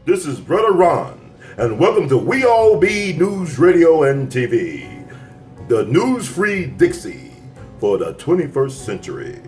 This is Brother Ron, and welcome to We All Be News Radio and TV, the news-free Dixie for the 21st century.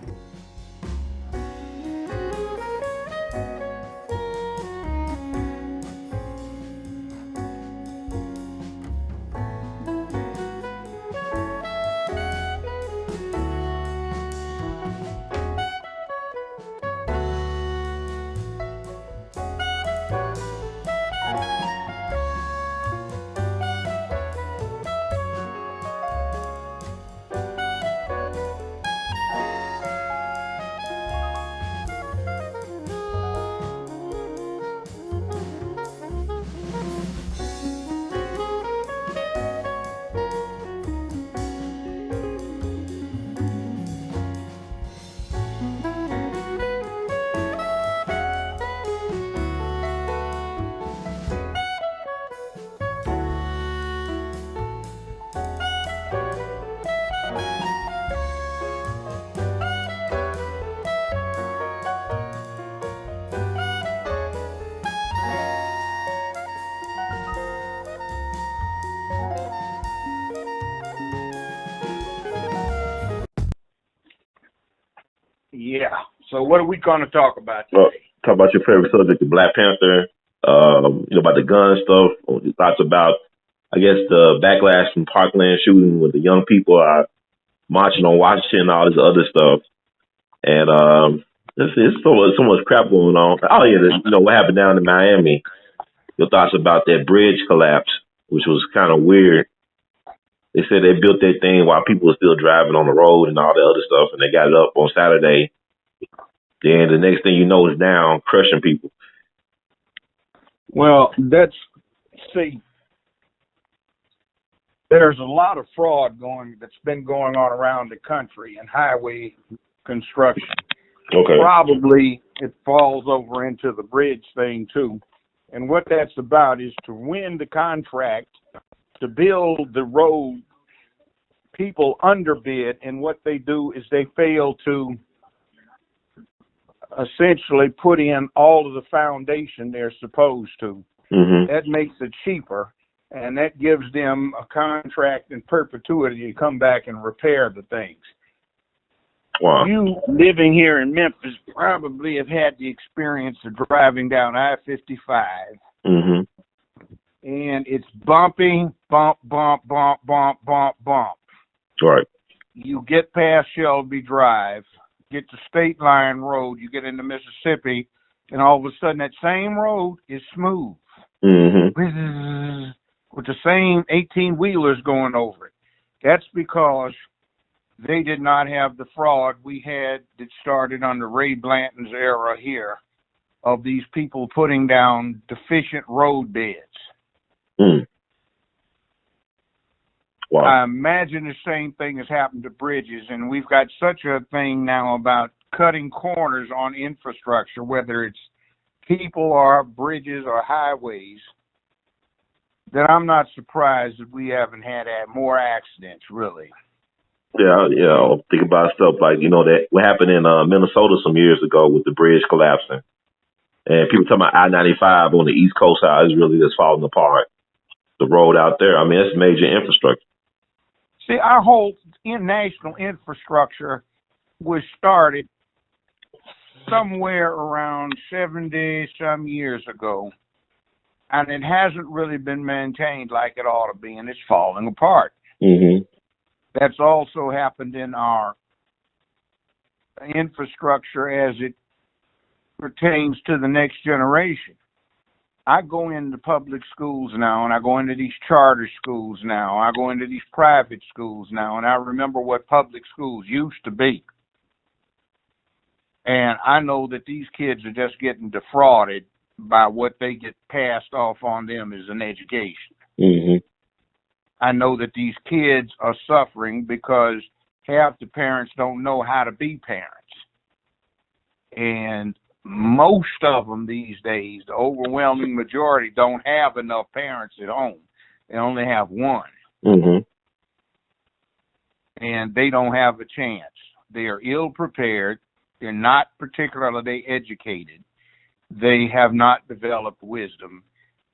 Yeah. So what are we going to talk about today? Well, talk about your favorite subject, the Black Panther. About the gun stuff. Your thoughts about, I guess, the backlash from Parkland shooting with the young people marching on Washington and all this other stuff. And it's so much crap going on. Oh yeah, what happened down in Miami. Your thoughts about that bridge collapse, which was kind of weird. They said they built that thing while people were still driving on the road and all the other stuff, and they got it up on Saturday. Then the next thing you know, it's down, crushing people. Well, there's a lot of fraud that's been going on around the country in highway construction. Okay. Probably it falls over into the bridge thing too. And what that's about is to win the contract to build the road, people underbid, and what they do is they fail to essentially put in all of the foundation they're supposed to. Mm-hmm. That makes it cheaper, and that gives them a contract in perpetuity to come back and repair the things. Wow. You living here in Memphis probably have had the experience of driving down I-55. Mm-hmm. And it's bumpy, bump, bump, bump, bump, bump, bump. Right. You get past Shelby Drive, get to State Line Road, you get into Mississippi, and all of a sudden that same road is smooth. Mm-hmm. With the same 18-wheelers going over it. That's because they did not have the fraud we had that started under Ray Blanton's era here of these people putting down deficient road beds. Mm. Wow. I imagine the same thing has happened to bridges, and we've got such a thing now about cutting corners on infrastructure, whether it's people or bridges or highways, that I'm not surprised that we haven't had more accidents, really. Yeah. Think about stuff like, that what happened in Minnesota some years ago with the bridge collapsing. And people talking about I-95 on the East Coast side is really just falling apart. The road out there, I mean, it's major infrastructure. See, our whole national infrastructure was started somewhere around 70-some years ago, and it hasn't really been maintained like it ought to be, and it's falling apart. Mm-hmm. That's also happened in our infrastructure as it pertains to the next generation. I go into public schools now, and I go into these charter schools now. I go into these private schools now, and I remember what public schools used to be. And I know that these kids are just getting defrauded by what they get passed off on them as an education. Mm-hmm. I know that these kids are suffering because half the parents don't know how to be parents. And most of them these days, the overwhelming majority, don't have enough parents at home. They only have one. Mm-hmm. And they don't have a chance. They are ill prepared. They're not particularly educated. They have not developed wisdom,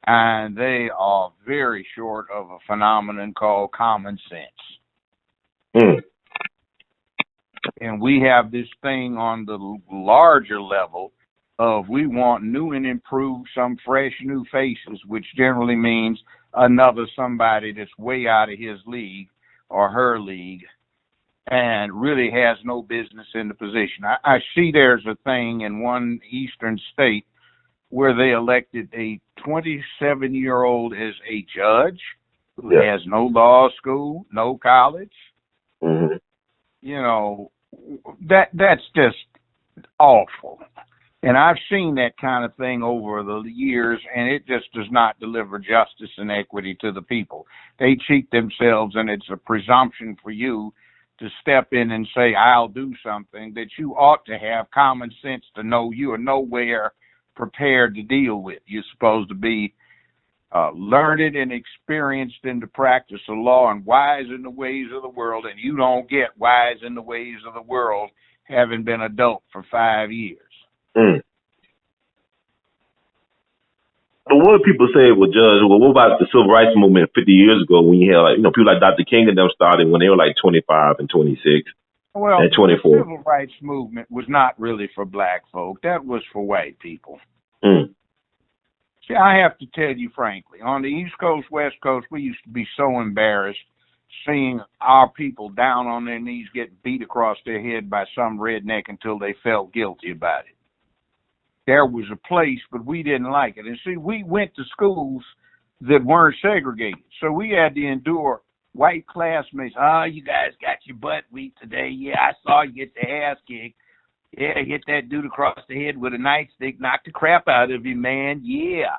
and they are very short of a phenomenon called common sense. And we have this thing on the larger level of we want new and improved, some fresh new faces, which generally means another somebody that's way out of his league or her league and really has no business in the position. I see there's a thing in one eastern state where they elected a 27-year-old as a judge who has no law school, no college. You know, that's just awful. And I've seen that kind of thing over the years, and it just does not deliver justice and equity to the people. They cheat themselves, and it's a presumption for you to step in and say, I'll do something that you ought to have common sense to know you are nowhere prepared to deal with. You're supposed to be learned and experienced in the practice of law and wise in the ways of the world, and you don't get wise in the ways of the world having been adult for 5 years. But what do people say with Judge? Well, what about the civil rights movement 50 years ago when you had, like, you know, people like Dr. King and them started when they were like 25 and 26 and 24? The civil rights movement was not really for black folk. That was for white people. See, I have to tell you frankly, on the East Coast, West Coast, we used to be so embarrassed seeing our people down on their knees getting beat across their head by some redneck until they felt guilty about it. There was a place, but we didn't like it. And see, we went to schools that weren't segregated. So we had to endure white classmates. Oh, you guys got your butt beat today. Yeah, I saw you get your ass kicked. Yeah, hit that dude across the head with a nightstick. Knock the crap out of you, man. Yeah.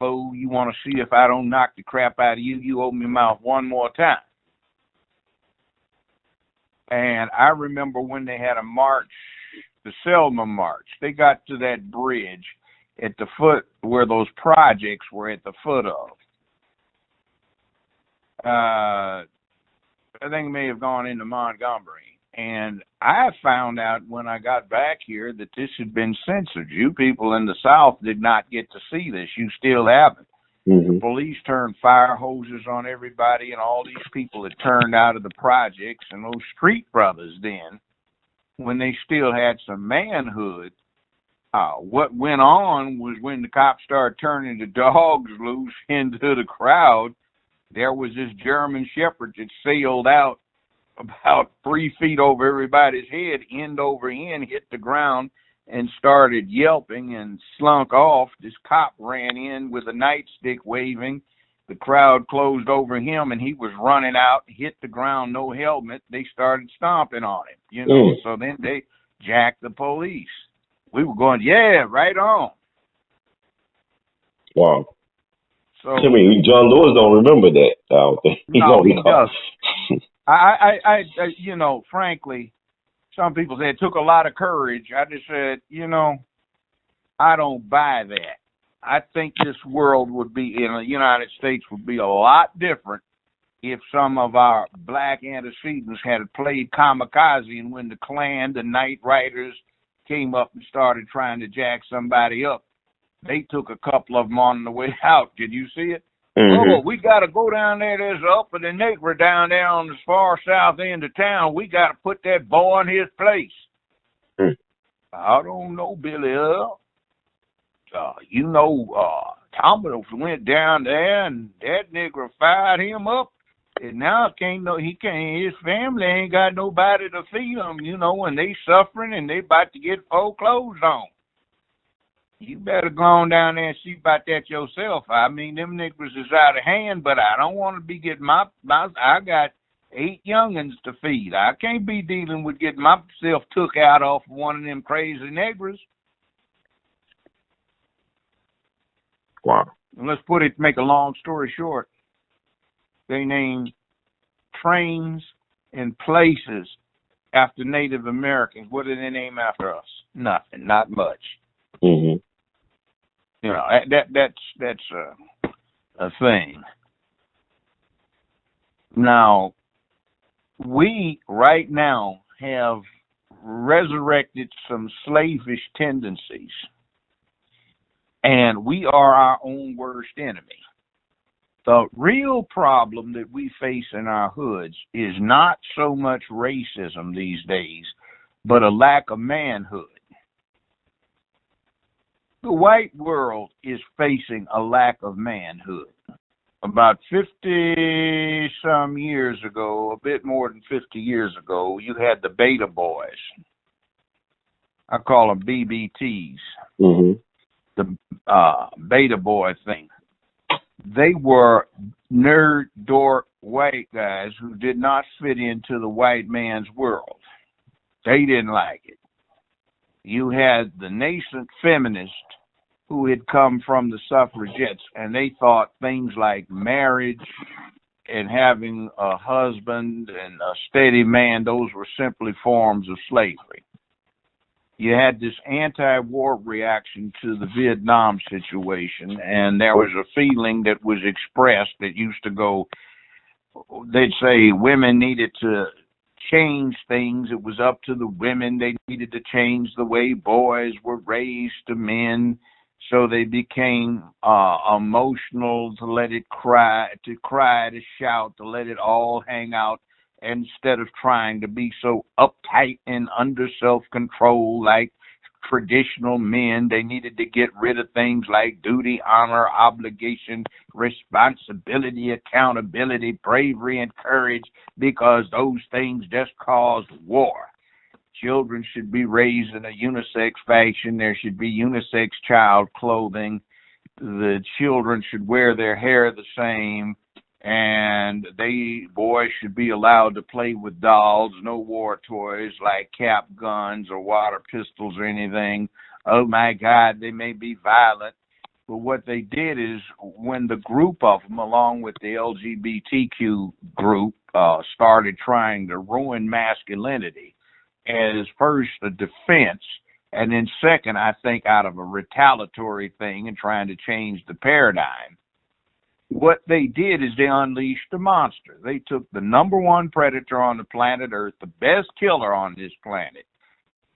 Oh, you want to see if I don't knock the crap out of you? You open your mouth one more time. And I remember when they had a march, the Selma March. They got to that bridge at the foot where those projects were at the foot of. I think it may have gone into Montgomery. And I found out when I got back here that this had been censored. You people in the South did not get to see this. You still haven't. The police turned fire hoses on everybody, and all these people had turned out of the projects, and those street brothers then, when they still had some manhood, what went on was when the cops started turning the dogs loose into the crowd, there was this German Shepherd that sailed out about 3 feet over everybody's head, end over end, hit the ground, and started yelping and slunk off. This cop ran in with a nightstick waving. The crowd closed over him, and he was running out, hit the ground, no helmet. They started stomping on him, you know. So then they jacked the police. We were going, yeah, right on. Wow. So, I mean, John Lewis don't remember that. I don't think. No, he does. I, you know, frankly, some people say it took a lot of courage. I just said, you know, I don't buy that. I think this world would be, in the United States, would be a lot different if some of our black antecedents had played kamikaze, and when the Klan, the Night Riders, came up and started trying to jack somebody up, they took a couple of them on the way out. Did you see it? Oh, we got to go down there. There's up in the Negro down there on the far south end of town. We got to put that boy in his place. I don't know, Billy Earl. You know, Thomas went down there and that nigger fired him up. And now his family ain't got nobody to feed them, you know, and they suffering and they about to get foreclosed on. You better go on down there and see about that yourself. I mean, them niggers is out of hand, but I don't want to be getting I got 8 youngins to feed. I can't be dealing with getting myself took out off of one of them crazy niggers. Wow. And let's make a long story short. They named trains and places after Native Americans. What did they name after us? Nothing, not much. You know, that's a thing. Now, we right now have resurrected some slavish tendencies. And we are our own worst enemy. The real problem that we face in our hoods is not so much racism these days, but a lack of manhood. The white world is facing a lack of manhood. About 50 some years ago, a bit more than 50 years ago, you had the beta boys. I call them BBTs. Mm-hmm. The beta boy thing. They were nerd dork white guys who did not fit into the white man's world. They didn't like it. You had the nascent feminists who had come from the suffragettes, and they thought things like marriage and having a husband and a steady man, those were simply forms of slavery. You had this anti-war reaction to the Vietnam situation, and there was a feeling that was expressed that used to go, they'd say women needed to change things. It was up to the women. They needed to change the way boys were raised to men, so they became emotional, to let it cry, to shout, to let it all hang out, instead of trying to be so uptight and under self-control like traditional men. They needed to get rid of things like duty, honor, obligation, responsibility, accountability, bravery, and courage, because those things just caused war. Children should be raised in a unisex fashion. There should be unisex child clothing. The children should wear their hair the same. And boys should be allowed to play with dolls, no war toys like cap guns or water pistols or anything. Oh my God, they may be violent. But what they did is, when the group of them, along with the LGBTQ group, started trying to ruin masculinity, as first a defense, and then second, I think, out of a retaliatory thing and trying to change the paradigm, what they did is they unleashed a monster. They took the number one predator on the planet Earth, the best killer on this planet,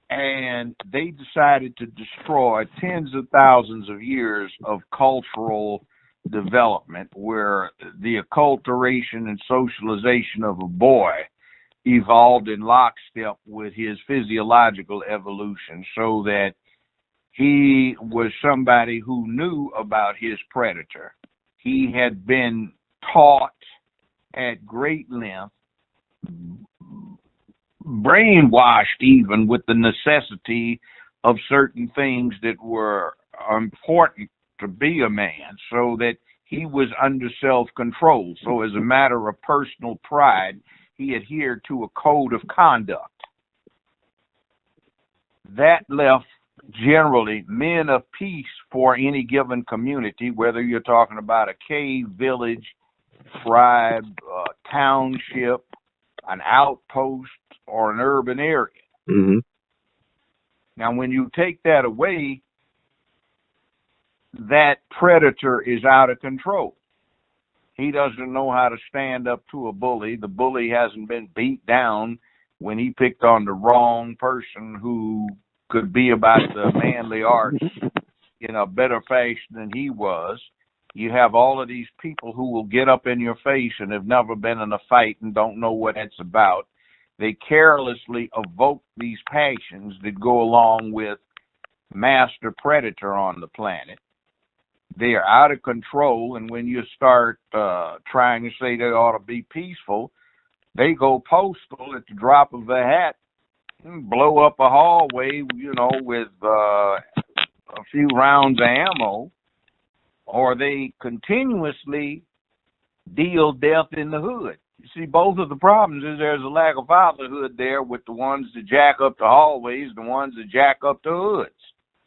and they decided to destroy tens of thousands of years of cultural development, where the acculturation and socialization of a boy evolved in lockstep with his physiological evolution, so that he was somebody who knew about his predator. He had been taught at great length, brainwashed even, with the necessity of certain things that were important to be a man, so that he was under self-control. So as a matter of personal pride, he adhered to a code of conduct. That left generally men of peace for any given community, whether you're talking about a cave, village, tribe, township, an outpost, or an urban area. Mm-hmm. Now, when you take that away, that predator is out of control. He doesn't know how to stand up to a bully. The bully hasn't been beat down when he picked on the wrong person who could be about the manly arts in a better fashion than he was. You have all of these people who will get up in your face and have never been in a fight and don't know what it's about. They carelessly evoke these passions that go along with master predator on the planet. They are out of control, and when you start trying to say they ought to be peaceful, they go postal at the drop of a hat and blow up a hallway, with a few rounds of ammo, or they continuously deal death in the hood. You see, both of the problems is there's a lack of fatherhood there with the ones that jack up the hallways, the ones that jack up the hoods.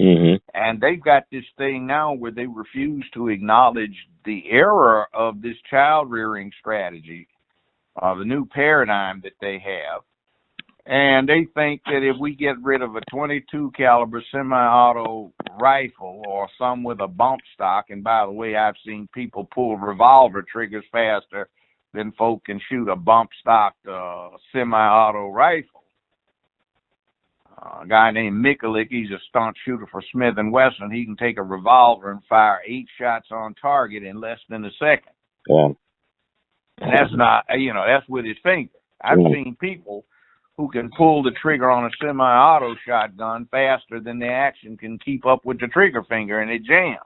Mm-hmm. And they've got this thing now where they refuse to acknowledge the error of this child rearing strategy, the new paradigm that they have. And they think that if we get rid of a 22 caliber semi-auto rifle, or some with a bump stock, and by the way, I've seen people pull revolver triggers faster than folk can shoot a bump stock semi-auto rifle. guy named Mikulik. He's a staunch shooter for Smith & Wesson. He can take a revolver and fire 8 shots on target in less than a second. Wow. And that's not, that's with his finger. I've seen people who can pull the trigger on a semi-auto shotgun faster than the action can keep up with the trigger finger, and it jams.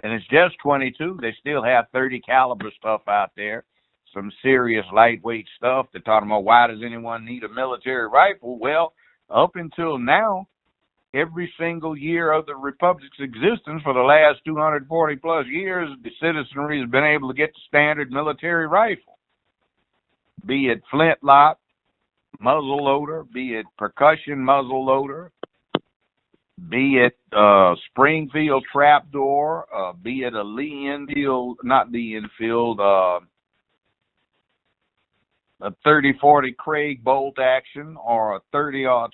And it's just 22. They still have 30 caliber stuff out there, some serious lightweight stuff. They're talking about, why does anyone need a military rifle? Well, up until now, every single year of the Republic's existence for the last 240 plus years, the citizenry has been able to get the standard military rifle, be it flintlock, muzzle loader, be it percussion muzzle loader, be it Springfield trapdoor, be it a a 30-40 Craig bolt action, or a 30-06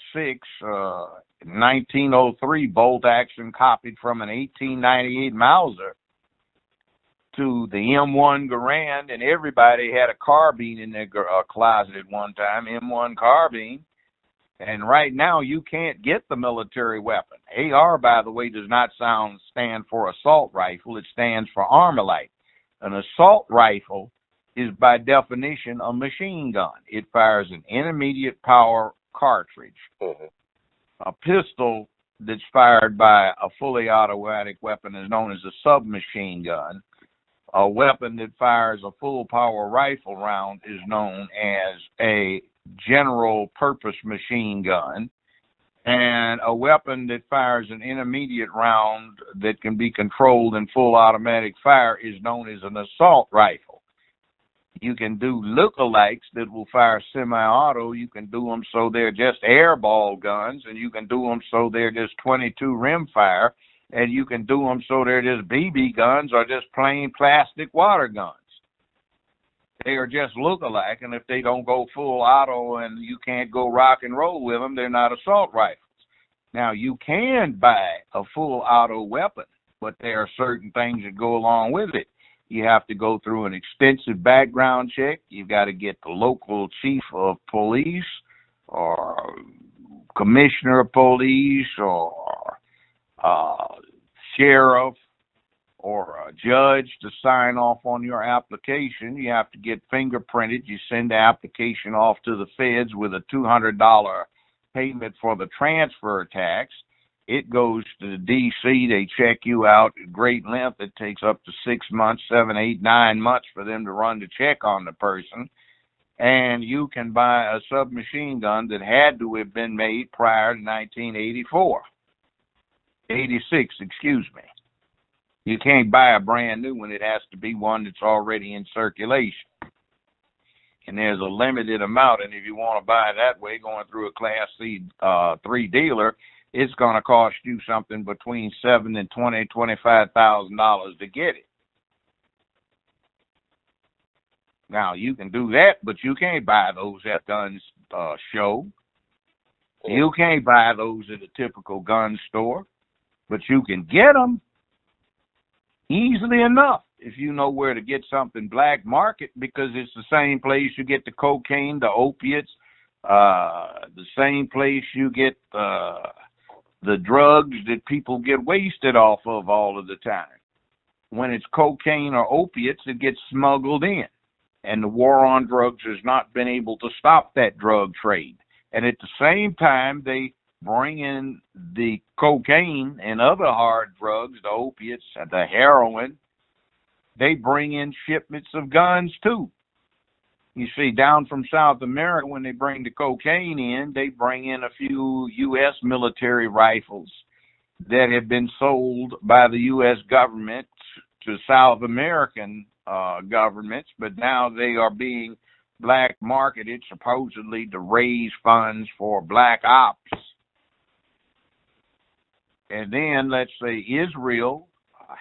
1903 bolt action copied from an 1898 Mauser, to the M1 Garand, and everybody had a carbine in their closet at one time, M1 carbine. And right now, you can't get the military weapon. AR, by the way, does not stand for assault rifle. It stands for Armalite. An assault rifle is, by definition, a machine gun. It fires an intermediate power cartridge. Mm-hmm. A pistol that's fired by a fully automatic weapon is known as a submachine gun. A weapon that fires a full power rifle round is known as a general purpose machine gun. And a weapon that fires an intermediate round that can be controlled in full automatic fire is known as an assault rifle. You can do lookalikes that will fire semi-auto. You can do them so they're just airball guns, and you can do them so they're just 22 rimfire, and you can do them so they're just BB guns or just plain plastic water guns. They are just lookalike, and if they don't go full auto and you can't go rock and roll with them, they're not assault rifles. Now, you can buy a full auto weapon, but there are certain things that go along with it. You have to go through an extensive background check. You've got to get the local chief of police or commissioner of police or sheriff or a judge to sign off on your application. You have to get fingerprinted. You send the application off to the feds with a $200 payment for the transfer tax. It goes to the D.C. They check you out at great length. It takes up to 6 months, 7, 8, 9 months for them to run the check on the person. And you can buy a submachine gun that had to have been made prior to 1984. 86, excuse me. You can't buy a brand new one. It has to be one that's already in circulation. And there's a limited amount, and if you want to buy it that way, going through a Class C 3 dealer, it's going to cost you something between $7,000 and $25,000 to get it. Now, you can do that, but you can't buy those at guns show. You can't buy those at a typical gun store, but you can get them easily enough if you know where to get something black market, because it's the same place you get the cocaine, the opiates, the same place you get the drugs that people get wasted off of all of the time. When it's cocaine or opiates, it gets smuggled in. And the war on drugs has not been able to stop that drug trade. And at the same time, they bring in the cocaine and other hard drugs, the opiates, the heroin. They bring in shipments of guns, too. You see, down from South America, when they bring the cocaine in, they bring in a few U.S. military rifles that have been sold by the U.S. government to South American governments, but now they are being black marketed supposedly to raise funds for black ops. And then, let's say, Israel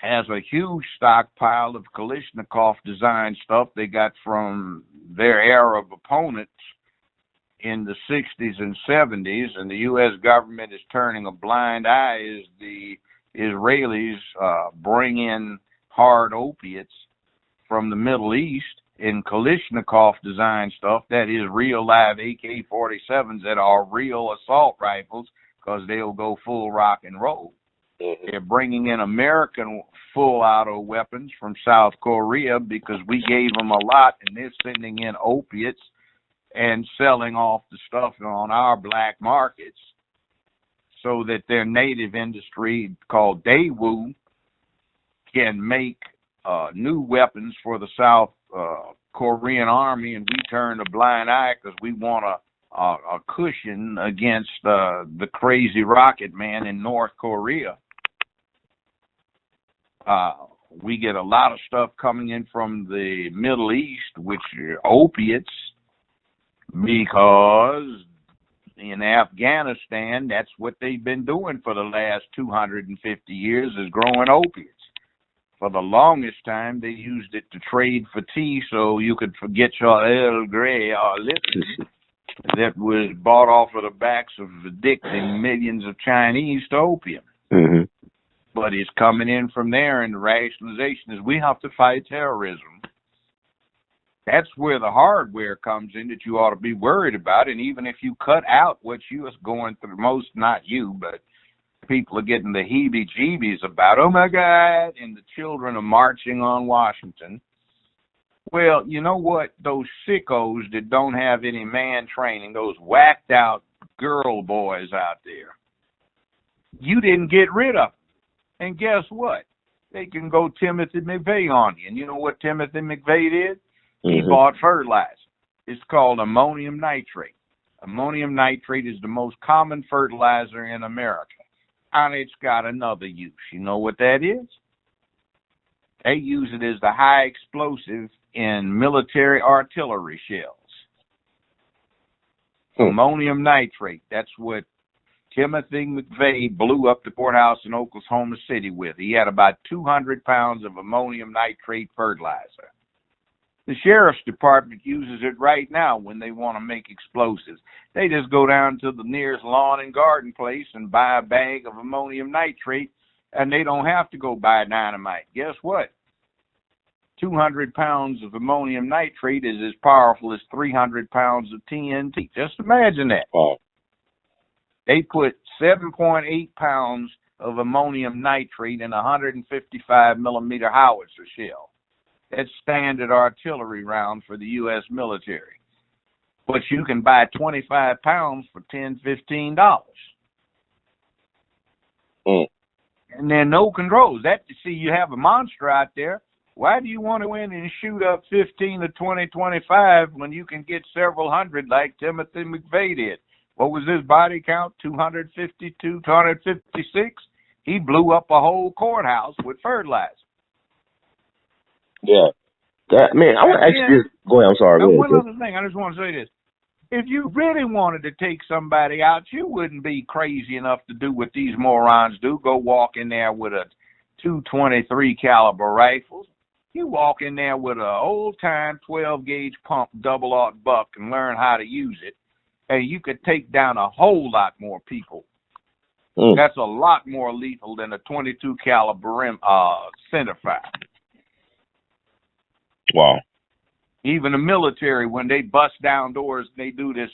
has a huge stockpile of Kalashnikov design stuff they got from their Arab opponents in the 60s and 70s, and the U.S. government is turning a blind eye as the Israelis bring in hard opiates from the Middle East in Kalashnikov design stuff that is real live AK-47s that are real assault rifles because they'll go full rock and roll. Mm-hmm. They're bringing in American full auto weapons from South Korea because we gave them a lot, and they're sending in opiates and selling off the stuff on our black markets so that their native industry called Daewoo can make new weapons for the South Korean army, and we turn a blind eye because we want a cushion against the crazy rocket man in North Korea. We get a lot of stuff coming in from the Middle East, which are opiates, because in Afghanistan, that's what they've been doing for the last 250 years, is growing opiates. For the longest time, they used it to trade for tea so you could forget your A.L.L or Lipton that was bought off of the backs of addicting millions of Chinese to opium. Mm-hmm. But it's coming in from there, and the rationalization is we have to fight terrorism. That's where the hardware comes in that you ought to be worried about. And even if you cut out what you was going through, most, not you, but people are getting the heebie-jeebies about, oh my God, and the children are marching on Washington. Well, you know what? Those sickos that don't have any man training, those whacked out girl boys out there, you didn't get rid of them. And guess what? They can go Timothy McVeigh on you. And you know what Timothy McVeigh did? He bought fertilizer. It's called ammonium nitrate. Ammonium nitrate is the most common fertilizer in America. And it's got another use. You know what that is? They use it as the high explosive in military artillery shells. Ammonium nitrate, that's what Timothy McVeigh blew up the courthouse in Oklahoma City with. He had about 200 pounds of ammonium nitrate fertilizer. The sheriff's department uses it right now when they want to make explosives. They just go down to the nearest lawn and garden place and buy a bag of ammonium nitrate, and they don't have to go buy dynamite. Guess what? 200 pounds of ammonium nitrate is as powerful as 300 pounds of TNT. Just imagine that. Wow. They put 7.8 pounds of ammonium nitrate in a 155 millimeter howitzer shell. That's standard artillery round for the U.S. military. But you can buy 25 pounds for $10, $15. And there are no controls. See, you have a monster out there. Why do you want to go in and shoot up 15 to 20, 25 when you can get several hundred like Timothy McVeigh did? What was his body count? 252, 256? He blew up a whole courthouse with fertilizer. Yeah. That, man, I want to ask you this. Go ahead, I'm sorry. Now, one other thing, I just want to say this. If you really wanted to take somebody out, you wouldn't be crazy enough to do what these morons do. Go walk in there with a 223 caliber rifle. You walk in there with an old-time 12-gauge pump double-aught buck and learn how to use it. Hey, you could take down a whole lot more people. That's a lot more lethal than a 22 caliber centerfire. Wow. Even the military, when they bust down doors, they do this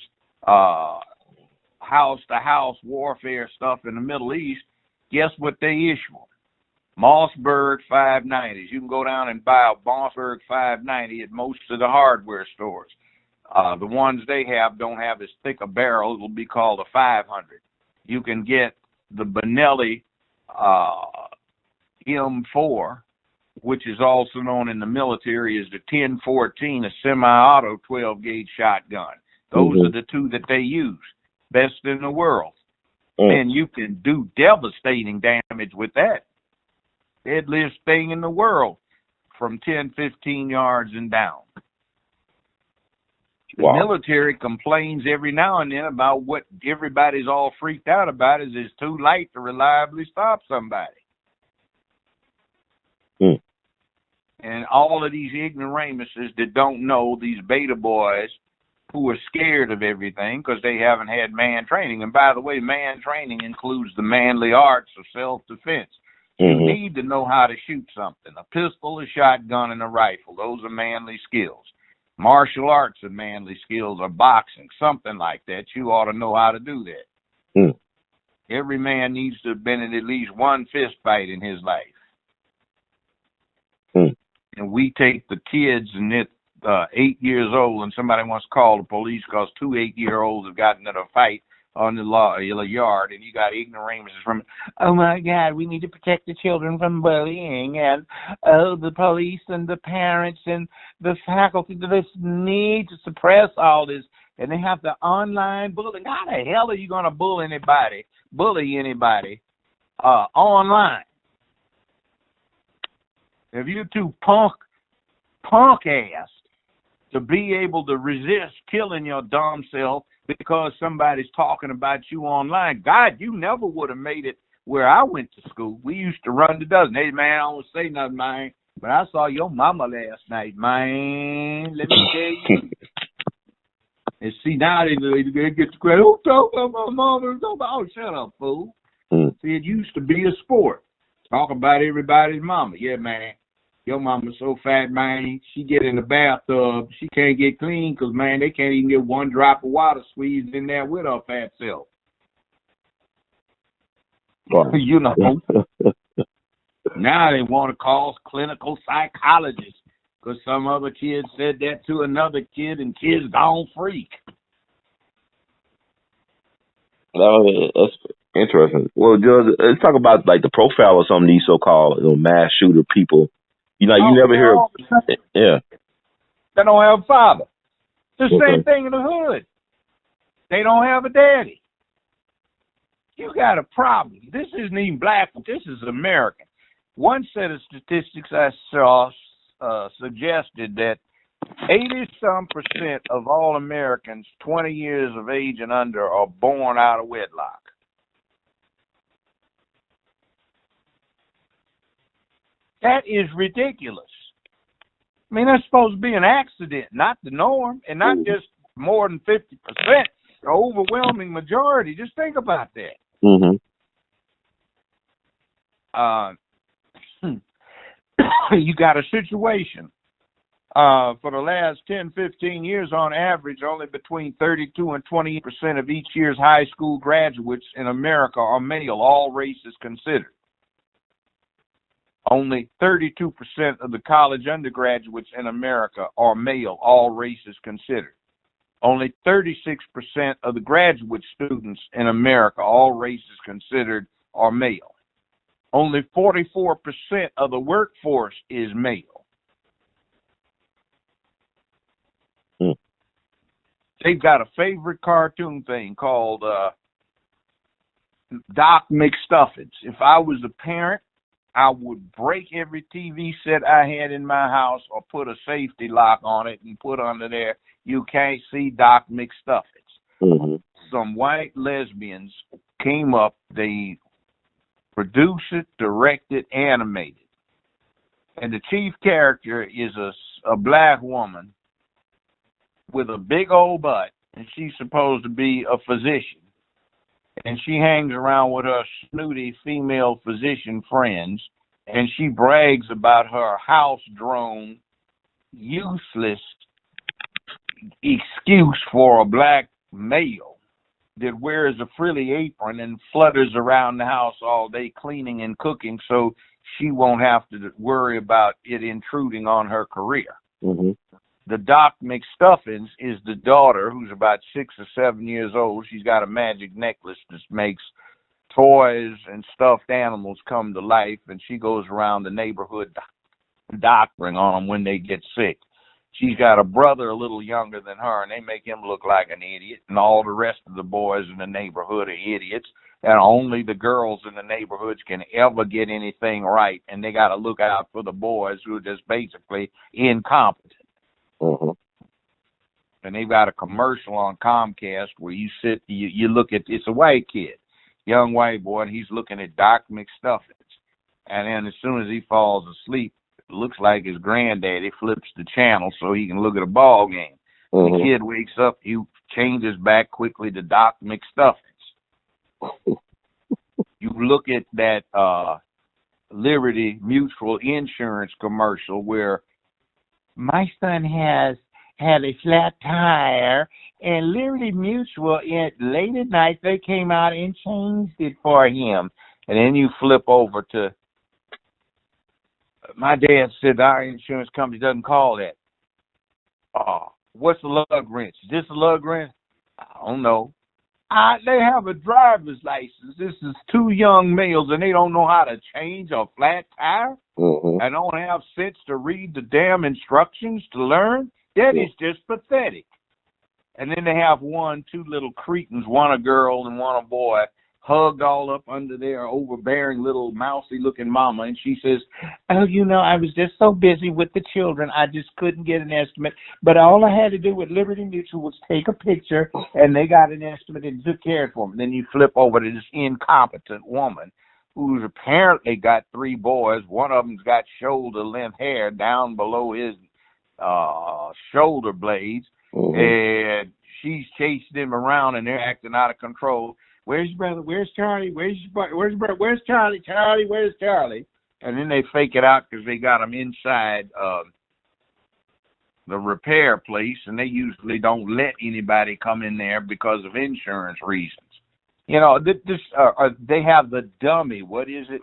house-to-house warfare stuff in the Middle East. Guess what they issue? Mossberg 590s. You can go down and buy a Mossberg 590 at most of the hardware stores. The ones they have don't have as thick a barrel. It'll be called a 500. You can get the Benelli M4, which is also known in the military as the 1014, a semi-auto 12-gauge shotgun. Those are the two that they use. Best in the world. And you can do devastating damage with that. Deadliest thing in the world from 10, 15 yards and down. The military complains every now and then about what everybody's all freaked out about is it's too late to reliably stop somebody. And all of these ignoramuses that don't know, these beta boys who are scared of everything because they haven't had man training. And by the way, man training includes the manly arts of self-defense. You need to know how to shoot something. A pistol, a shotgun, and a rifle. Those are manly skills. Martial arts are manly skills, or boxing, something like that. You ought to know how to do that. Every man needs to have been in at least one fist fight in his life. And we take the kids and it's 8 years old and somebody wants to call the police because 2 8-year-olds have gotten in a fight on the yard, and you got ignoramuses from, oh my God, we need to protect the children from bullying, and oh, the police and the parents and the faculty just need to suppress all this, and they have the online bullying. How the hell are you going to bully anybody online? If you too punk ass to be able to resist killing your dumb self because somebody's talking about you online, God, you never would have made it where I went to school. We used to run the dozen. Hey, man, I don't say nothing, man, but I saw your mama last night, man. Let me tell you. And see, now they get the credit. Oh, talk about my mama. Oh, shut up, fool. See, it used to be a sport. Talk about everybody's mama. Yeah, man. Your mama's so fat, man, she get in the bathtub, she can't get clean because, man, they can't even get one drop of water squeezed in there with her fat self. Wow. You know. Now they want to call clinical psychologists because some other kid said that to another kid and kid's gone freak. That's interesting. Well, Judge, let's talk about like the profile of some of these so-called mass shooter people. You know, you never hear. Yeah. They don't have a father. It's the same thing in the hood. They don't have a daddy. You got a problem. This isn't even black. This is American. One set of statistics I saw suggested that 80-some% of all Americans 20 years of age and under are born out of wedlock. That is ridiculous. I mean, that's supposed to be an accident, not the norm, and not just more than 50%, the overwhelming majority. Just think about that. You got a situation. For the last 10, 15 years, on average, only between 32 and 20% of each year's high school graduates in America are male, all races considered. Only 32% of the college undergraduates in America are male, all races considered. Only 36% of the graduate students in America, all races considered, are male. Only 44% of the workforce is male. They've got a favorite cartoon thing called Doc McStuffins. If I was a parent, I would break every TV set I had in my house or put a safety lock on it and put under there, you can't see Doc McStuffins. Some white lesbians came up, they produced it, directed, animated. And the chief character is a black woman with a big old butt, and she's supposed to be a physician. And she hangs around with her snooty female physician friends, and she brags about her house-drone, useless excuse for a black male that wears a frilly apron and flutters around the house all day cleaning and cooking so she won't have to worry about it intruding on her career. The Doc McStuffins is the daughter who's about 6 or 7 years old. She's got a magic necklace that makes toys and stuffed animals come to life, and she goes around the neighborhood doctoring on them when they get sick. She's got a brother a little younger than her, and they make him look like an idiot, and all the rest of the boys in the neighborhood are idiots, and only the girls in the neighborhoods can ever get anything right, and they got to look out for the boys who are just basically incompetent. And they've got a commercial on Comcast where you sit, you look at, it's a white kid, young white boy, and he's looking at Doc McStuffins. And then as soon as he falls asleep, it looks like his granddaddy flips the channel so he can look at a ball game. The kid wakes up, he changes back quickly to Doc McStuffins. You look at that Liberty Mutual Insurance commercial where my son has had a flat tire, and Liberty Mutual, late at night, they came out and changed it for him. And then you flip over to, my dad said our insurance company doesn't call that. What's the lug wrench? Is this a lug wrench? I don't know. They have a driver's license. This is two young males, and they don't know how to change a flat tire? Mm-hmm. I don't have sense to read the damn instructions to learn? That is just pathetic. And then they have two little cretins, one a girl and one a boy, hugged all up under their overbearing little mousy-looking mama, and she says, oh, I was just so busy with the children, I just couldn't get an estimate. But all I had to do with Liberty Mutual was take a picture, and they got an estimate and took care of it for me. Then you flip over to this incompetent woman who's apparently got 3 boys. One of them's got shoulder-length hair down below his shoulder blades, and she's chasing him around, and they're acting out of control. Where's your brother? Where's Charlie? Where's your brother? Where's Charlie? Charlie, where's Charlie? And then they fake it out because they got him inside the repair place, and they usually don't let anybody come in there because of insurance reasons. They have the dummy. What is it?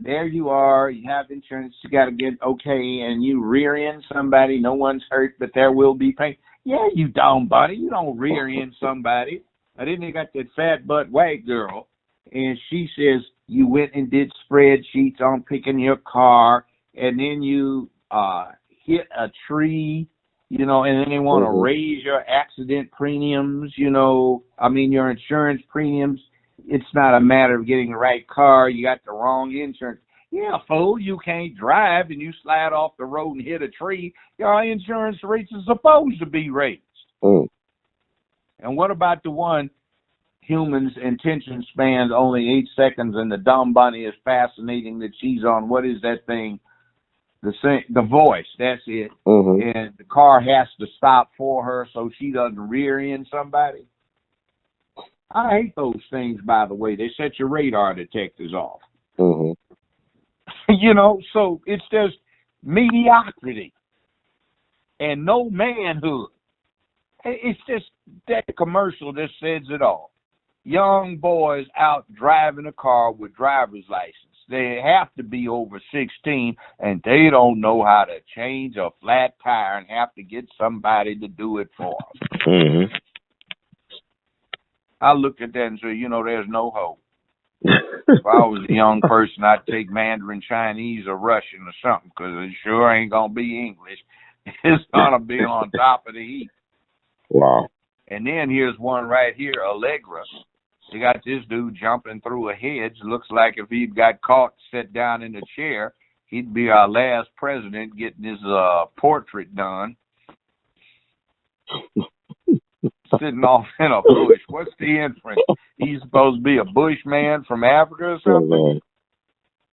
There you are. You have insurance. You got to get okay, and you rear end somebody. No one's hurt, but there will be pain. Yeah, you dumb buddy. You don't rear end somebody. And then they got that fat butt white girl, and she says you went and did spreadsheets on picking your car, and then you hit a tree, and then they want to raise your accident premiums, your insurance premiums. It's not a matter of getting the right car. You got the wrong insurance. Yeah, fool, you can't drive and you slide off the road and hit a tree. Your insurance rates are supposed to be raised. And what about the one, humans' attention span's only 8 seconds, and the dumb bunny is fascinating that she's on, what is that thing? The voice, that's it. And the car has to stop for her so she doesn't rear end somebody. I hate those things, by the way. They set your radar detectors off. So it's just mediocrity and no manhood. It's just that commercial just says it all. Young boys out driving a car with driver's license. They have to be over 16, and they don't know how to change a flat tire and have to get somebody to do it for them. I looked at that and said, there's no hope. If I was a young person, I'd take Mandarin Chinese or Russian or something, because it sure ain't going to be English. It's going to be on top of the heap. Wow. And then here's one right here, Allegra. You got this dude jumping through a hedge. Looks like if he'd got caught, sit down in a chair, he'd be our last president getting his portrait done. Sitting off in a bush. What's the inference? He's supposed to be a bushman from Africa or something?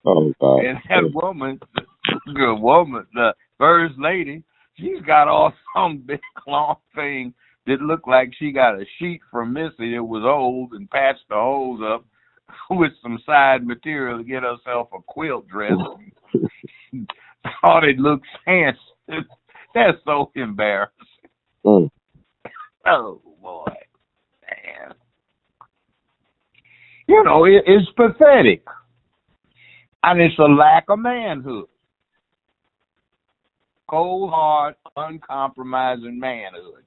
Oh, God. And that woman, the first lady, she's got all some big long thing that looked like she got a sheet from Missy that was old and patched the holes up with some side material to get herself a quilt dress. Thought it looked fancy. That's so embarrassing. Oh, boy. Man. It's pathetic. And it's a lack of manhood. Cold, hard, uncompromising manhood.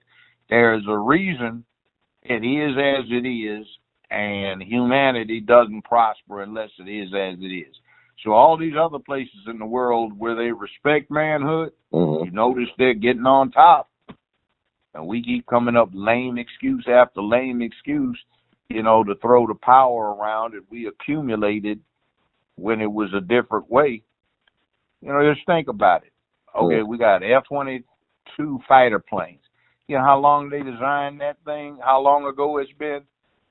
There's a reason it is as it is, and humanity doesn't prosper unless it is as it is. So all these other places in the world where they respect manhood, you notice they're getting on top. And we keep coming up lame excuse after lame excuse, to throw the power around that we accumulated when it was a different way. Just think about it. Okay, we got F-22 fighter planes. How long they designed that thing? How long ago it's been?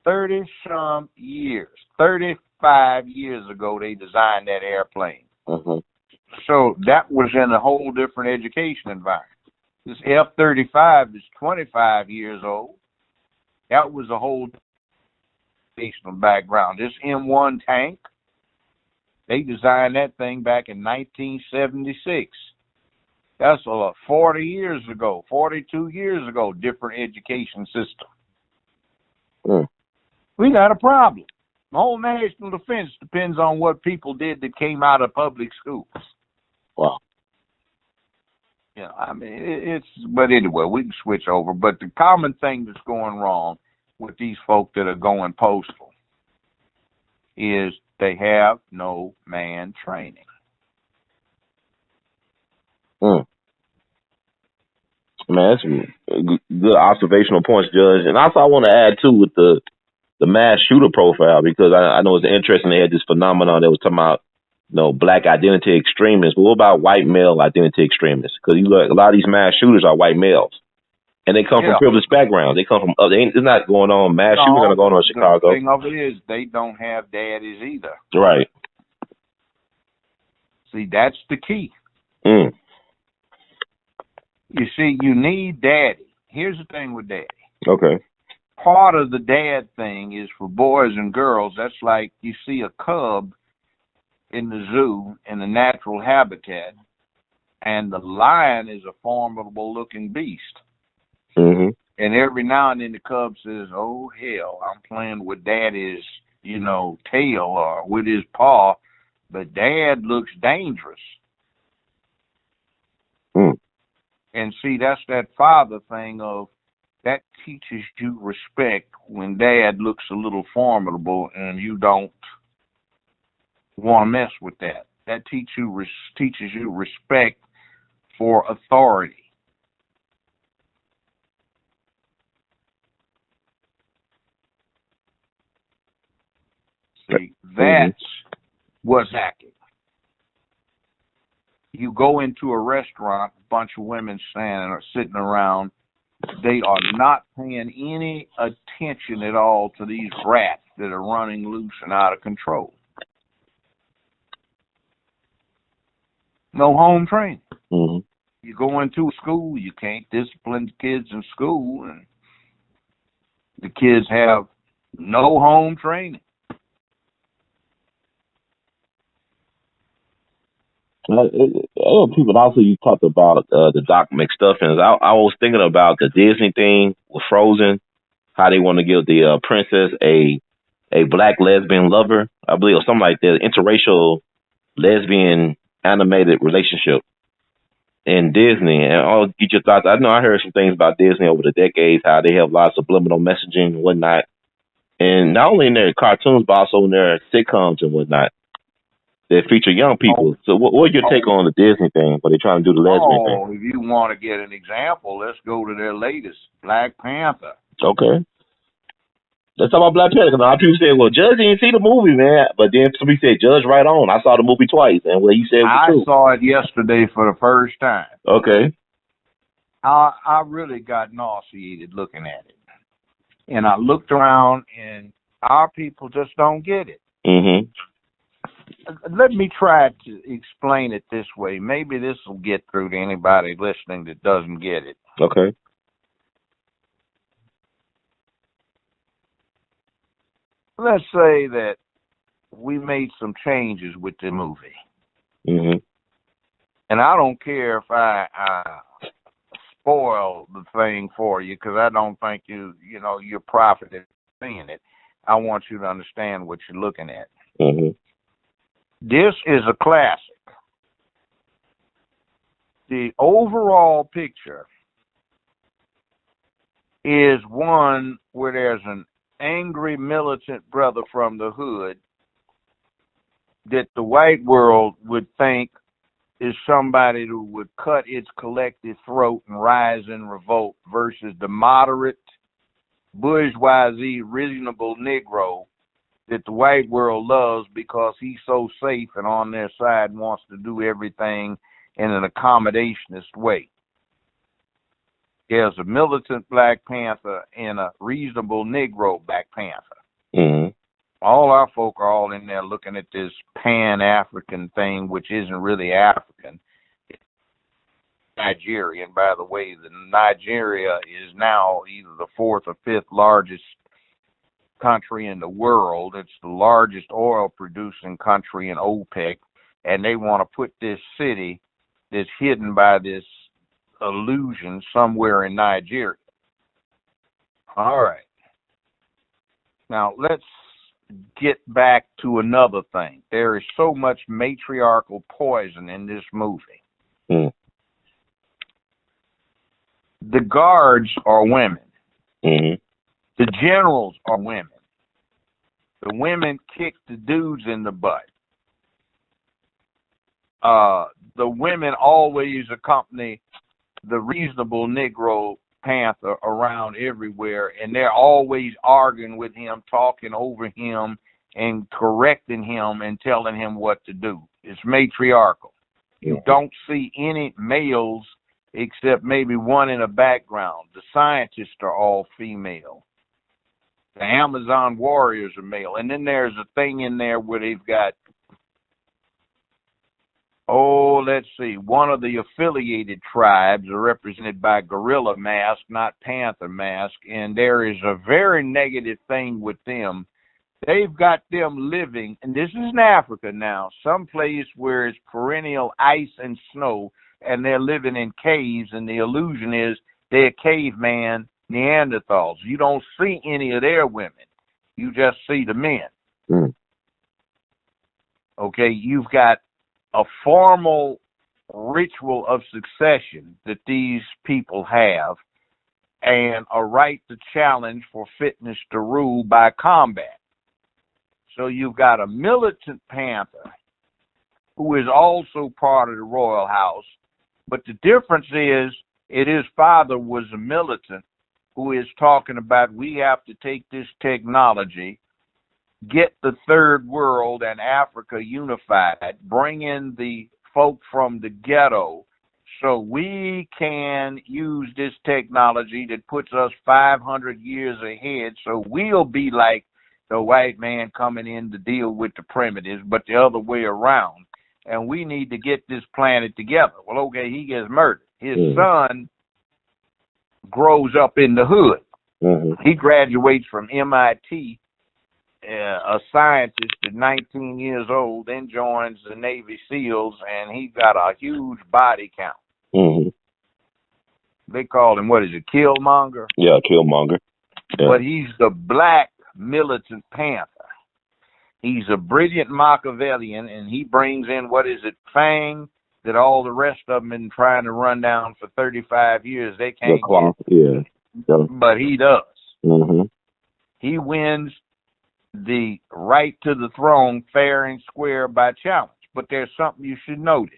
30-some years. 35 years ago they designed that airplane. So that was in a whole different education environment. This F-35 is 25 years old. That was a whole educational background. This M1 tank, they designed that thing back in 1976. That's 40 years ago, 42 years ago, different education system. Mm. We got a problem. The whole national defense depends on what people did that came out of public schools. Wow. Yeah, I mean, but anyway, we can switch over. But the common thing that's going wrong with these folk that are going postal is they have no man training. Mm. Man, that's some good observational points, Judge. And also, I want to add too with the mass shooter profile, because I know it's interesting they had this phenomenon that was talking about, black identity extremists. But what about white male identity extremists? Because you look, a lot of these mass shooters are white males, and they come from privileged backgrounds. They come from it's not going on mass shooters are going on in Chicago. The thing of it is they don't have daddies either. Right. See, that's the key. Mm. You see, you need daddy. Here's the thing with daddy. Okay. Part of the dad thing is for boys and girls. That's like you see a cub in the zoo in the natural habitat, and the lion is a formidable looking beast. Mm-hmm. And every now and then the cub says, "Oh hell, I'm playing with daddy's, tail or with his paw, but dad looks dangerous." Mm. And see, that's that father thing of that teaches you respect when dad looks a little formidable and you don't want to mess with that. That teaches you respect for authority. See, that's what's hacking. You go into a restaurant, a bunch of women standing or sitting around, they are not paying any attention at all to these rats that are running loose and out of control. No home training. Mm-hmm. You go into a school, you can't discipline the kids in school, and the kids have no home training. People also, you talked about the Doc McStuffins. I was thinking about the Disney thing with Frozen, how they want to give the princess a black lesbian lover, I believe, or something like that, interracial lesbian animated relationship in Disney. And I'll get your thoughts. I know I heard some things about Disney over the decades, how they have lots of subliminal messaging and whatnot. And not only in their cartoons, but also in their sitcoms and whatnot that feature young people. So what's your take on the Disney thing? What they trying to do the lesbian thing? If you want to get an example, let's go to their latest, Black Panther. Okay. Let's talk about Black Panther. Because a lot of people say, well, Judge didn't see the movie, man. But then somebody said, Judge, right on. I saw the movie twice. And what he said was true. I saw it yesterday for the first time. Okay. I really got nauseated looking at it. And I looked around, and our people just don't get it. Mm-hmm. Let me try to explain it this way. Maybe this will get through to anybody listening that doesn't get it. Okay. Let's say that we made some changes with the movie. Mm-hmm. And I don't care if I spoil the thing for you, because I don't think you're profiting seeing it. I want you to understand what you're looking at. Mm-hmm. This is a classic. The overall picture is one where there's an angry militant brother from the hood that the white world would think is somebody who would cut its collective throat and rise in revolt, versus the moderate, bourgeoisie, reasonable Negro that the white world loves because he's so safe and on their side and wants to do everything in an accommodationist way. There's a militant Black Panther and a reasonable Negro Black Panther. Mm-hmm. All our folk are all in there looking at this Pan-African thing, which isn't really African. It's Nigerian, by the way. Nigeria is now either the fourth or fifth largest country in the world. It's the largest oil producing country in OPEC, and they want to put this city that's hidden by this illusion somewhere in Nigeria. All right. Now, let's get back to another thing. There is so much matriarchal poison in this movie. Mm. The guards are women. Mm-hmm. The generals are women. The women kick the dudes in the butt. The women always accompany the reasonable Negro Panther around everywhere, and they're always arguing with him, talking over him, and correcting him and telling him what to do. It's matriarchal. You don't see any males except maybe one in the background. The scientists are all female. The Amazon warriors are male. And then there's a thing in there where they've got, let's see, one of the affiliated tribes are represented by gorilla mask, not panther mask, and there is a very negative thing with them. They've got them living, and this is in Africa now, someplace where it's perennial ice and snow, and they're living in caves, and the illusion is they're caveman Neanderthals. You don't see any of their women. You just see the men. Mm. Okay, you've got a formal ritual of succession that these people have, and a right to challenge for fitness to rule by combat. So you've got a militant panther who is also part of the royal house, but the difference is his father was a militant who is talking about we have to take this technology, get the third world and Africa unified, bring in the folk from the ghetto so we can use this technology that puts us 500 years ahead, so we'll be like the white man coming in to deal with the primitives, but the other way around. And we need to get this planet together. Well, okay, he gets murdered. His son grows up in the hood. Mm-hmm. He graduates from MIT, a scientist at 19 years old, then joins the Navy SEALs, and he got a huge body count. Mm-hmm. They call him, what is it, Killmonger? Yeah, Killmonger. Yeah. But he's the black militant panther. He's a brilliant Machiavellian, and he brings in, what is it, Fang, that all the rest of them been trying to run down for 35 years. They can't get. Yeah. But he does. Mm-hmm. He wins the right to the throne fair and square by challenge. But there's something you should notice.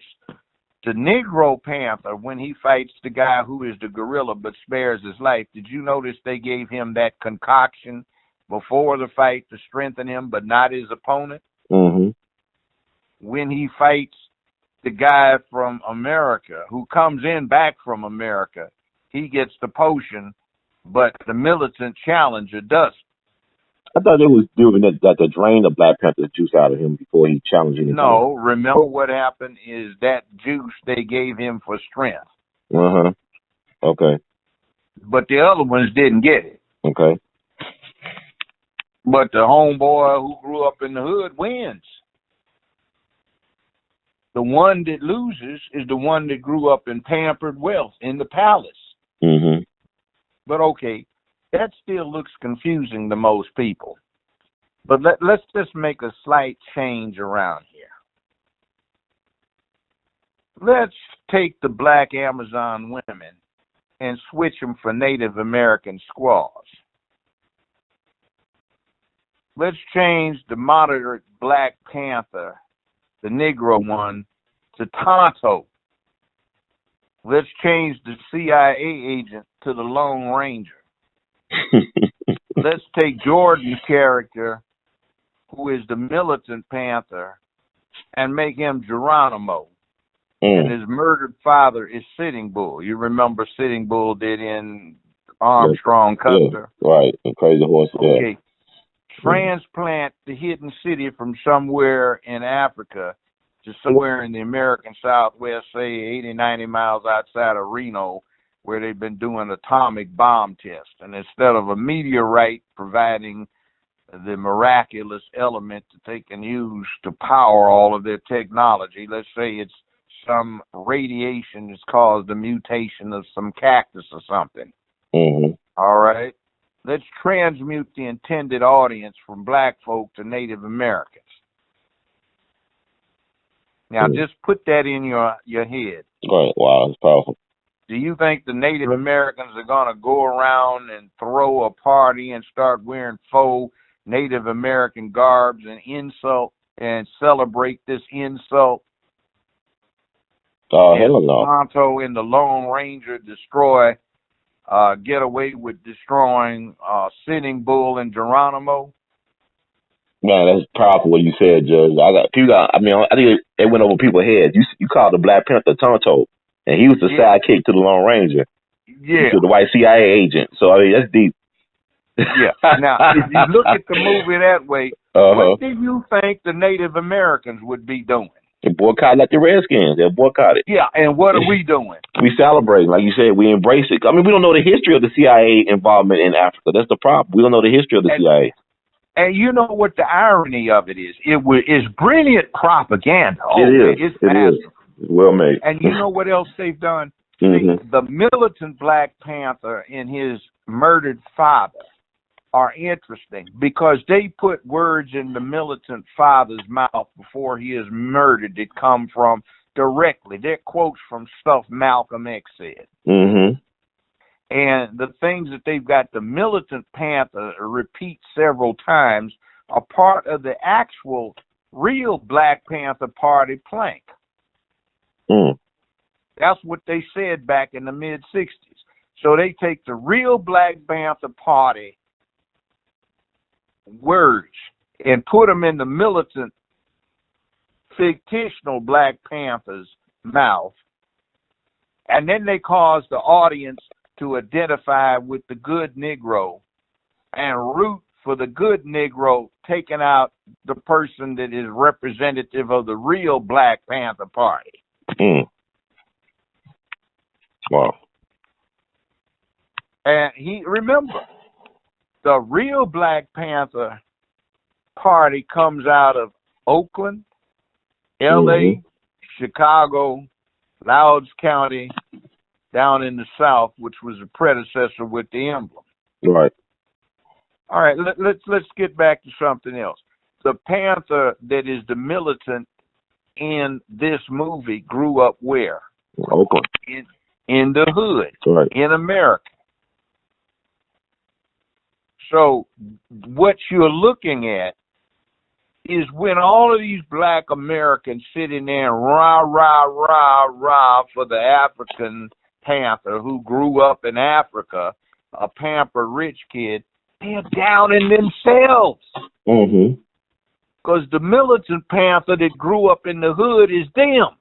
The Negro Panther, when he fights the guy who is the gorilla but spares his life, did you notice they gave him that concoction before the fight to strengthen him but not his opponent? Mm-hmm. When he fights the guy from America who comes in back from America, he gets the potion, but the militant challenger doesn't. I thought it was doing that to drain the Black Panther's juice out of him before he challenged anything. No, remember what happened is that juice they gave him for strength. Uh-huh. Okay. But the other ones didn't get it. Okay. But the homeboy who grew up in the hood wins. The one that loses is the one that grew up in pampered wealth in the palace. Mm-hmm. But okay, that still looks confusing to most people. But let's just make a slight change around here. Let's take the black Amazon women and switch them for Native American squaws. Let's change the moderate Black Panther, the Negro one, to Tonto. Let's change the CIA agent to the Lone Ranger. Let's take Jordan's character, who is the militant Panther, and make him Geronimo. And his murdered father is Sitting Bull. You remember Sitting Bull did in Armstrong Custer? Yeah, right, and Crazy Horse. Okay. Transplant the hidden city from somewhere in Africa to somewhere in the American Southwest, say 80, 90 miles outside of Reno, where they've been doing atomic bomb tests. And instead of a meteorite providing the miraculous element that they can use to power all of their technology, let's say it's some radiation that's caused a mutation of some cactus or something. Mm-hmm. All right. Let's transmute the intended audience from black folk to Native Americans. Now, just put that in your head. Right. Wow, that's powerful. Do you think the Native Americans are going to go around and throw a party and start wearing faux Native American garbs and insult and celebrate this insult? Hell no. Tonto and the Lone Ranger get away with destroying Sitting Bull and Geronimo? Man, that's powerful what you said, Judge. I think it went over people's heads. You called the Black Panther Tonto, and he was the sidekick to the Lone Ranger. Yeah. To the white CIA agent. So, I mean, that's deep. Yeah. Now, if you look at the movie that way, what do you think the Native Americans would be doing? They boycott like the Redskins. They'll boycott it. Yeah, and what are we doing? We celebrate. Like you said, we embrace it. I mean, we don't know the history of the CIA involvement in Africa. That's the problem. We don't know the history of the CIA. And you know what the irony of it is? It's brilliant propaganda. It is. It's well made. And you know what else they've done? Mm-hmm. The militant Black Panther and his murdered father are interesting because they put words in the militant father's mouth before he is murdered that come from directly. They're quotes from stuff Malcolm X said. Mm-hmm. And the things that they've got the militant Panther repeat several times are part of the actual real Black Panther Party plank. Mm. That's what they said back in the mid-'60s. So they take the real Black Panther Party words and put them in the militant, fictional Black Panther's mouth. And then they cause the audience to identify with the good Negro and root for the good Negro, taking out the person that is representative of the real Black Panther Party. Mm. Wow. And remember, the real Black Panther Party comes out of Oakland, L.A., Chicago, Louds County, down in the South, which was a predecessor with the emblem. Right. All right, let's get back to something else. The Panther that is the militant in this movie grew up where? Oakland. In the hood, right. In America. So what you're looking at is when all of these Black Americans sitting there and rah, rah, rah, rah for the African Panther who grew up in Africa, a pampered rich kid, they're down in themselves. Mm-hmm. Because the militant Panther that grew up in the hood is them.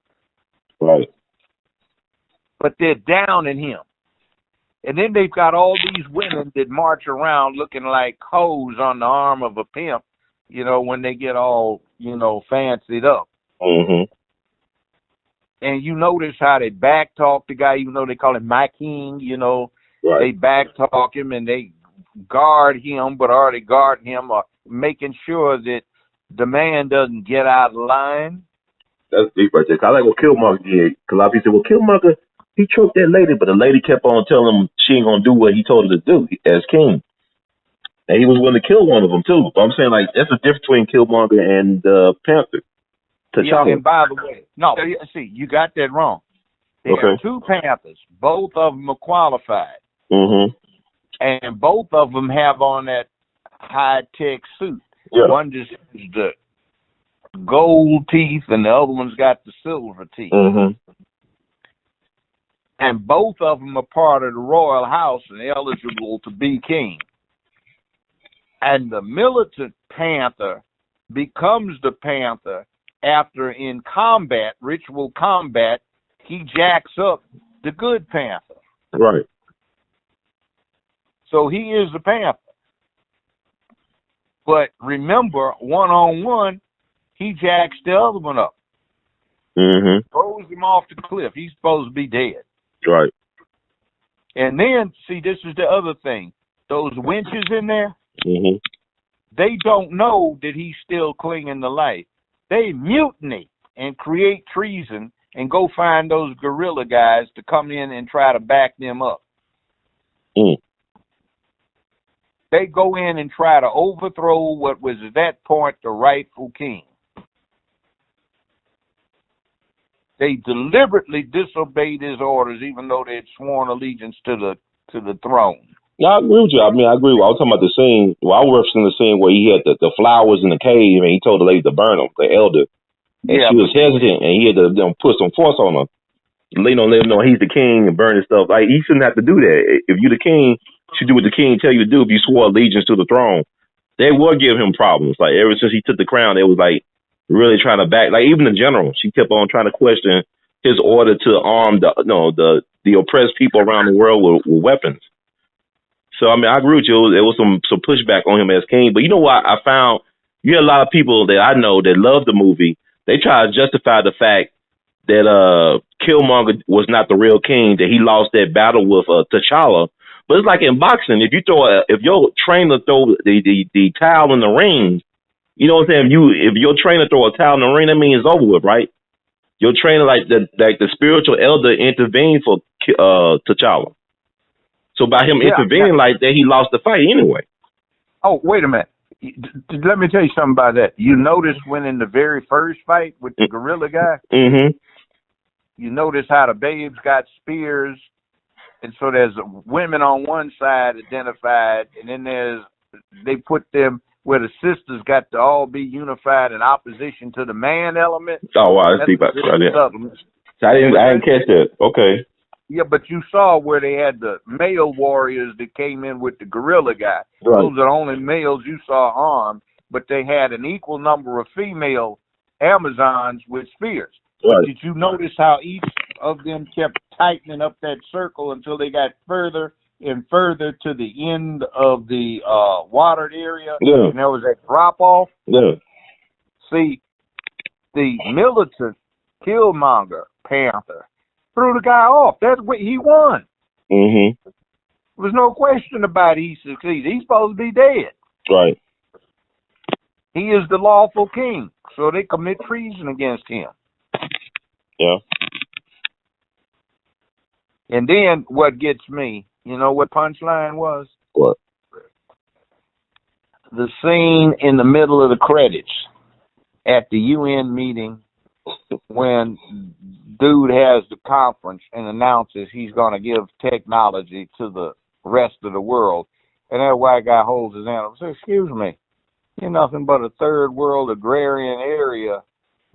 Right. But they're down in him. And then they've got all these women that march around looking like hoes on the arm of a pimp, when they get all, fancied up. Mm-hmm. And you notice how they back talk the guy, even though they call him my king, Right. They back talk him and they guard him, but already guard him, or making sure that the man doesn't get out of line. That's deep right there. I like what Killmonger did. Because a lot of people said, well, Killmonger, he choked that lady, but the lady kept on telling him she ain't going to do what he told her to do as king. And he was willing to kill one of them, too. But I'm saying, that's the difference between Killmonger and Panther. Yeah, and by the way, no, see, you got that wrong. There are two Panthers. Both of them are qualified. Mm-hmm. And both of them have on that high-tech suit. Yeah. One just has the gold teeth, and the other one's got the silver teeth. Mm-hmm. And both of them are part of the royal house and eligible to be king. And the militant Panther becomes the Panther after, in combat, ritual combat, he jacks up the good Panther. Right. So he is the Panther. But remember, one-on-one, he jacks the other one up. Mm-hmm. Throws him off the cliff. He's supposed to be dead. Right. And then, see, this is the other thing. Those winches in there, mm-hmm. they don't know that he's still clinging to life. They mutiny and create treason and go find those guerrilla guys to come in and try to back them up. They go in and try to overthrow what was at that point the rightful king. They deliberately disobeyed his orders, even though they had sworn allegiance to the throne. Yeah, I agree with you. I mean, I agree. I was talking about the scene. Well, I was referencing the scene where he had the flowers in the cave, and he told the lady to burn them, the elder. And she was hesitant, and he had to put some force on her. The lady don't let him know he's the king and burn his stuff. Like, he shouldn't have to do that. If you're the king, you should do what the king tell you to do. If you swore allegiance to the throne, they would give him problems. Like, ever since he took the crown, they was like really trying to back. Like, even the general, she kept on trying to question his order to arm the oppressed people around the world with weapons. So, I mean, I agree with you. There was some pushback on him as king. But you know what? I found you had a lot of people that I know that love the movie. They try to justify the fact that Killmonger was not the real king, that he lost that battle with T'Challa. But it's like in boxing, if your trainer throw the towel in the ring, you know what I'm saying? If your trainer throw a towel in the ring, that means it's over with, right? Your trainer, like the spiritual elder, intervened for T'Challa. So by him intervening like that, he lost the fight anyway. Oh, wait a minute. Let me tell you something about that. You noticed when in the very first fight with the gorilla guy, you notice how the babes got spears, and so there's women on one side identified, and then they put them where the sisters got to all be unified in opposition to the man element. Oh, wow. That's deep. I didn't catch that. Okay. Yeah, but you saw where they had the male warriors that came in with the gorilla guy. Right. Those are the only males you saw armed, but they had an equal number of female Amazons with spears. Right. But did you notice how each of them kept tightening up that circle until they got further and further to the end of the watered area? Yeah. And there was that drop-off? Yeah. See, the militant Killmonger Panther threw the guy off. That's what he won. There was no question about he succeeded. He's supposed to be dead. Right. He is the lawful king, so they commit treason against him. Yeah. And then what gets me, you know what punchline was? What? The scene in the middle of the credits at the UN meeting when dude has the conference and announces he's going to give technology to the rest of the world. And that white guy holds his hand up and says, "Excuse me, you're nothing but a third world agrarian area,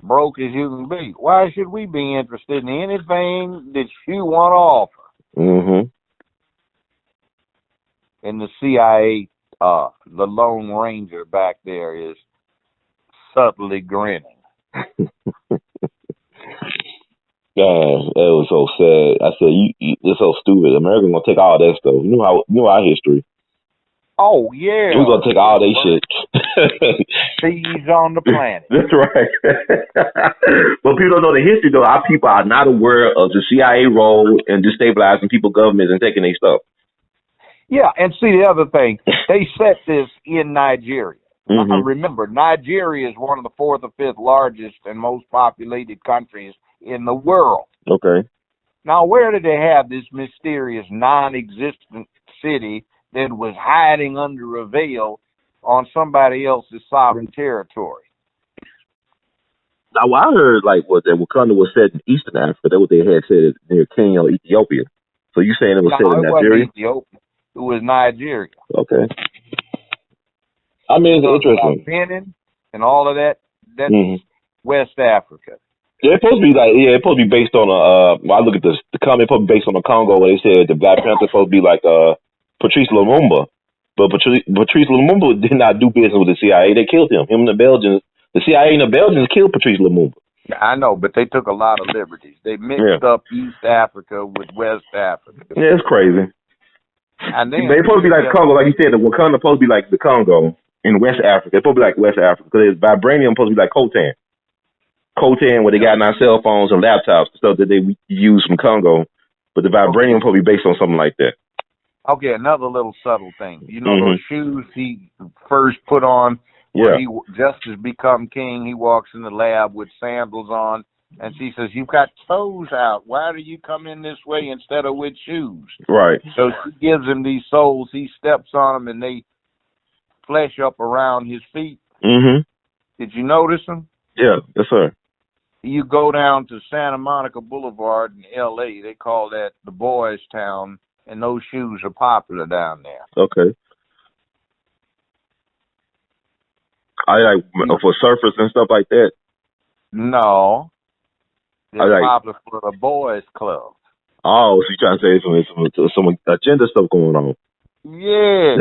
broke as you can be. Why should we be interested in anything that you want to offer?" And the CIA, the Lone Ranger back there is subtly grinning. Yeah, it was so sad. I said, "It's so stupid. America's gonna take all that stuff. You know our history. Oh yeah, we're gonna take all that shit. Thieves on the planet. That's right. But people don't know the history though. Our people are not aware of the CIA role in destabilizing people's governments and taking their stuff. Yeah, and see the other thing, they set this in Nigeria. Remember, Nigeria is one of the fourth or fifth largest and most populated countries in the world. Okay. Now, where did they have this mysterious, non-existent city that was hiding under a veil on somebody else's sovereign territory? Now, I heard that Wakanda was set in Eastern Africa. That's what they had said near Kenya or Ethiopia. So you saying it was set in Nigeria? Wasn't Ethiopia. It was Nigeria. Okay. I mean, it's interesting. Benin and all of that. That's West Africa. Yeah, it's supposed to be it's supposed to be based on I look at the comment, supposed to be based on the Congo, where they said the Black Panther supposed to be like Patrice Lumumba, but Patrice Lumumba did not do business with the CIA. They killed him. Him and the Belgians, the CIA and the Belgians killed Patrice Lumumba. I know, but they took a lot of liberties. They mixed up East Africa with West Africa. Yeah, it's crazy. And then they supposed to be like Congo, like you said. The Wakanda supposed to be like the Congo in West Africa. It's supposed to be like West Africa because vibranium supposed to be like coltan. Coltan, where they got in our cell phones and laptops, stuff that they use from Congo, but the vibranium probably based on something like that. Okay, another little subtle thing. You know those shoes he first put on when he just has become king? He walks in the lab with sandals on, And she says, "You've got toes out. Why do you come in this way instead of with shoes?" Right. So she gives him these soles. He steps on them, and they flesh up around his feet. Mm-hmm. Did you notice them? Yeah. Yes, sir. You go down to Santa Monica Boulevard in L.A. They call that the boys' town, and those shoes are popular down there. Okay. I like for surfers and stuff like that. No, they're like popular for the boys' club. Oh, so you trying to say some agenda stuff going on? Yeah.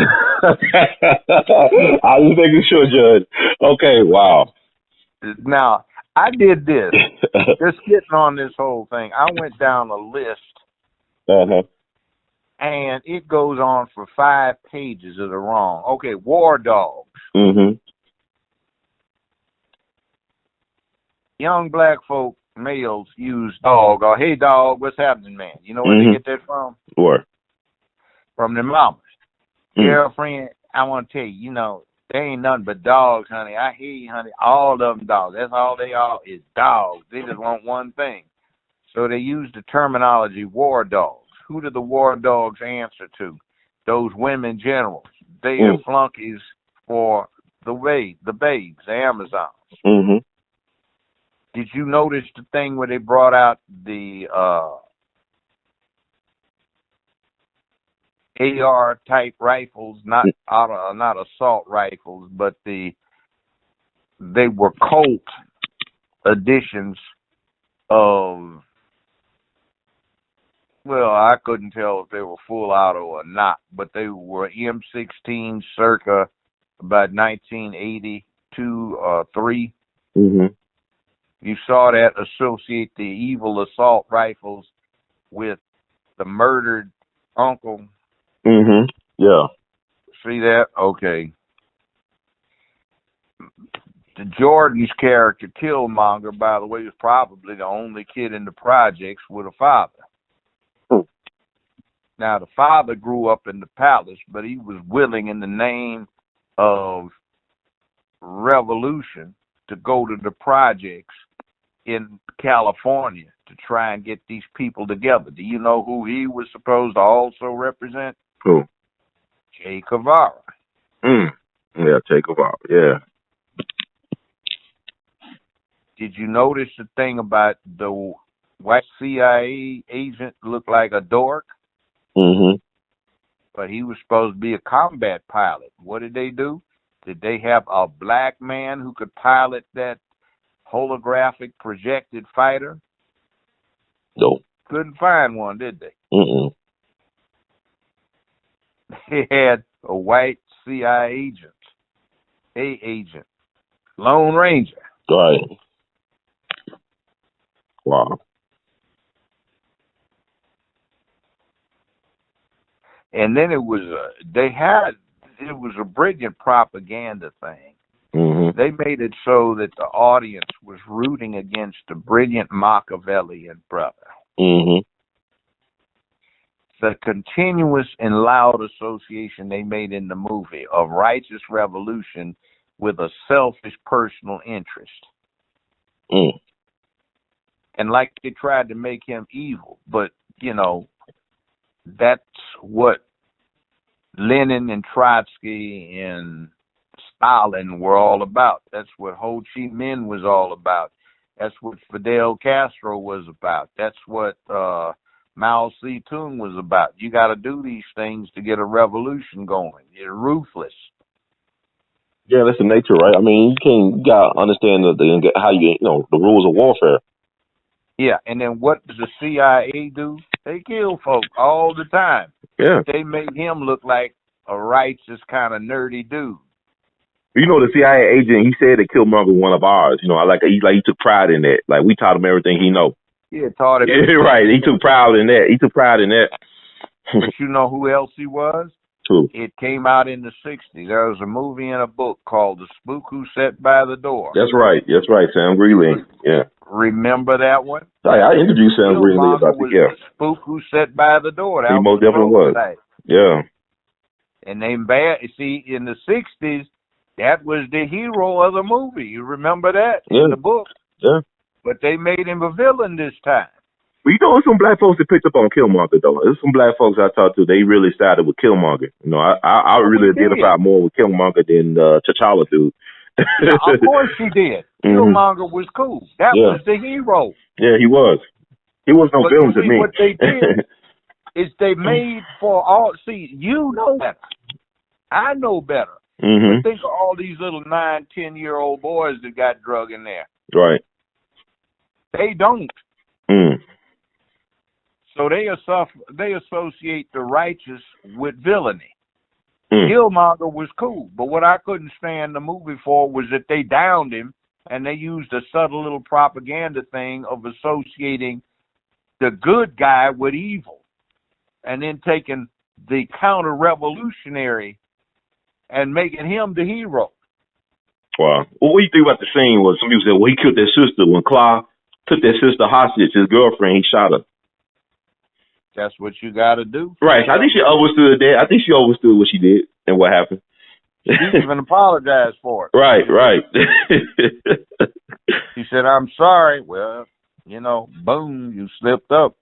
I was making sure, Judge. Okay, wow. Now, I did this. Just getting on this whole thing, I went down a list, and it goes on for 5 pages of the wrong. Okay, war dogs. Mm-hmm. Young black folk, males, use dog or hey dog, what's happening, man? You know where they get that from? Where? From their mamas. Girlfriend, I want to tell you, you know, they ain't nothing but dogs, honey. I hear you, honey. All of them dogs. That's all they are is dogs. They just want one thing. So they use the terminology war dogs. Who do the war dogs answer to? Those women generals. They are flunkies for the babes, the Amazons. Mm-hmm. Did you notice the thing where they brought out the AR type rifles, not assault rifles, but they were Colt editions of, well, I couldn't tell if they were full auto or not, but they were M16 circa about 1982 or 3. Mm-hmm. You saw that associate the evil assault rifles with the murdered uncle. Mm-hmm. Yeah. See that? Okay. The Jordan's character, Killmonger, by the way, was probably the only kid in the projects with a father. Now, the father grew up in the palace, but he was willing in the name of revolution to go to the projects in California to try and get these people together. Do you know who he was supposed to also represent? Who? Che Guevara. Yeah, Che Guevara, yeah. Did you notice the thing about the white CIA agent looked like a dork? Mm-hmm. But he was supposed to be a combat pilot. What did they do? Did they have a black man who could pilot that holographic projected fighter? No. Couldn't find one, did they? Mm-mm. They had a white CIA agent, Lone Ranger. Right. Wow. And then it was a brilliant propaganda thing. Mm-hmm. They made it so that the audience was rooting against the brilliant Machiavellian brother. Mm-hmm. The continuous and loud association they made in the movie of righteous revolution with a selfish personal interest. And like they tried to make him evil, but, you know, that's what Lenin and Trotsky and Stalin were all about. That's what Ho Chi Minh was all about. That's what Fidel Castro was about. That's what Mao Zedong was about. You got to do these things to get a revolution going. You're ruthless. Yeah, that's the nature, right? I mean, you gotta understand how the rules of warfare. Yeah, and then what does the CIA do? They kill folk all the time. Yeah. They made him look like a righteous kind of nerdy dude. You know, the CIA agent, he said that Killmonger was one of ours. You know, he took pride in that. Like, we taught him everything he knows. Yeah, taught him. Yeah, right. He took pride in that. But you know who else he was? Who? It came out in the 60s. There was a movie and a book called The Spook Who Sat by the Door. That's right. Sam Greenlee. Yeah. Remember that one? I interviewed Sam Greenlee about it. Yeah. The Spook Who Sat by the Door. That he most definitely was. Yeah. And see, in the 60s, that was the hero of the movie. You remember that in the book? Yeah. But they made him a villain this time. But you know, there's some black folks that picked up on Killmonger, though. There's some black folks I talked to, they really sided with Killmonger. You know, I really identify more with Killmonger than T'Challa dude. Yeah, of course he did. Killmonger was cool. That was the hero. Yeah, he was. He was no villain to me. What they did is they made for all. See, you know better. I know better. But think of all these little 9, 10-year-old boys that got drug in there. Right. They don't. So they associate the righteous with villainy. Killmonger was cool, but what I couldn't stand the movie for was that they downed him, and they used a subtle little propaganda thing of associating the good guy with evil, and then taking the counter-revolutionary and making him the hero. Wow. Well, what do you think about the scene was some people said, well, he killed their sister. When Claw took their sister hostage, his girlfriend, he shot her. That's what you got to do. Right. I think she understood that. I think she understood what she did and what happened. She even apologized for it. Right. She said, I'm sorry. Well, you know, boom, you slipped up.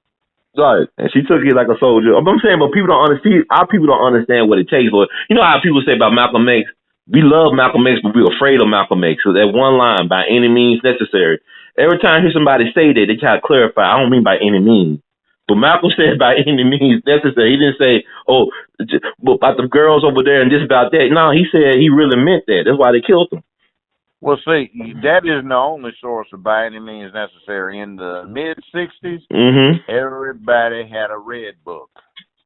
Right. And she took it like a soldier. I'm saying, but people don't understand. Our people don't understand what it takes. But you know how people say about Malcolm X? We love Malcolm X, but we're afraid of Malcolm X. So that one line, by any means necessary. Every time I hear somebody say that, they try to clarify. I don't mean by any means. But Malcolm said by any means necessary. He didn't say, oh, about the girls over there and this about that. No, he said he really meant that. That's why they killed him. Well, see, that isn't the only source of by any means necessary. In the mid-'60s, everybody had a red book.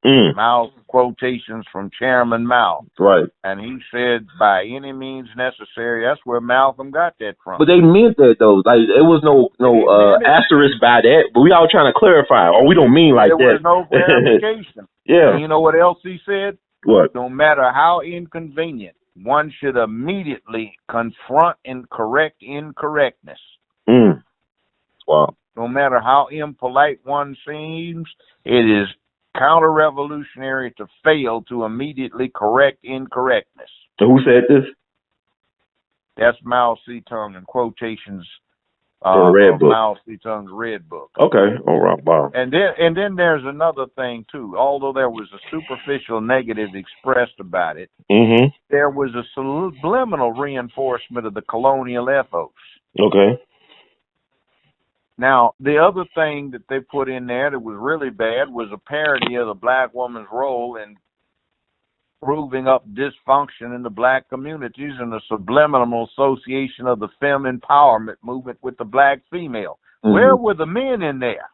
Mao quotations from Chairman Mao. Right. And he said, by any means necessary. That's where Malcolm got that from. But they meant that, though. Like, there was no asterisk by that. But we all trying to clarify. Or we don't mean like that. There was no clarification. Yeah. And you know what else he said? What? No matter how inconvenient, one should immediately confront and correct incorrectness. Wow. No matter how impolite one seems, it is counter-revolutionary to fail to immediately correct incorrectness. So who said this? That's Mao Zedong in quotations in the Red Book. Mao Zedong's Red Book. Okay, all right, wow. And then there's another thing too. Although there was a superficial negative expressed about it, there was a subliminal reinforcement of the colonial ethos. Okay. Now, the other thing that they put in there that was really bad was a parody of the black woman's role in proving up dysfunction in the black communities and the subliminal association of the femme empowerment movement with the black female. Where were the men in there?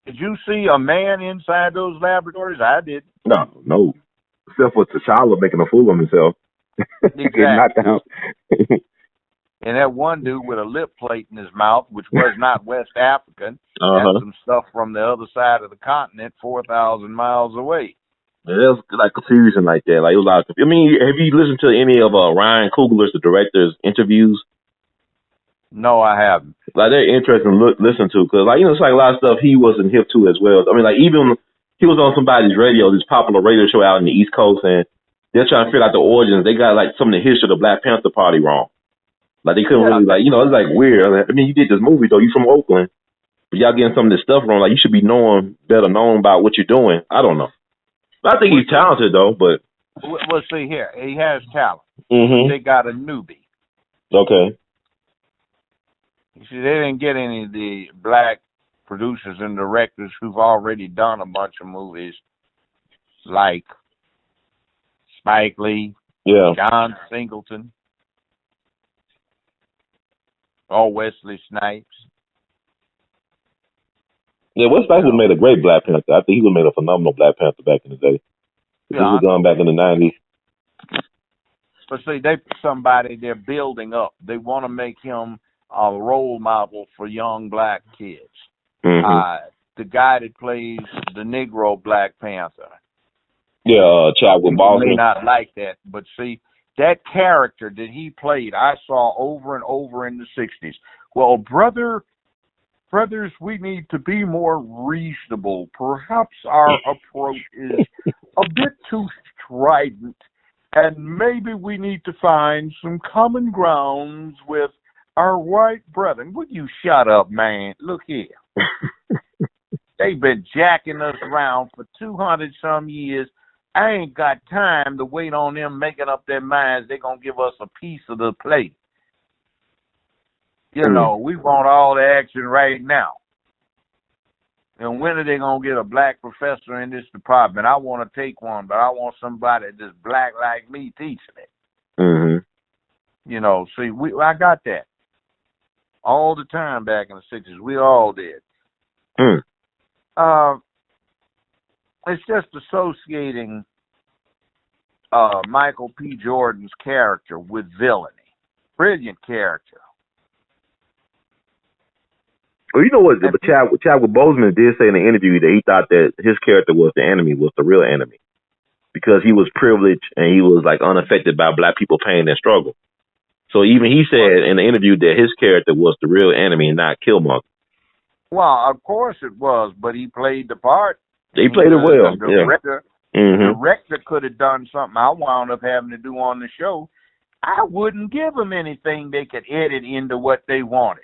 Did you see a man inside those laboratories? I did. No. Except for T'Challa making a fool of himself. Exactly. And that one dude with a lip plate in his mouth, which was not West African, had some stuff from the other side of the continent, 4,000 miles away. Yeah, it was like confusion like that. Like it was a lot of, I mean, have you listened to any of Ryan Coogler's, the director's interviews? No, I haven't. Like they're interesting to listen to because, like, you know, it's like a lot of stuff he wasn't hip to as well. I mean, like even he was on somebody's radio, this popular radio show out in the East Coast, and they're trying to figure out the origins. They got like some of the history of the Black Panther Party wrong. Like, they couldn't really, like, you know, it's, like, weird. I mean, you did this movie, though. You from Oakland. But y'all getting some of this stuff wrong. Like, you should be better known about what you're doing. I don't know. I think he's talented, though, but. Well, see here. He has talent. They got a newbie. Okay. You see, they didn't get any of the black producers and directors who've already done a bunch of movies like Spike Lee, John Singleton, or Wesley Snipes. Yeah, Wesley Snipes would have made a great Black Panther. I think he would have made a phenomenal Black Panther back in the day. He was done back in the 90s. But see, they somebody they're building up. They want to make him a role model for young black kids. The guy that plays the Negro Black Panther. Yeah, Chadwick Boseman. May not like that, but see, that character that he played, I saw over and over in the 60s. Well, brothers, we need to be more reasonable. Perhaps our approach is a bit too strident. And maybe we need to find some common grounds with our white brethren. Would you shut up, man? Look here. They've been jacking us around for 200 some years. I ain't got time to wait on them making up their minds they're going to give us a piece of the plate. You know, we want all the action right now. And when are they going to get a black professor in this department? I want to take one, but I want somebody that's black like me teaching it. Mm-hmm. You know, see, I got that all the time back in the 60s. We all did. It's just associating Michael P. Jordan's character with villainy. Brilliant character. Well, you know what? But Chadwick Boseman did say in the interview that he thought that his character was the enemy, was the real enemy, because he was privileged and he was like unaffected by black people pain and struggle. So even he said in the interview that his character was the real enemy and not Killmonger. Well, of course it was, but he played the part. He played it well. The director could have done something I wound up having to do on the show. I wouldn't give them anything they could edit into what they wanted.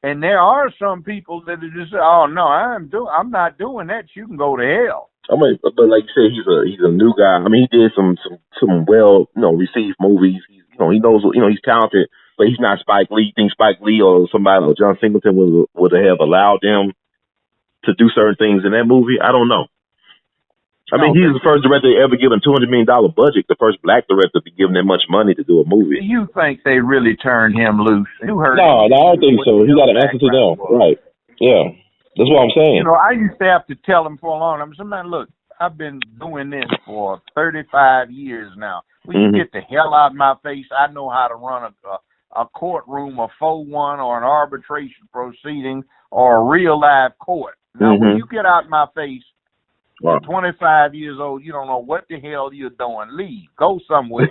And there are some people that are just, oh no, I'm not doing that. You can go to hell. I mean, but like you said, he's a new guy. I mean, he did some well, received movies. He knows, he's talented, but he's not Spike Lee. You think Spike Lee or somebody or John Singleton would have allowed them to do certain things in that movie? I don't know. I mean, he's the first director ever given $200 million budget, the first black director to be given that much money to do a movie. Do you think they really turned him loose? You heard No, I don't think so. He got an answer to them. Right. Yeah. That's what I'm saying. You know, I used to have to tell him for a long time, man, look, I've been doing this for 35 years now. Will you get the hell out of my face? I know how to run a courtroom, a 4-1, or an arbitration proceeding, or a real live court. Now, when you get out of my face, you're 25 years old, you don't know what the hell you're doing. Leave. Go somewhere.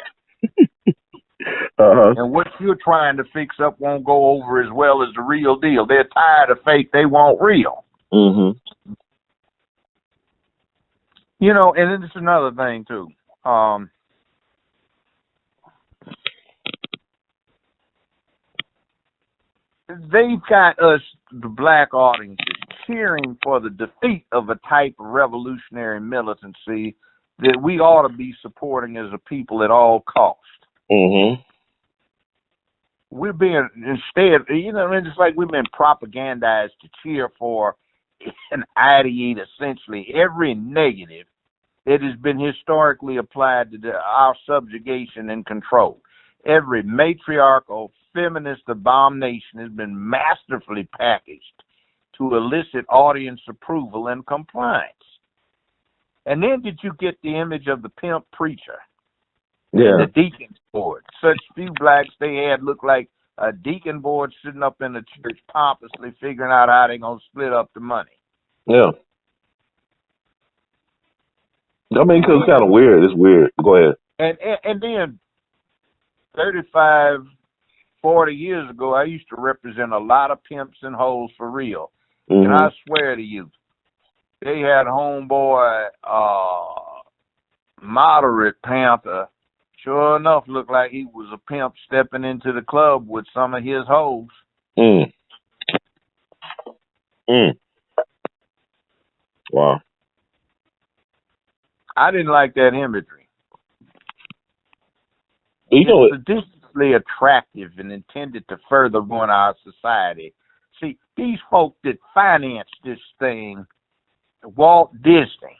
And what you're trying to fix up won't go over as well as the real deal. They're tired of fake. They want real. You know, and then it's another thing, too. They've got us, the black audiences, cheering for the defeat of a type of revolutionary militancy that we ought to be supporting as a people at all costs. We're being, instead, it's like we've been propagandized to cheer for and ideate essentially every negative that has been historically applied to our subjugation and control. Every matriarchal, feminist abomination has been masterfully packaged to elicit audience approval and compliance. And then did you get the image of the pimp preacher? And the deacon's board. Such few blacks they had looked like a deacon board sitting up in the church pompously figuring out how they're going to split up the money. Yeah. I mean, because it's kind of weird. It's weird. Go ahead. And then 35, 40 years ago, I used to represent a lot of pimps and hoes for real. And I swear to you, they had homeboy, Moderate Panther, sure enough looked like he was a pimp stepping into the club with some of his hoes. Wow. I didn't like that imagery. It's sadistically attractive and intended to further ruin our society. See, these folk that financed this thing, Walt Disney.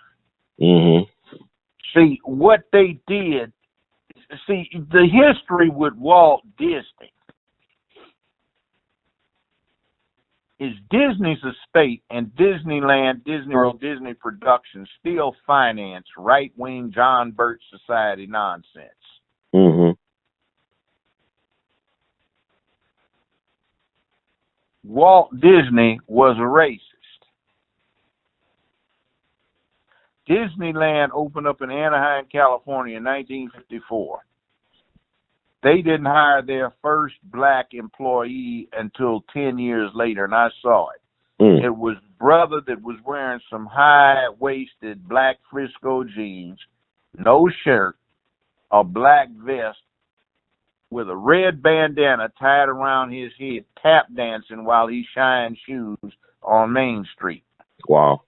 See, what they did, the history with Walt Disney is Disney's estate and Disneyland, Disney World, Disney Productions still finance right-wing John Birch Society nonsense. Walt Disney was a racist. Disneyland opened up in Anaheim, California in 1954. They didn't hire their first black employee until 10 years later, and I saw it. It was brother that was wearing some high-waisted black Frisco jeans, no shirt, a black vest with a red bandana tied around his head, tap dancing while he shined shoes on Main Street. Wow.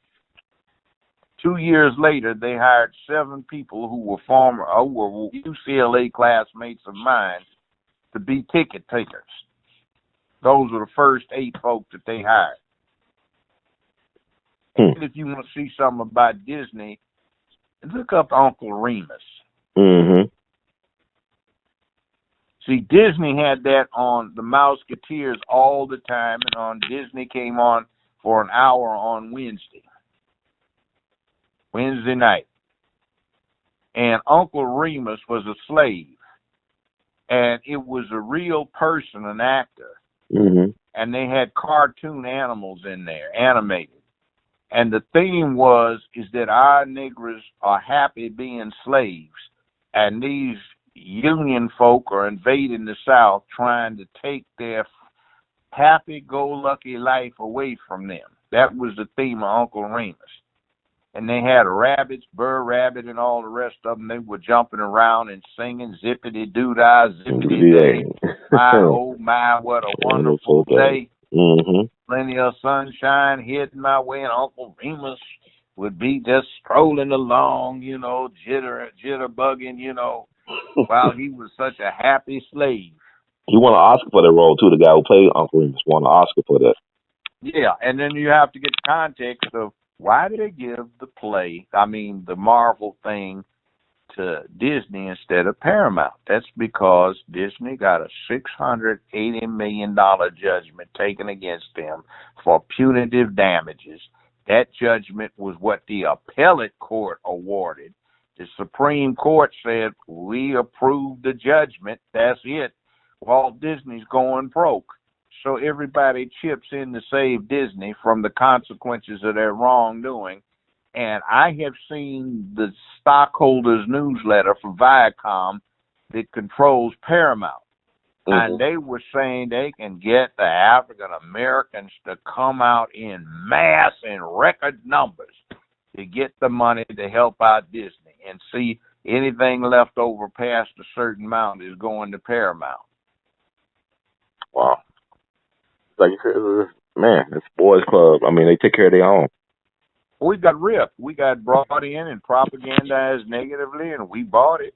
2 years later, they hired 7 people who were UCLA classmates of mine to be ticket takers. Those were the first 8 folks that they hired. And if you want to see something about Disney, look up Uncle Remus. See, Disney had that on the Mouseketeers all the time, and on Disney came on for an hour on Wednesday night. And Uncle Remus was a slave, and it was a real person, an actor. And they had cartoon animals in there, animated. And the theme is that our niggers are happy being slaves, and these Union folk are invading the South trying to take their happy-go-lucky life away from them. That was the theme of Uncle Remus. And they had rabbits, Burr Rabbit, and all the rest of them. They were jumping around and singing zippity-doo-dah, zippity-day. My, oh, my, what a wonderful day. Plenty of sunshine heading my way, and Uncle Remus would be just strolling along, jitterbugging, while he was such a happy slave. He won an Oscar for that role, too. The guy who played Uncle Remus won an Oscar for that. Yeah, and then you have to get the context of why did they give the Marvel thing to Disney instead of Paramount? That's because Disney got a $680 million judgment taken against them for punitive damages. That judgment was what the appellate court awarded. The Supreme Court said, we approve the judgment. That's it. Walt Disney's going broke. So everybody chips in to save Disney from the consequences of their wrongdoing. And I have seen the stockholders' newsletter for Viacom that controls Paramount. And they were saying they can get the African Americans to come out in mass in record numbers to get the money to help out Disney. And see, anything left over past a certain amount is going to Paramount. Wow. Like you said, man, it's boys' club. I mean, they take care of their own. We got ripped. We got brought in and propagandized negatively, and we bought it.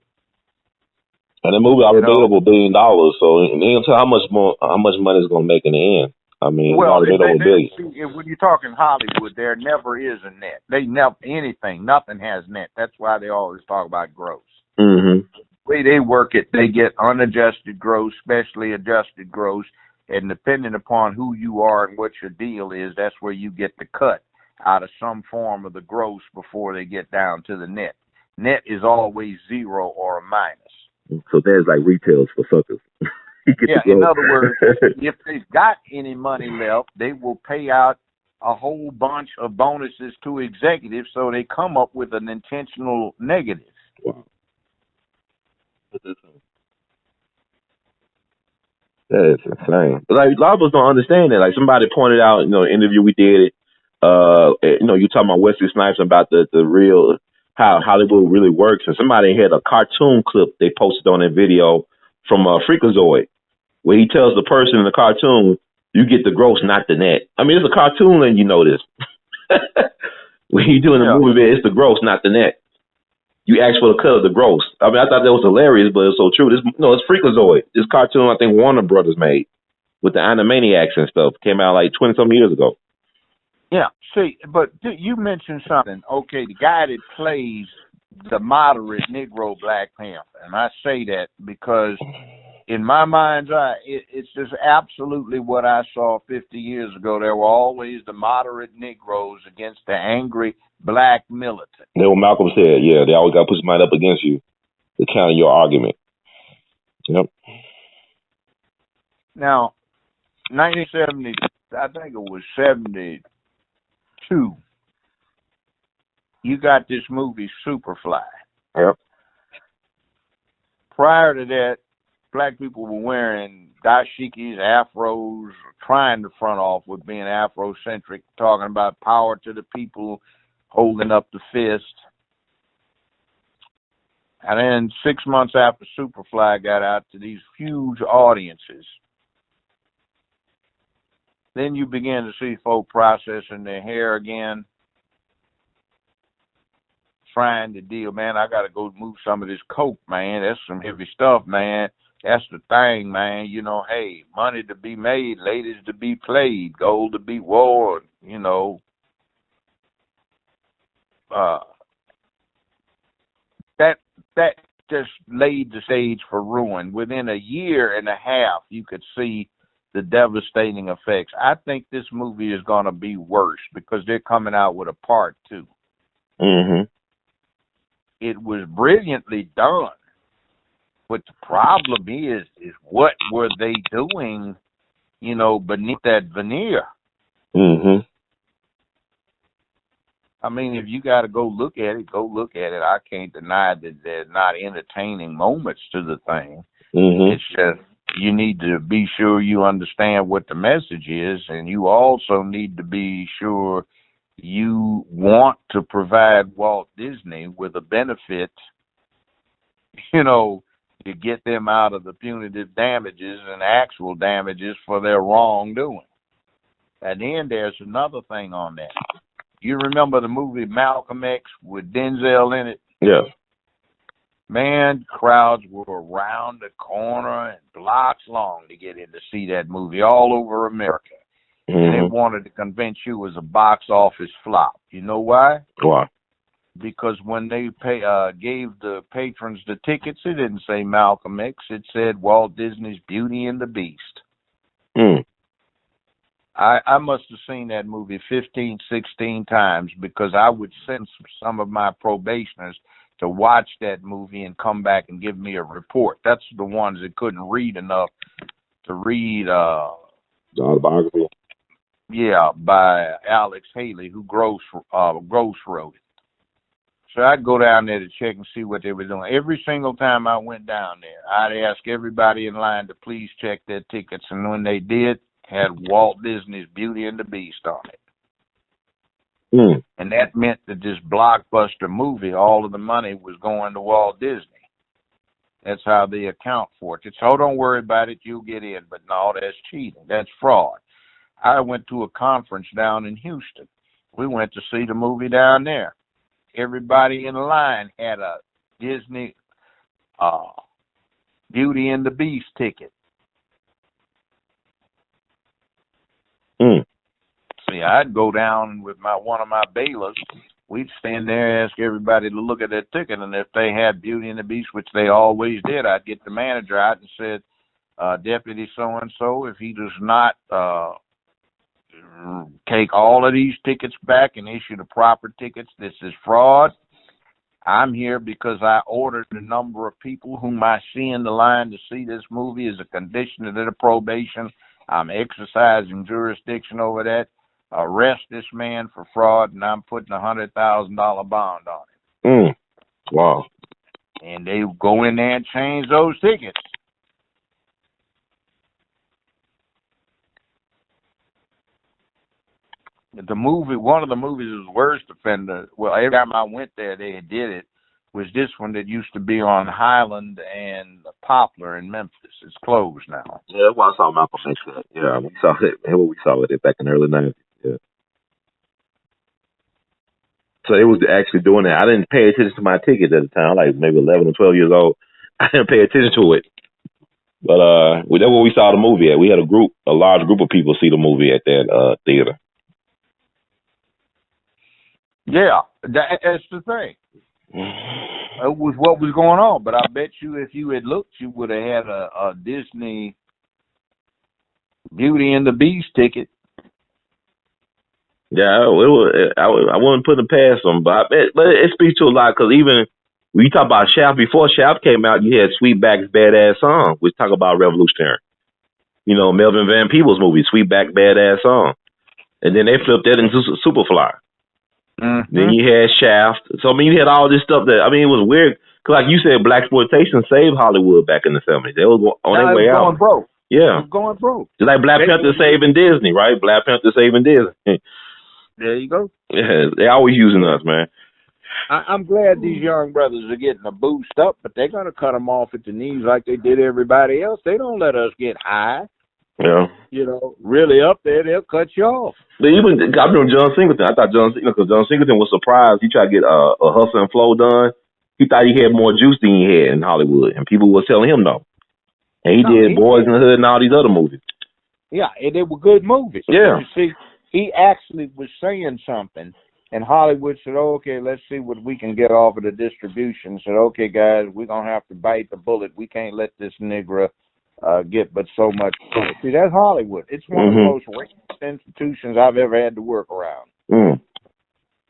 And the movie already made over $1 billion, so they don't tell how much money it's going to make in the end. I mean, well, it already made over $1 billion. When you're talking Hollywood, there never is a net. Nothing has net. That's why they always talk about gross. The way they work it, they get unadjusted gross, specially adjusted gross, and depending upon who you are and what your deal is, that's where you get the cut out of some form of the gross before they get down to the net. Net is always 0 or a minus. So there's like retails for suckers. Yeah, in other words, if they've got any money left, they will pay out a whole bunch of bonuses to executives, so they come up with an intentional negative. Wow. That is insane. But like, a lot of us don't understand that. Like somebody pointed out, in the interview we did, you talking about Wesley Snipes about the real how Hollywood really works, and somebody had a cartoon clip they posted on that video from Freakazoid, where he tells the person in the cartoon, "You get the gross, not the net." I mean, it's a cartoon, and you know this. When you're doing a movie, it's the gross, not the net. You ask for the cut of the gross. I mean, I thought that was hilarious, but it's so true. It's Freakazoid. This cartoon, I think Warner Brothers made with the Animaniacs and stuff. Came out like 20-some years ago. Yeah, see, but you mentioned something. Okay, the guy that plays the moderate Negro Black Panther, and I say that because in my mind's eye, it's just absolutely what I saw 50 years ago. There were always the moderate Negroes against the angry black militant. That's what Malcolm said. Yeah, they always got to put somebody up against you to counter your argument. Yep. Now, 1970, I think it was 72, you got this movie Superfly. Yep. Prior to that, black people were wearing dashikis, afros, trying to front off with being Afrocentric, talking about power to the people, holding up the fist. And then 6 months after Superfly got out to these huge audiences, then you begin to see folk processing their hair again, trying to deal, man, I got to go move some of this coke, man. That's some heavy stuff, man. That's the thing, man. You know, hey, money to be made, ladies to be played, gold to be worn, you know. That just laid the stage for ruin. Within a year and a half, you could see the devastating effects. I think this movie is going to be worse because they're coming out with a part 2. Mm-hmm. It was brilliantly done, but the problem is what were they doing, you know, beneath that veneer? Mm-hmm. I mean, if you got to go look at it, go look at it. I can't deny that there's not entertaining moments to the thing. Mm-hmm. It's just you need to be sure you understand what the message is, and you also need to be sure you want to provide Walt Disney with a benefit, you know, to get them out of the punitive damages and actual damages for their wrongdoing. And then there's another thing on that. You remember the movie Malcolm X with Denzel in it? Yeah. Man, crowds were around the corner and blocks long to get in to see that movie all over America. Mm-hmm. And they wanted to convince you it was a box office flop. You know why? Why? Because when they gave the patrons the tickets, it didn't say Malcolm X. It said Walt Disney's Beauty and the Beast. Mm. I must have seen that movie 15, 16 times because I would send some of my probationers to watch that movie and come back and give me a report. That's the ones that couldn't read enough to read The autobiography. Yeah, by Alex Haley, who Gross wrote it. So I'd go down there to check and see what they were doing. Every single time I went down there, I'd ask everybody in line to please check their tickets. And when they did, had Walt Disney's Beauty and the Beast on it. Mm. And that meant that this blockbuster movie, all of the money was going to Walt Disney. That's how they account for it. So don't worry about it, you'll get in. But no, that's cheating. That's fraud. I went to a conference down in Houston. We went to see the movie down there. Everybody in line had a Disney Beauty and the Beast ticket. Mm. See, I'd go down with one of my bailiffs. We'd stand there and ask everybody to look at their ticket, and if they had Beauty and the Beast, which they always did, I'd get the manager out and said, Deputy so-and-so, if he does not take all of these tickets back and issue the proper tickets, this is fraud. I'm here because I ordered the number of people whom I see in the line to see this movie as a condition of their probation. I'm exercising jurisdiction over that. Arrest this man for fraud, and I'm putting $100,000 bond on it. Mm. Wow. And they go in there and change those tickets. The movie, one of the movies was worst offender. Well, every time I went there, they did it. Was this one that used to be on Highland and Poplar in Memphis? It's closed now. Yeah, that's why I saw Malcolm X. Yeah, we saw it. We saw it back in the early 90s. Yeah. So they was actually doing that. I didn't pay attention to my ticket at the time, like maybe 11 or 12 years old. I didn't pay attention to it. But that's where we saw the movie at. We had a large group of people see the movie at that theater. Yeah, that's the thing. It was what was going on. But I bet you if you had looked, you would have had a Disney Beauty and the Beast ticket. Yeah, I wouldn't put it past them, but it speaks to a lot because even when you talk about Shaft, before Shaft came out, you had Sweetback's Badass Song, which talk about revolutionary. You know, Melvin Van Peebles movie, Sweetback Badass Song. And then they flipped that into Superfly. Mm-hmm. Then you had Shaft. So, I mean, you had all this stuff that, I mean, it was weird. Because like you said, blaxploitation saved Hollywood back in the 70s. They was on their way out. Broke. Yeah. was going broke. Just like Black Panther saving Disney, right? Black Panther saving Disney. There you go. Yeah, they always using us, man. I'm glad these young brothers are getting a boost up, but they're going to cut them off at the knees like they did everybody else. They don't let us get high. Yeah. You know, really up there, they'll cut you off. But even I remember John Singleton. I thought John Singleton was surprised. He tried to get a Hustle and Flow done. He thought he had more juice than he had in Hollywood, and people were telling him no. And he did Boys in the Hood and all these other movies. Yeah, and they were good movies. Yeah. You see, he actually was saying something, and Hollywood said, oh, okay, let's see what we can get off of the distribution. Said, okay, guys, we're going to have to bite the bullet. We can't let this nigger get but so much. See, that's Hollywood. It's one of the most racist institutions I've ever had to work around.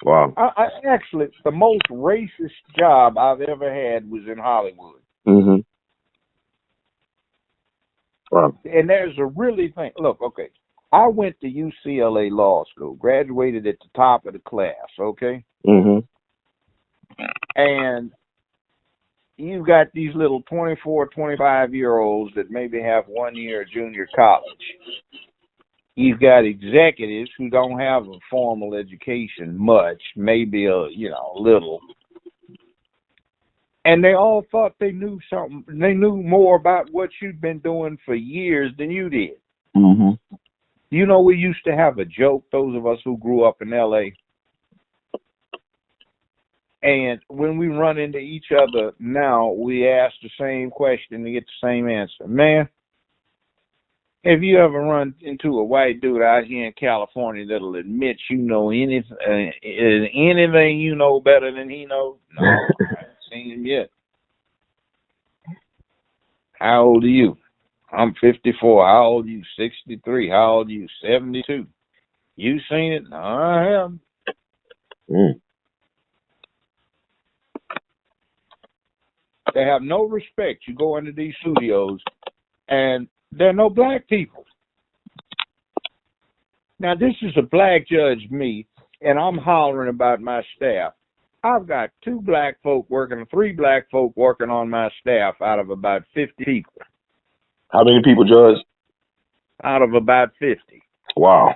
Wow. I actually, the most racist job I've ever had was in Hollywood. Wow. And there's a really thing. Look, okay, I went to UCLA Law School, graduated at the top of the class, okay? And you've got these little 24, 25-year-olds that maybe have 1 year of junior college. You've got executives who don't have a formal education much, maybe a little. And they all thought they knew something. They knew more about what you'd been doing for years than you did. You know, we used to have a joke, those of us who grew up in L.A., and when we run into each other now, we ask the same question to get the same answer. Man, have you ever run into a white dude out here in California that'll admit you know anything you know better than he knows? No, I haven't seen him yet. How old are you? I'm 54. How old are you? 63. How old are you? 72. You seen it? No, I haven't. They have no respect. You go into these studios, and there are no black people. Now, this is a black judge, me, and I'm hollering about my staff. I've got 2 black folk working, 3 black folk working on my staff out of about 50 people. How many people, Judge? Out of about 50. Wow.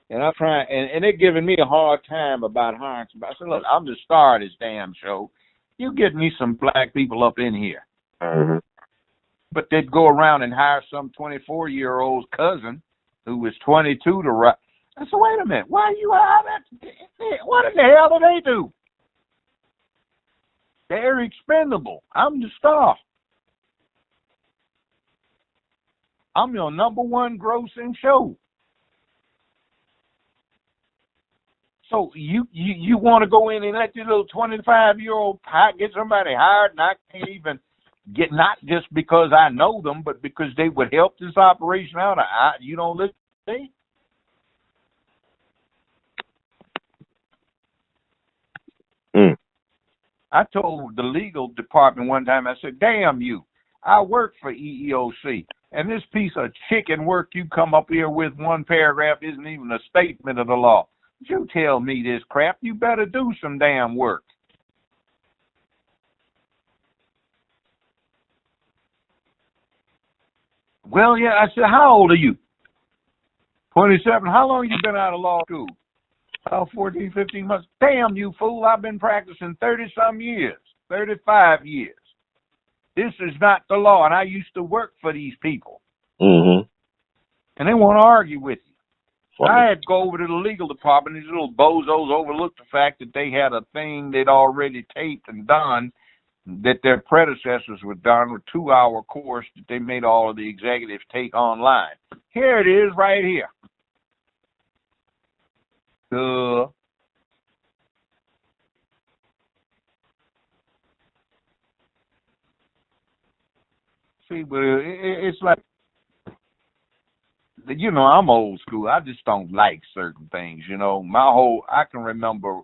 And I'm trying, and they're giving me a hard time about hiring somebody. I said, look, I'm the star of this damn show. You get me some black people up in here. But they'd go around and hire some 24-year-old's cousin who was 22 to write. I said, wait a minute, why are you hire that? What in the hell do they do? They're expendable. I'm the star. I'm your #1 grossing show. So you want to go in and let your little 25-year-old get somebody hired, and I can't even get, not just because I know them, but because they would help this operation out. You don't listen to me? I told the legal department one time, I said, damn you, I work for EEOC, and this piece of chicken work you come up here with, one paragraph isn't even a statement of the law. You tell me this crap, you better do some damn work. Well, yeah, I said, how old are you? 27. How long you been out of law school? 14, 15 months. Damn, you fool, I've been practicing 30-some years, 35 years. This is not the law, and I used to work for these people. And they want to argue with you. I had to go over to the legal department. These little bozos overlooked the fact that they had a thing they'd already taped and done that their predecessors were done, with 2-hour course that they made all of the executives take online. Here it is right here. See, but it's like, you know, I'm old school. I just don't like certain things, you know. I can remember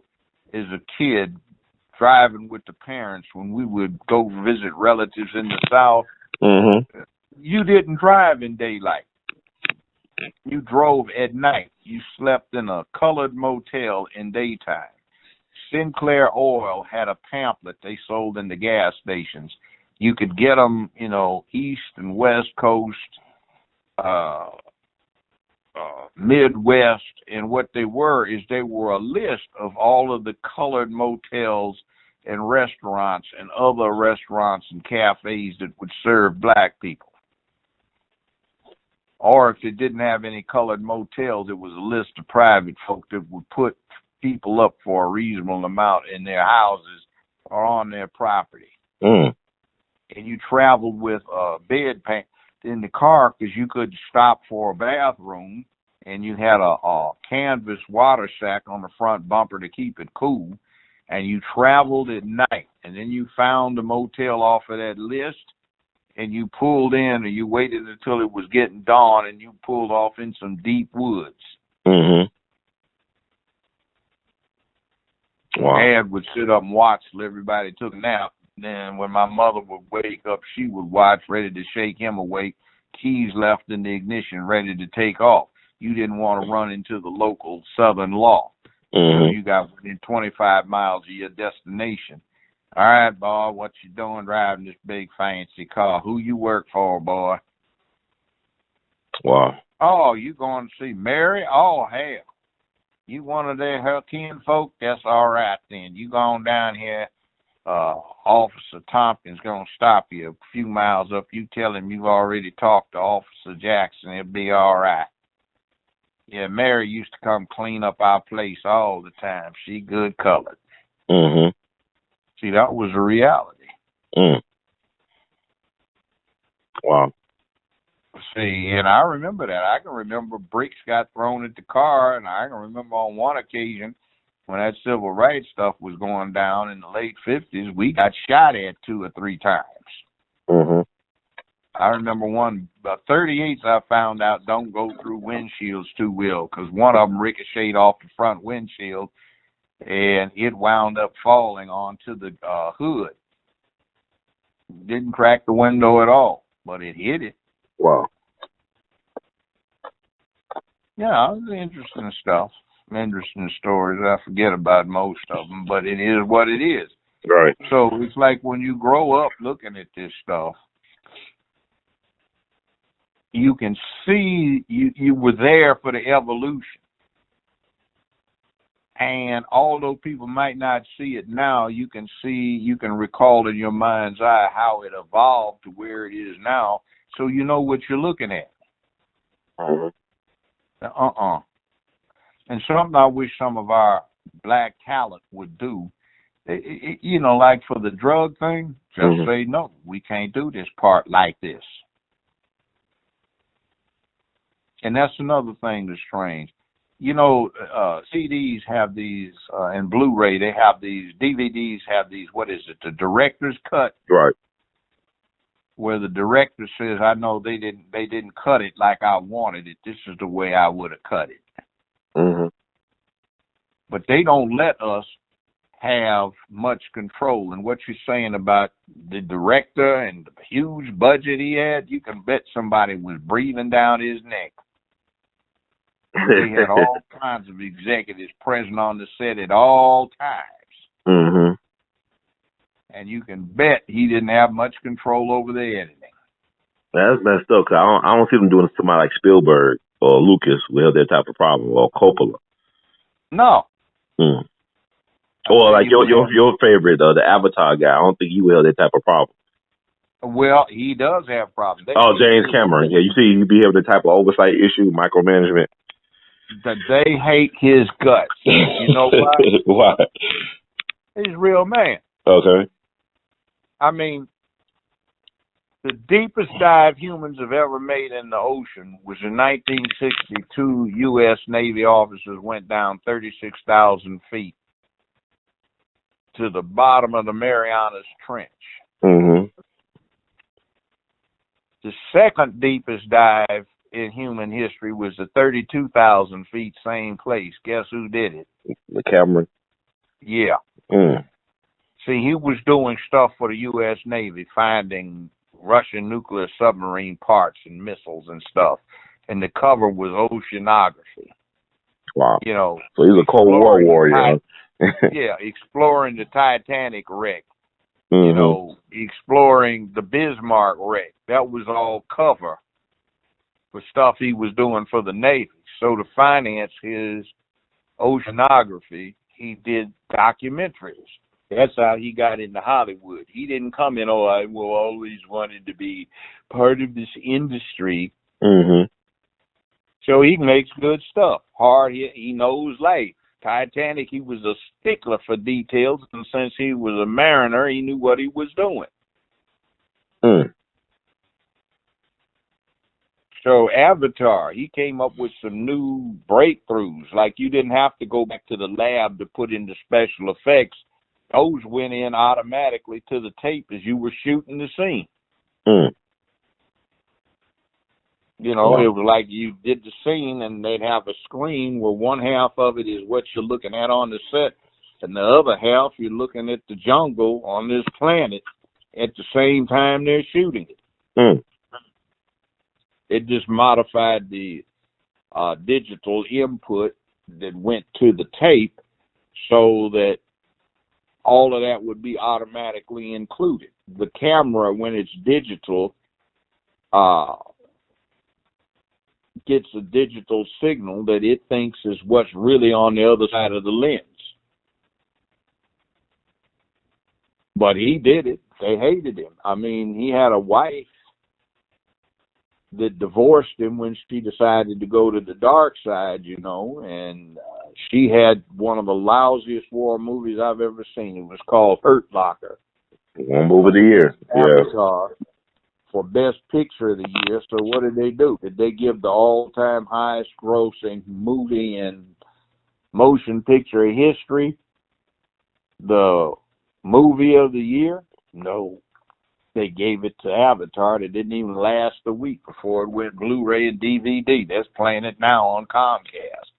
as a kid driving with the parents when we would go visit relatives in the South. You didn't drive in daylight. You drove at night. You slept in a colored motel in daytime. Sinclair Oil had a pamphlet they sold in the gas stations. You could get them, East and West Coast, Midwest, and what they were a list of all of the colored motels and restaurants and other restaurants and cafes that would serve black people. Or if it didn't have any colored motels, it was a list of private folk that would put people up for a reasonable amount in their houses or on their property. Mm. And you traveled with a bedpan in the car because you could stop for a bathroom, and you had a canvas water sack on the front bumper to keep it cool, and you traveled at night, and then you found a motel off of that list, and you pulled in, or you waited until it was getting dawn, and you pulled off in some deep woods. Mm-hmm. Wow. Dad would sit up and watch till everybody took a nap. Then when my mother would wake up, she would watch, ready to shake him awake, keys left in the ignition, ready to take off. You didn't want to run into the local Southern law. Mm-hmm. So you got within 25 miles of your destination. All right, boy, what you doing driving this big fancy car? Who you work for, boy? Wow. Oh, you going to see Mary? Oh, hell. You one of her kinfolk? That's all right then. You going down here. Officer Tompkins going to stop you a few miles up. You tell him you've already talked to Officer Jackson. It'll be all right. Yeah, Mary used to come clean up our place all the time. She good colored. Mm-hmm. See, that was a reality. Mm. Wow. See, and I remember that. I can remember bricks got thrown at the car, and I can remember on one occasion when that civil rights stuff was going down in the late 50s, we got shot at 2 or 3 times. Mm-hmm. I remember one, 38s I found out don't go through windshields too well because one of them ricocheted off the front windshield and it wound up falling onto the hood. Didn't crack the window at all, but it hit it. Wow. Yeah, it was interesting stuff. Interesting stories. I forget about most of them, but it is what it is. Right. So it's like when you grow up looking at this stuff, you can see you were there for the evolution. And although people might not see it now, you can recall in your mind's eye how it evolved to where it is now, so you know what you're looking at. Mm-hmm. And something I wish some of our black talent would do, like for the drug thing, just say, no, we can't do this part like this. And that's another thing that's strange. CDs have these, and Blu-ray, they have these, DVDs have these, what is it, the director's cut? Right. Where the director says, I know they didn't cut it like I wanted it. This is the way I would have cut it. Mm-hmm. But they don't let us have much control. And what you're saying about the director and the huge budget he had, you can bet somebody was breathing down his neck. They had all kinds of executives present on the set at all times. Mm-hmm. And you can bet he didn't have much control over the editing. That's messed up, because I don't see them doing this to somebody like Spielberg or Lucas who have that type of problem, or Coppola. No. Mm. Or like your favorite, the Avatar guy. I don't think he will have that type of problem. Well, he does have problems. James Cameron. Yeah, you see, he be having the type of oversight issue, micromanagement. That they hate his guts. You know why? Why? He's a real man. Okay. I mean, the deepest dive humans have ever made in the ocean was in 1962. U.S. Navy officers went down 36,000 feet to the bottom of the Marianas Trench. Mm-hmm. The second deepest dive in human history was the 32,000 feet, same place. Guess who did it? The Cameron. Yeah. Mm. See, he was doing stuff for the U.S. Navy, finding Russian nuclear submarine parts and missiles and stuff. And the cover was oceanography. Wow. So he's a Cold War warrior. Yeah, exploring the Titanic wreck you Mm-hmm. know, exploring the Bismarck wreck. That was all cover for stuff he was doing for the Navy. So to finance his oceanography, he did documentaries. That's how he got into Hollywood. He didn't come in, oh, I will always wanted to be part of this industry. Mm-hmm. So he makes good stuff. Hard, he knows life. Titanic, he was a stickler for details, and since he was a mariner, he knew what he was doing. Mm. So Avatar, he came up with some new breakthroughs. Like you didn't have to go back to the lab to put in the special effects. Those went in automatically to the tape as you were shooting the scene. Mm. You know, Wow. it was like you did the scene and they'd have a screen where one half of it is what you're looking at on the set, and the other half you're looking at the jungle on this planet at the same time they're shooting it. Mm. It just modified the digital input that went to the tape so that all of that would be automatically included. The camera, when it's digital, gets a digital signal that it thinks is what's really on the other side of the lens. But he did it. They hated him. I mean, he had a wife that divorced him when she decided to go to the dark side, you know, and she had one of the lousiest war movies I've ever seen. It was called Hurt Locker. One movie of the year. Yeah. Avatar for Best Picture of the year. So what did they do? Did they give the all-time highest grossing movie in motion picture history the movie of the year? No. They gave it to Avatar. That didn't even last a week before it went Blu-ray and DVD. That's playing it now on Comcast.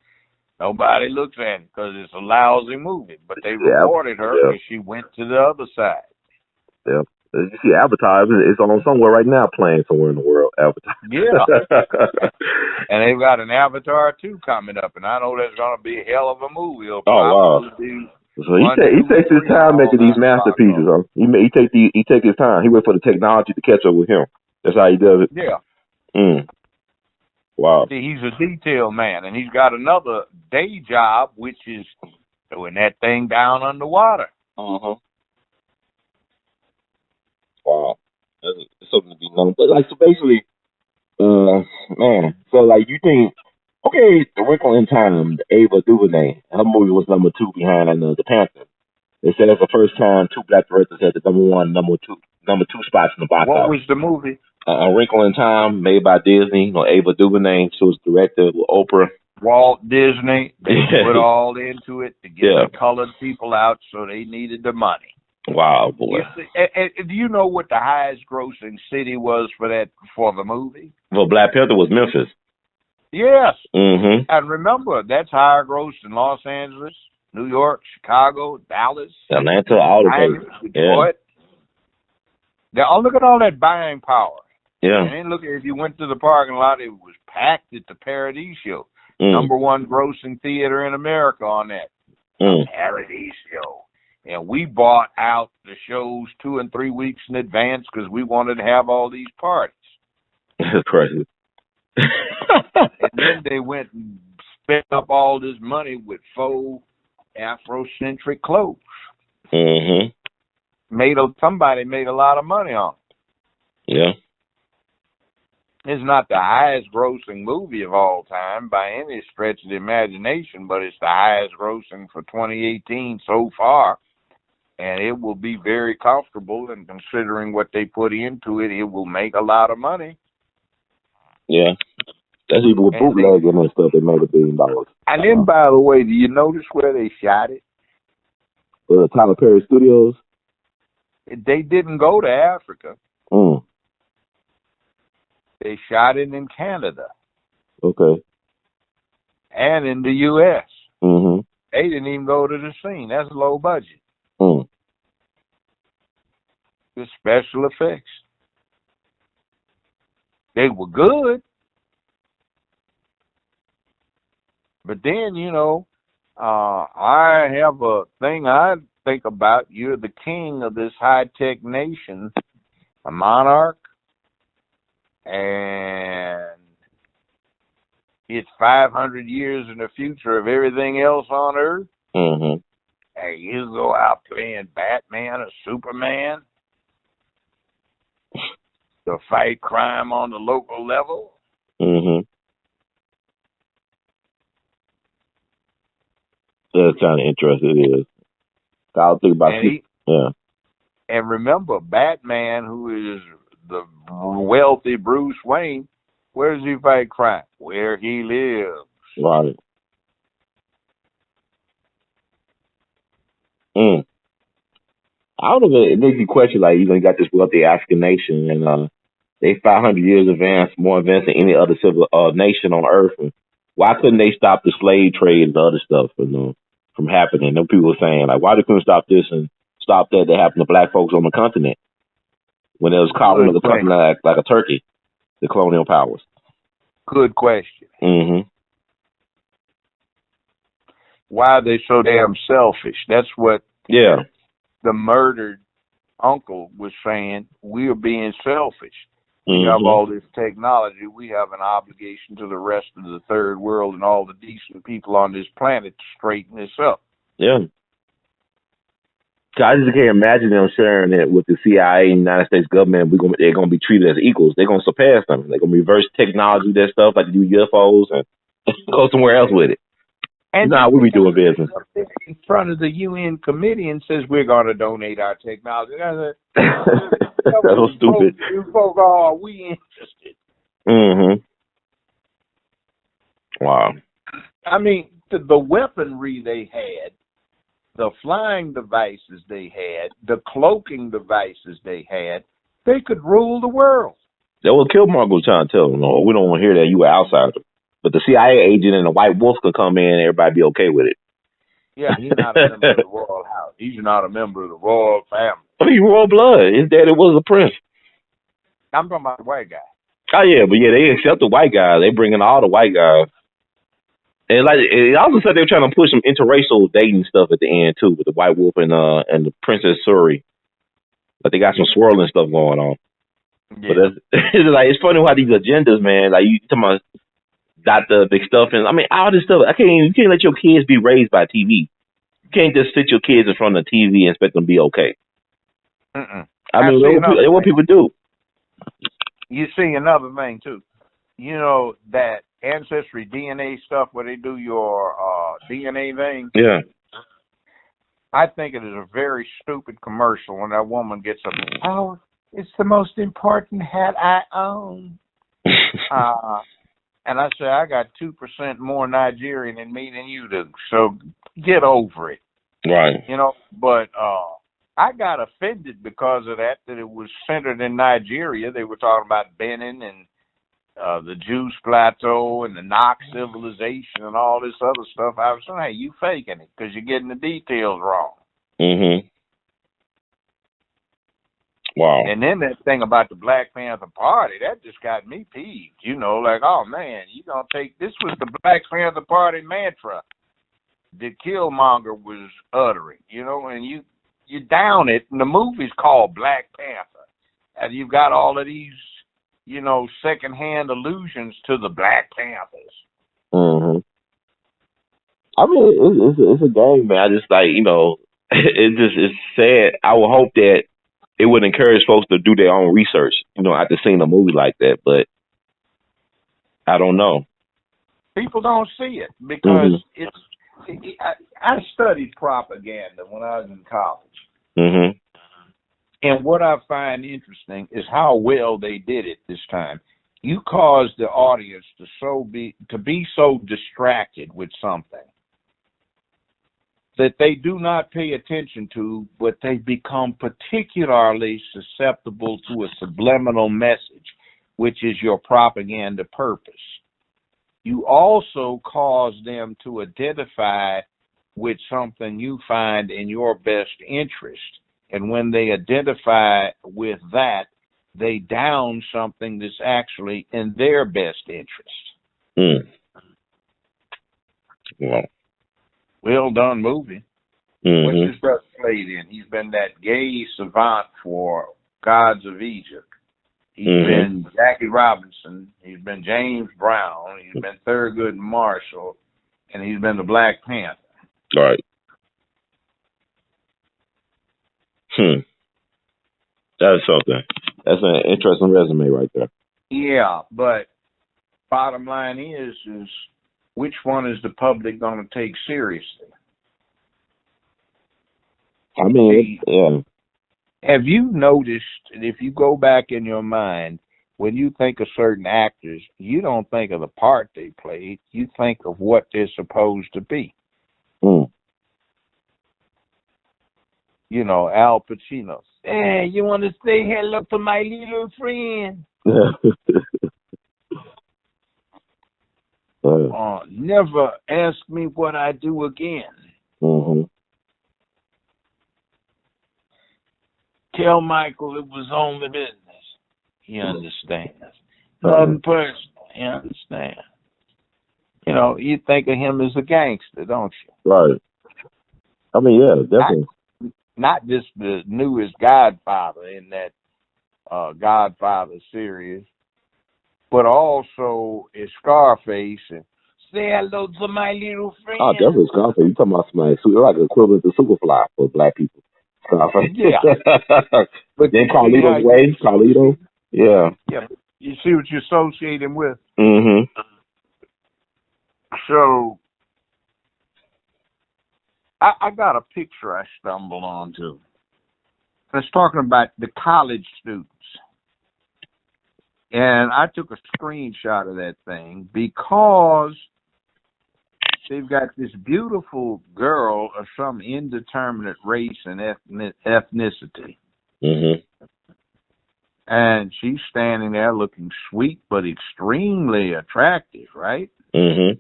Nobody looks at it because it's a lousy movie. But they rewarded her because she went to the other side. Yeah. You see Avatar, it's on somewhere right now playing somewhere in the world, Avatar. Yeah. And they've got an Avatar 2 coming up, and I know that's going to be a hell of a movie. It'll probably be so he takes his time making these masterpieces. Huh? He take his time. He wait for the technology to catch up with him. That's how he does it. Yeah. Mm. Wow. See, he's a detail man, and he's got another day job, which is doing that thing down underwater. Uh-huh. Wow. That's something to be known. But like, so basically, man, so like you think, okay, The Wrinkle in Time, the Ava DuVernay, her movie was number 2 behind the Panther. They said that's the first time 2 black directors had the number 1, number two spots in the box office. What was the movie? A Wrinkle in Time, made by Disney. You know, Ava DuVernay, she was director with Oprah. Walt Disney, they put all into it to get the colored people out, so they needed the money. Wow, boy. Do you know what the highest grossing city was for the movie? Well, Black Panther was Memphis. Yes. Mm-hmm. And remember, that's higher gross than Los Angeles, New York, Chicago, Dallas, Atlanta, all the places. Detroit. Yeah. Oh, look at all that buying power. Yeah. And then look, if you went to the parking lot, it was packed at the Paradiso. Number 1 grossing theater in America on that. Paradiso. And we bought out the shows 2 and 3 weeks in advance because we wanted to have all these parties. That's crazy. And then they went and spent up all this money with faux Afrocentric clothes. Mm-hmm. Somebody made a lot of money on it. Yeah. It's not the highest grossing movie of all time by any stretch of the imagination, but it's the highest grossing for 2018 so far. And it will be very comfortable, and considering what they put into it, it will make a lot of money. Yeah. That's even with bootlegging and stuff, they made $1 billion. And then, by the way, do you notice where they shot it? The Tyler Perry Studios? They didn't go to Africa. Mm. They shot it in Canada. Okay. And in the U.S. Mm-hmm. They didn't even go to the scene. That's low budget. Mm. The special effects. They were good. But then, I have a thing I think about you're the king of this high-tech nation, a monarch, and it's 500 years in the future of everything else on Earth. Mm-hmm. And you go out playing Batman or Superman to fight crime on the local level. Mm-hmm. That's kind of interesting. It is. I'll think about it. Yeah. And remember, Batman, who is the wealthy Bruce Wayne, where does he fight crime? Where he lives. Right. I don't know. It makes you question, like, you got this wealthy African nation, and they 500 years more advanced than any other civil nation on Earth. And why couldn't they stop the slave trade and the other stuff, from happening? Them people were saying, like, why they couldn't stop this and stop that happened to black folks on the continent when it was calling the continent like a turkey, the colonial powers? Good question. Mm-hmm. Why are they so damn selfish? That's what the murdered uncle was saying. We are being selfish. We have all this technology. We have an obligation to the rest of the third world and all the decent people on this planet to straighten this up. Yeah. I just can't imagine them sharing it with the CIA and United States government. They're going to be treated as equals. They're going to surpass them. They're going to reverse technology, that stuff, like they do UFOs, and go somewhere else with it. And now we be doing business. In front of the UN committee and says we're going to donate our technology. That's so stupid. You folk, are we interested? Mm-hmm. Wow. I mean, the weaponry they had, the flying devices they had, the cloaking devices they had, they could rule the world. That was Killmonger trying to tell them, no, we don't want to hear that. You were outsider. But the CIA agent and the white wolf could come in and everybody be okay with it. Yeah, he's not a member of the royal house. He's not a member of the royal family. I mean, royal blood. His daddy was a prince. I'm talking about the white guy. Oh, yeah, but yeah, they accept the white guys. They bring in all the white guys. And like, it also said they were trying to push some interracial dating stuff at the end, too, with the white wolf and the Princess Suri. But they got some swirling stuff going on. Yeah. But it's funny how these agendas, man, like you talking about the big stuff, and I mean all this stuff. You can't let your kids be raised by TV. You can't just sit your kids in front of the TV and expect them to be okay. I mean, what people do. You see another thing too. You know that ancestry DNA stuff where they do your DNA thing. Yeah. I think it is a very stupid commercial when that woman gets up. Oh, it's the most important hat I own. And I say, I got 2% more Nigerian in me than you do. So get over it. Right. You know, but I got offended because of that it was centered in Nigeria. They were talking about Benin and the Juice Plateau and the Knox civilization and all this other stuff. I was saying, hey, you faking it because you're getting the details wrong. Mm-hmm. Wow. And then that thing about the Black Panther Party, that just got me peeved. You know, like, oh, man, you going to take... This was the Black Panther Party mantra that Killmonger was uttering, you know, and you down it, and the movie's called Black Panther. And you've got all of these, you know, secondhand allusions to the Black Panthers. Mm-hmm. I mean, it's a game, man. I just, like, you know, it's sad. I would hope that it would encourage folks to do their own research, you know, after seeing a movie like that, but I don't know. People don't see it because I studied propaganda when I was in college. Mm-hmm. And what I find interesting is how well they did it this time. You caused the audience to be so distracted with something that they do not pay attention to, but they become particularly susceptible to a subliminal message, which is your propaganda purpose. You also cause them to identify with something you find in your best interest. And when they identify with that, they down something that's actually in their best interest. Yeah. Well done movie. What's Mm-hmm. his brother played in? He's been that gay savant for Gods of Egypt. He's been Jackie Robinson. He's been James Brown. He's been Thurgood Marshall, and he's been the Black Panther. Right. That's something. That's an interesting resume right there. Yeah, but bottom line is which one is the public going to take seriously? I mean, yeah. Have you noticed, if you go back in your mind, when you think of certain actors, you don't think of the part they played. You think of what they're supposed to be. You know, Al Pacino. Hey, you want to say hello to my little friend? Never ask me what I do again. Tell Michael it was only business. He understands. Nothing personal. He understands. You know, you think of him as a gangster, don't you? Right. I mean, yeah, definitely. Not just the newest Godfather in that Godfather series, but also is Scarface and say hello to my little friend. Oh, definitely Scarface. You talking about somebody like the equivalent to Superfly for black people. Scarface. Yeah. But then Carlito's way, Carlito. Yeah. Yeah. You see what you associate him with? Mm-hmm. So I got a picture I stumbled onto. It's talking about the college students. And I took a screenshot of that thing because they've got this beautiful girl of some indeterminate race and ethnicity. Mm-hmm. And she's standing there looking sweet but extremely attractive, right? Mm-hmm.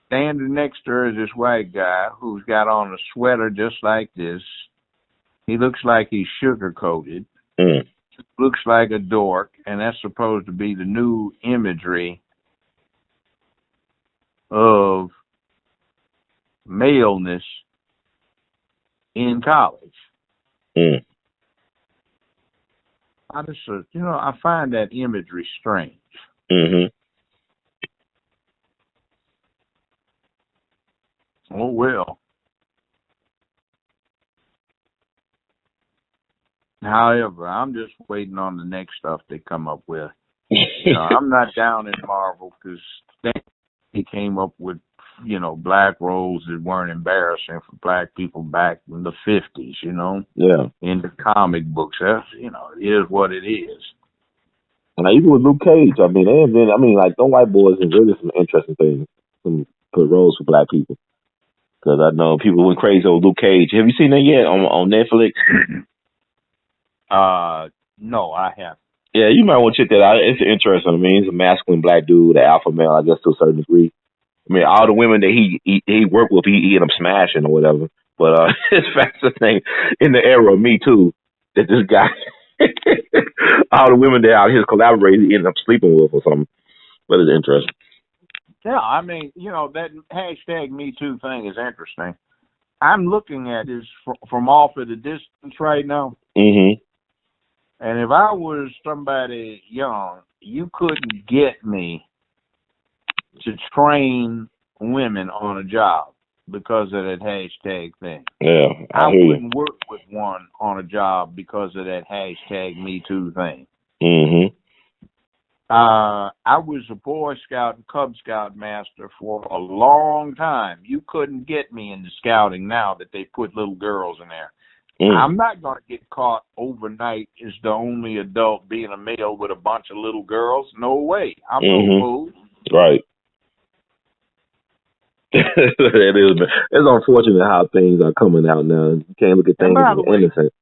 Standing next to her is this white guy who's got on a sweater just like this. He looks like he's sugar-coated. Looks like a dork, and that's supposed to be the new imagery of maleness in college. I just, I find that imagery strange. Mm-hmm. Oh, well. However, I'm just waiting on the next stuff they come up with. I'm not down in Marvel because he came up with, black roles that weren't embarrassing for black people back in the 50s, Yeah. in the comic books. That's, it is what it is. And even with Luke Cage, I mean, like, them white boys is really some interesting things, some good roles for black people. Because I know people went crazy over Luke Cage. Have you seen that yet on Netflix? No, I haven't. Yeah, you might want to check that out. It's interesting. I mean, he's a masculine black dude, an alpha male, I guess, to a certain degree. I mean, all the women that he worked with, he ended up smashing or whatever. But it's fascinating in the era of Me Too that this guy, all the women that out his collaborators, he ended up sleeping with or something. But it's interesting. Yeah, I mean, that hashtag Me Too thing is interesting. I'm looking at this from off at a distance right now. Mm-hmm. And if I was somebody young, you couldn't get me to train women on a job because of that hashtag thing. Yeah, I wouldn't work with one on a job because of that hashtag Me Too thing. Mm-hmm. I was a Boy Scout and Cub Scout master for a long time. You couldn't get me into scouting now that they put little girls in there. I'm not going to get caught overnight as the only adult being a male with a bunch of little girls. No way. I'm no fool. Right. It's unfortunate how things are coming out now. You can't look at things as innocent.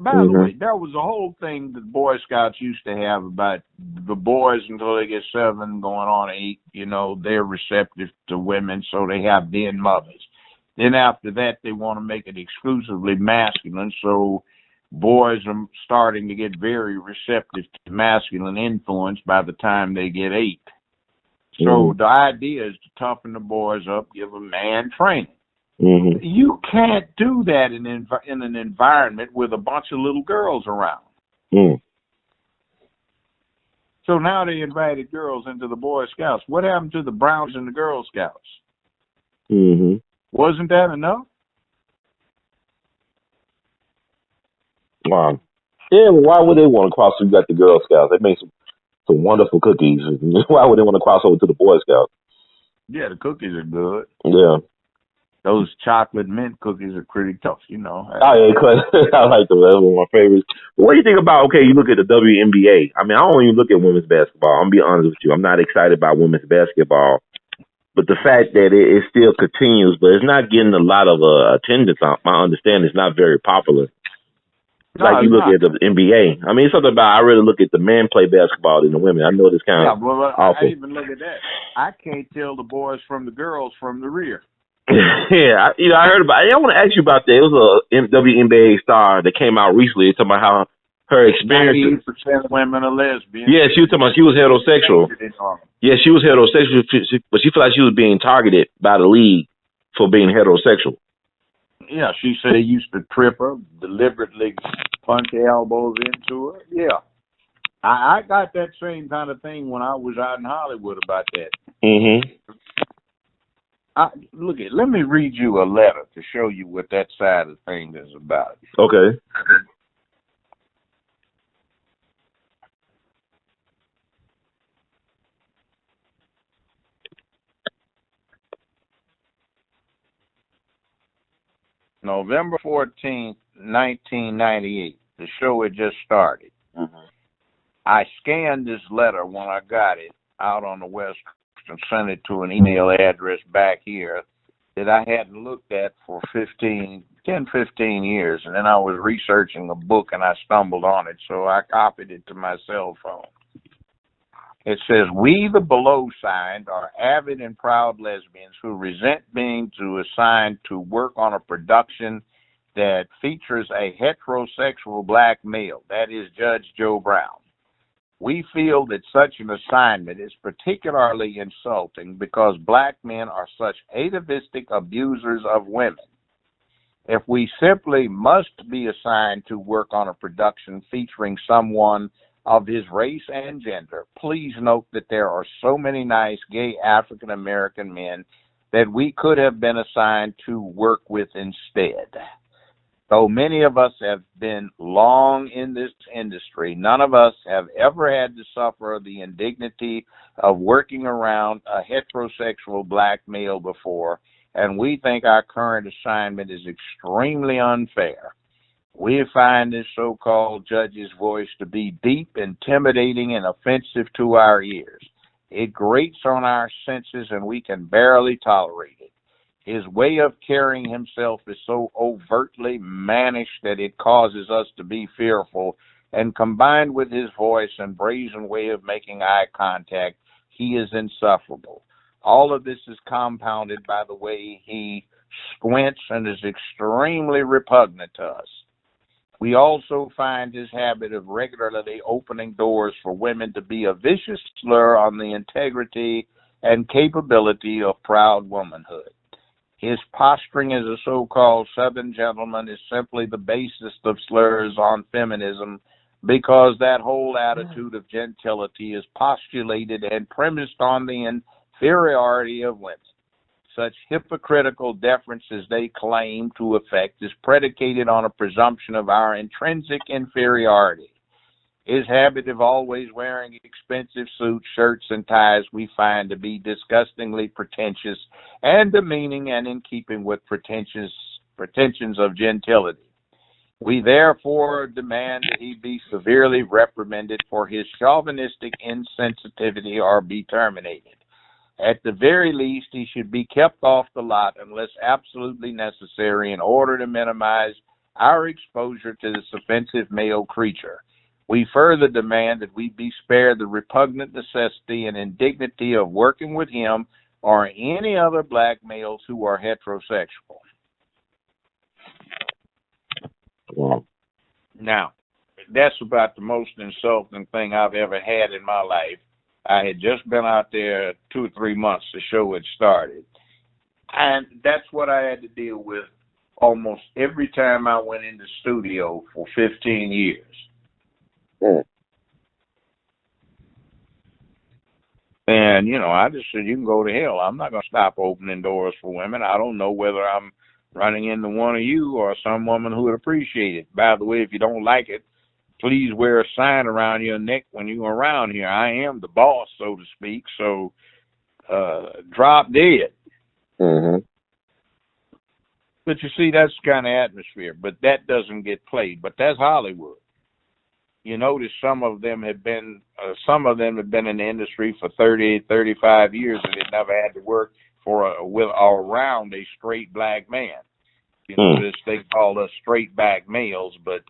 By the way, there was a whole thing that Boy Scouts used to have about the boys until they get 7, going on 8. They're receptive to women, so they have den mothers. Then after that, they want to make it exclusively masculine, so boys are starting to get very receptive to masculine influence by the time they get 8. So the idea is to toughen the boys up, give them man training. Mm-hmm. You can't do that in an environment with a bunch of little girls around. Mm. So now they invited girls into the Boy Scouts. What happened to the Browns and the Girl Scouts? Mm-hmm. Wasn't that enough? Wow. Yeah, well, why would they want to cross? You got the Girl Scouts. They make some wonderful cookies. Why would they want to cross over to the Boy Scouts? Yeah, the cookies are good. Yeah. Those chocolate mint cookies are pretty tough, you know. Oh, yeah, I like them. That's one of my favorites. But what do you think about, okay, you look at the WNBA. I mean, I don't even look at women's basketball. I'm going to be honest with you. I'm not excited about women's basketball. But the fact that it still continues, but it's not getting a lot of attendance, my understanding, it's not very popular. No, Like you it's look not. at the NBA. I mean, it's something about, I really look at the men play basketball than the women. I know it's kind Yeah, of well, I awful. even look at that. I can't tell the boys from the girls from the rear. Yeah, I heard about it. I want to ask you about that. It was a WNBA star that came out recently talking about how her experience. 98% of women are lesbians. Yeah, she was talking about she was heterosexual. Yeah, she was heterosexual, but she felt like she was being targeted by the league for being heterosexual. Yeah, she said they used to trip her, deliberately punch elbows into her. Yeah. I got that same kind of thing when I was out in Hollywood about that. Mm-hmm. Let me read you a letter to show you what that side of things is about. Okay. November 14th, 1998. The show had just started. Mm-hmm. I scanned this letter when I got it out on the West Coast and sent it to an email address back here that I hadn't looked at for 15 years. And then I was researching a book and I stumbled on it, so I copied it to my cell phone. It says, "We, the below signed, are avid and proud lesbians who resent being assigned to work on a production that features a heterosexual black male, that is Judge Joe Brown. We feel that such an assignment is particularly insulting because black men are such atavistic abusers of women. If we simply must be assigned to work on a production featuring someone of his race and gender, please note that there are so many nice gay African American men that we could have been assigned to work with instead. Though many of us have been long in this industry, none of us have ever had to suffer the indignity of working around a heterosexual black male before, and we think our current assignment is extremely unfair. We find this so-called judge's voice to be deep, intimidating, and offensive to our ears. It grates on our senses, and we can barely tolerate it. His way of carrying himself is so overtly mannish that it causes us to be fearful, and combined with his voice and brazen way of making eye contact, he is insufferable. All of this is compounded by the way he squints and is extremely repugnant to us. We also find his habit of regularly opening doors for women to be a vicious slur on the integrity and capability of proud womanhood. His posturing as a so-called Southern gentleman is simply the basest of slurs on feminism, because that whole attitude of gentility is postulated and premised on the inferiority of women. Such hypocritical deference as they claim to affect is predicated on a presumption of our intrinsic inferiority. His habit of always wearing expensive suits, shirts, and ties we find to be disgustingly pretentious and demeaning and in keeping with pretensions of gentility. We therefore demand that he be severely reprimanded for his chauvinistic insensitivity or be terminated. At the very least, he should be kept off the lot unless absolutely necessary in order to minimize our exposure to this offensive male creature. We further demand that we be spared the repugnant necessity and indignity of working with him or any other black males who are heterosexual." Wow. Now, that's about the most insulting thing I've ever had in my life. I had just been out there 2 or 3 months. The show had started. And that's what I had to deal with almost every time I went in the studio for 15 years. Mm. And, you know, I just said, you can go to hell. I'm not going to stop opening doors for women. I don't know whether I'm running into one of you or some woman who would appreciate it. By the way, if you don't like it, please wear a sign around your neck when you're around here. I am the boss, so to speak. So drop dead. Mm-hmm. But you see, that's the kind of atmosphere. But that doesn't get played. But that's Hollywood. You notice some of them have been in the industry for 30, 35 years, and they never had to work around a straight black man. You notice they call us straight black males, but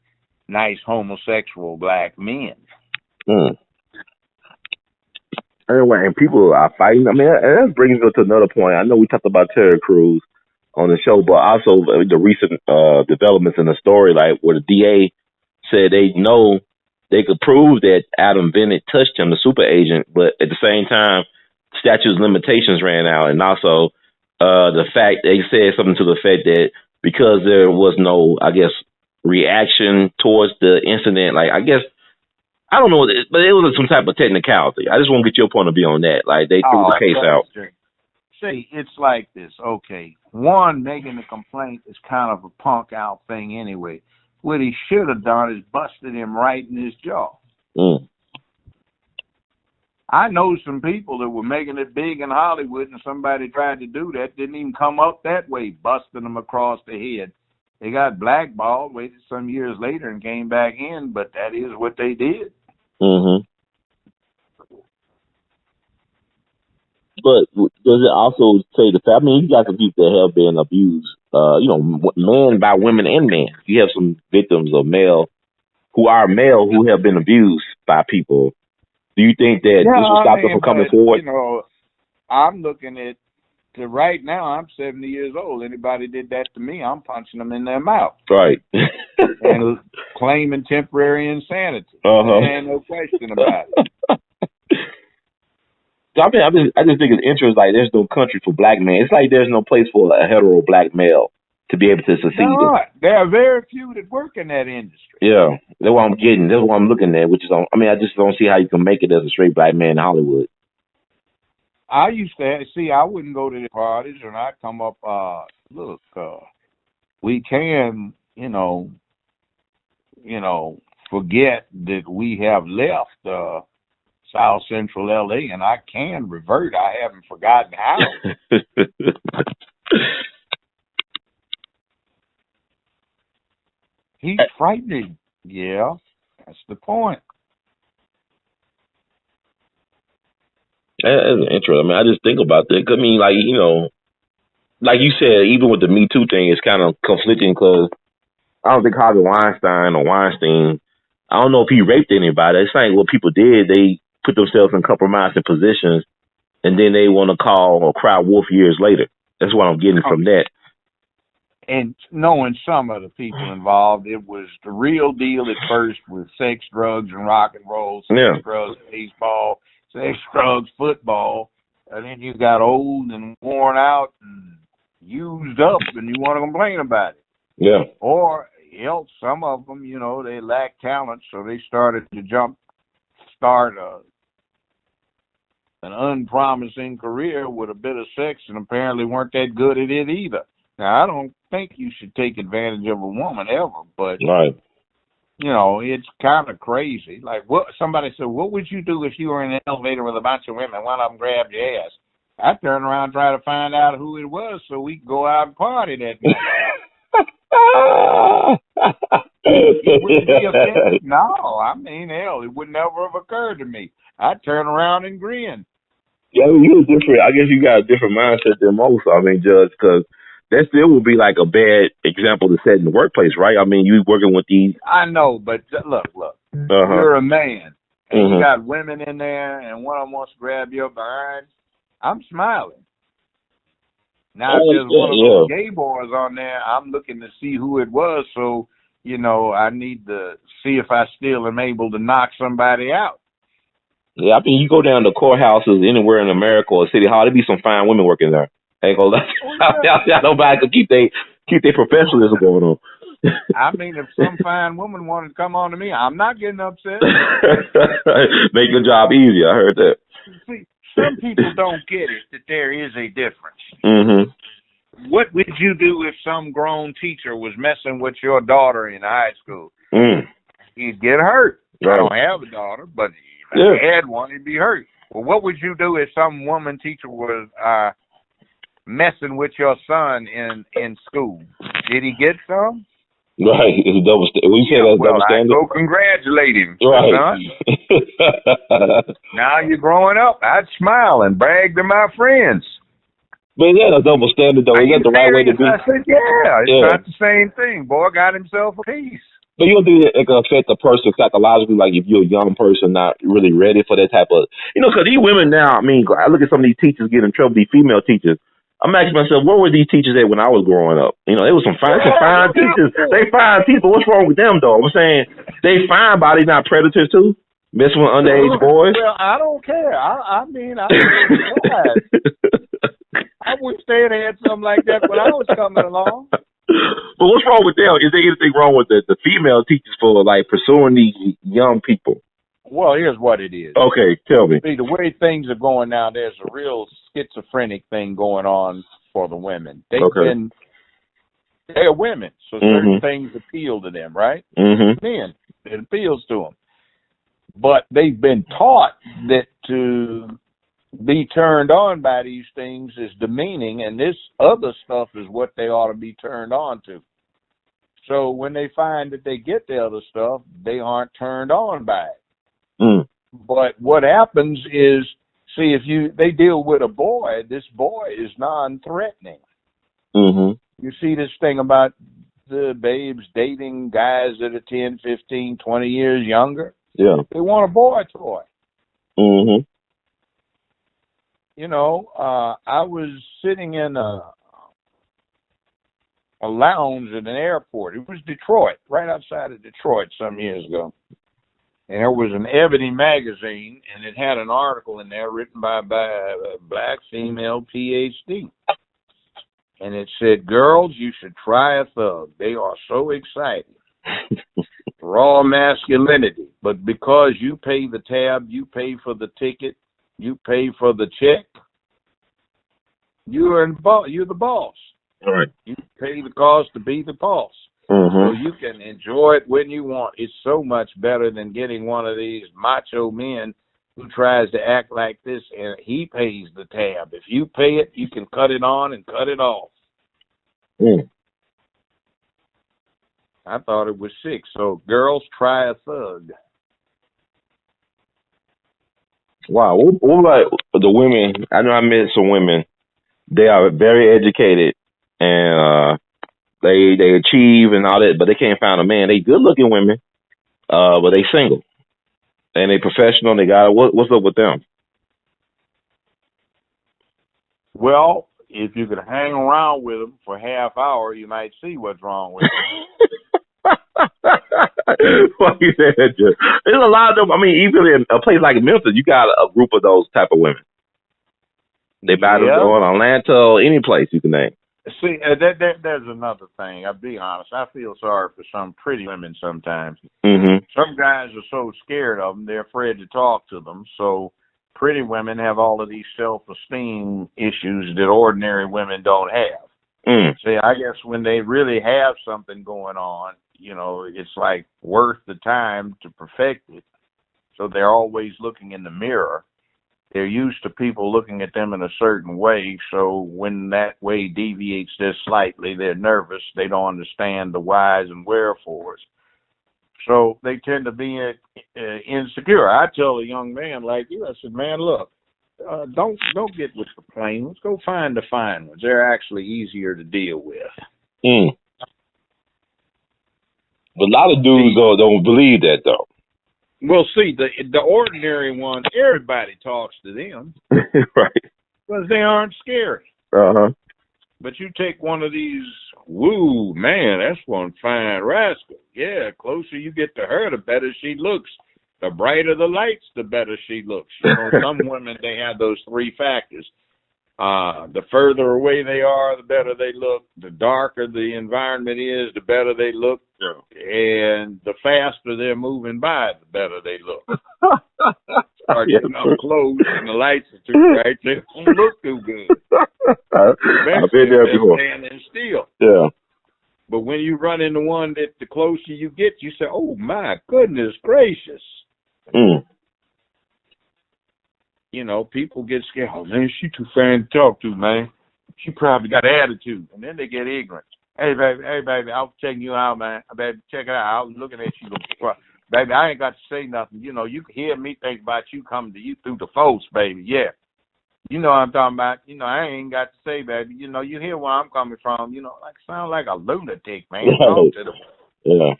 nice homosexual black men. Mm. Anyway, and people are fighting. I mean, that brings me to another point. I know we talked about Terry Crews on the show, but also the recent developments in the story, like where the DA said they know they could prove that Adam Bennett touched him, the super agent, but at the same time, statute of limitations ran out. And also the fact they said something to the effect that because there was no, I guess, reaction towards the incident, like, I guess, I don't know, but it was some type of technicality. I just want to get your point of view on that. Like, they threw the case out. See, it's like this. Okay, one, making the complaint is kind of a punk out thing anyway. What he should have done is busted him right in his jaw. Mm. I know some people that were making it big in Hollywood, and somebody tried to do that, didn't even come up that way, busting them across the head. They got blackballed, waited some years later, and came back in, but that is what they did. Mm-hmm. But does it also say the fact? I mean, you got some people that have been abused, men by women and men. You have some victims of who have been abused by people. Do you think that this will stop them from coming forward? You know, I'm looking at right now. I'm 70 years old. Anybody did that to me, I'm punching them in their mouth. Right. And claiming temporary insanity. And no question about it. I just think it's interesting. Like, there's no country for black men. It's like there's no place for a hetero black male to be able to succeed. There are very few that work in that industry. Yeah, that's what I'm getting. That's what I'm looking at. I just don't see how you can make it as a straight black man in Hollywood. I used to I wouldn't go to the parties, and I'd come up. Look, we can, forget that we have left South Central L.A., and I can revert. I haven't forgotten how. He's frightening. Yeah, that's the point. That's interesting. I mean, I just think about that. I mean, like you said, even with the Me Too thing, it's kind of conflicting because I don't think Harvey Weinstein, I don't know if he raped anybody. It's like what people did. They put themselves in compromising positions, and then they want to call or cry wolf years later. That's what I'm getting from that. And knowing some of the people involved, it was the real deal at first with sex, drugs, and rock and roll. Sex, drugs, baseball, sex, drugs, football. And then you got old and worn out and used up, and you want to complain about it. Yeah. Or else some of them, they lack talent, so they started to start an unpromising career with a bit of sex, and apparently weren't that good at it either. Now, I don't think you should take advantage of a woman ever, but right. It's kind of crazy. Like somebody said, what would you do if you were in an elevator with a bunch of women? One of them grabbed your ass. I'd turn around and try to find out who it was so we could go out and party that night. It wouldn't be offensive. No, I mean, hell, it would never have occurred to me. I'd turn around and grin. Yeah, you're different. I guess you got a different mindset than most. I mean, Judge, because that still would be like a bad example to set in the workplace, right? I mean, you working with these. I know, but look. You're a man, and you got women in there, and one of them wants to grab your behind. I'm smiling. Now, if there's one of those gay boys on there, I'm looking to see who it was, so, I need to see if I still am able to knock somebody out. Yeah, I mean, you go down to courthouses anywhere in America or City Hall, there be some fine women working there. Ain't gonna lie. Oh, yeah. Nobody could keep their professionalism going on. I mean, if some fine woman wanted to come on to me, I'm not getting upset. Make your job easier. I heard that. See, some people don't get it that there is a difference. Mm-hmm. What would you do if some grown teacher was messing with your daughter in high school? He'd get hurt. Right. I don't have a daughter, but if I had one, he'd be hurt. Well, what would you do if some woman teacher was messing with your son in school? Did he get some? Right, it's a double standard. When you say that's double standard, I'd go congratulate him, right? Son. Now you're growing up. I'd smile and brag to my friends. But yeah, that's double standard, though. Is that the right way to be? I said, it's not the same thing. Boy got himself a piece. But you don't think it can affect the person psychologically? Like if you're a young person not really ready for that type of, because these women now. I mean, I look at some of these teachers getting in trouble. These female teachers. I'm asking myself, where were these teachers at when I was growing up? They were some fine teachers. They fine people. What's wrong with them, though? I'm saying they fine, but they not predators too. Messing with underage boys. Well, I don't care. I mean, I wish they had something like that when I was coming along. But what's wrong with them? Is there anything wrong with the female teachers for like pursuing these young people? Well, here's what it is. Okay, tell me. See, the way things are going now, there's a real schizophrenic thing going on for the women. They're women, so certain things appeal to them, right? Men, it appeals to them. But they've been taught that to be turned on by these things is demeaning, and this other stuff is what they ought to be turned on to. So when they find that they get the other stuff, they aren't turned on by it. But what happens is, see, if they deal with a boy, this boy is non-threatening. You see this thing about the babes dating guys that are 10, 15, 20 years younger. Yeah. They want a boy toy. I was sitting in a lounge at an airport. It was Detroit, right outside of Detroit some years ago. And there was an Ebony magazine, and it had an article in there written by a black female PhD. And it said, girls, you should try a thug. They are so exciting. Raw masculinity. But because you pay the tab, you pay for the ticket, you pay for the check, you're the boss. All right. You pay the cost to be the boss. So you can enjoy it when you want. It's so much better than getting one of these macho men who tries to act like this, and he pays the tab. If you pay it, you can cut it on and cut it off. I thought it was sick. So girls, try a thug. Wow. What about the women? I know I met some women. They are very educated and they achieve and all that, but they can't find a man. They good looking women, but they single and they professional. And they got what's up with them? Well, if you could hang around with them for half hour, you might see what's wrong with them. Well, you said that, there's a lot of them. I mean, even in a place like Memphis, you got a group of those type of women. They buy them going on Atlanta or any place you can name. See, there's another thing. I'll be honest. I feel sorry for some pretty women sometimes. Some guys are so scared of them, they're afraid to talk to them. So pretty women have all of these self-esteem issues that ordinary women don't have. See, I guess when they really have something going on, it's like worth the time to perfect it. So they're always looking in the mirror. They're used to people looking at them in a certain way, so when that way deviates just slightly, they're nervous. They don't understand the whys and wherefores. So they tend to be insecure. I tell a young man like you, I said, man, look, don't get with the plain ones. Go find the fine ones. They're actually easier to deal with. But a lot of dudes don't believe that, though. Well, see, the ordinary ones, everybody talks to them. Right. Because they aren't scary. But you take one of these, woo, man, that's one fine rascal. Yeah, closer you get to her, the better she looks. The brighter the lights, the better she looks. Some women, they have those three factors. The further away they are, the better they look. The darker the environment is, the better they look. Yeah. And the faster they're moving by, the better they look. Start Yeah, getting up close and the lights are too bright, they don't look too good. I've been there before. Standing still. Yeah. But when you run into one that the closer you get, you say, oh, my goodness gracious. Mm. You know, people get scared. Oh, man, she too fan to talk to, man. She probably got attitude. And then they get ignorant. Hey, baby, I'm checking you out, man. Baby, check it out. I was looking at you. Baby, I ain't got to say nothing. You know, you can hear me think about you coming to you through the force, baby. Yeah. You know what I'm talking about. You know, I ain't got to say, baby. You know, you hear where I'm coming from. You know, like sound like a lunatic, man. Talk to them. Yeah.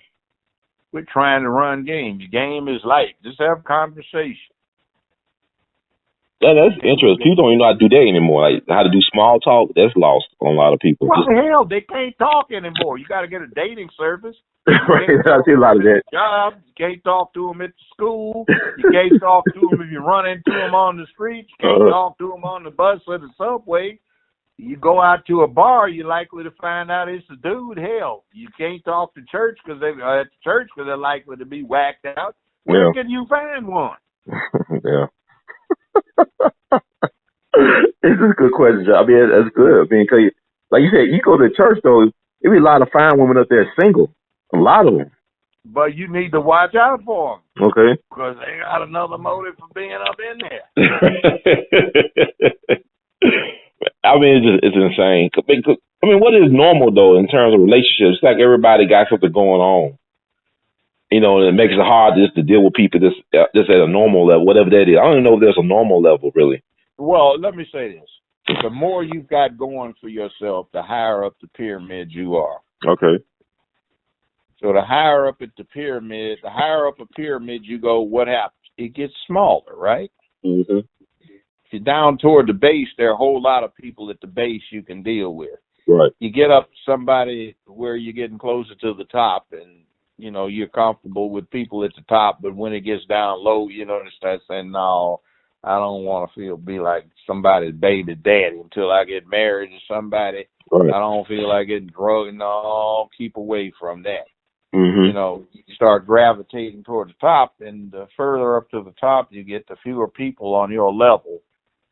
We're trying to run games. Your game is life. Just have conversation. Yeah, that's interesting. People don't even know how to do that anymore. Like how to do small talk, that's lost on a lot of people. Well, hell, they can't talk anymore. You got to get a dating service. Right, I see a lot of that. Job. You can't talk to them at the school. You can't talk to them if you run into them on the street. You can't talk to them on the bus or the subway. You go out to a bar, you're likely to find out it's a dude. Hell, you can't talk to church at the church because they're likely to be whacked out. Where can you find one? Yeah. It's a good question, John. I mean, that's good. I mean, cause like you said, you go to church though, there be a lot of fine women up there single. A lot of them. But you need to watch out for them. Okay. Because they got another motive for being up in there. I mean, it's insane. I mean, what is normal though in terms of relationships? It's like everybody got something going on. You know, and it makes it hard just to deal with people just at a normal level, whatever that is. I don't even know if there's a normal level, really. Well, let me say this. The more you've got going for yourself, the higher up the pyramid you are. Okay. So the higher up the higher up a pyramid you go, what happens? It gets smaller, right? Mm-hmm. If you're down toward the base, there are a whole lot of people at the base you can deal with. Right. You get up to somebody where you're getting closer to the top and, you know, you're comfortable with people at the top, but when it gets down low, you know, they start saying, no, I don't want to be like somebody's baby daddy until I get married to somebody. Right. I don't feel like getting drugged. No, keep away from that. Mm-hmm. You know, you start gravitating toward the top, and the further up to the top you get, the fewer people on your level.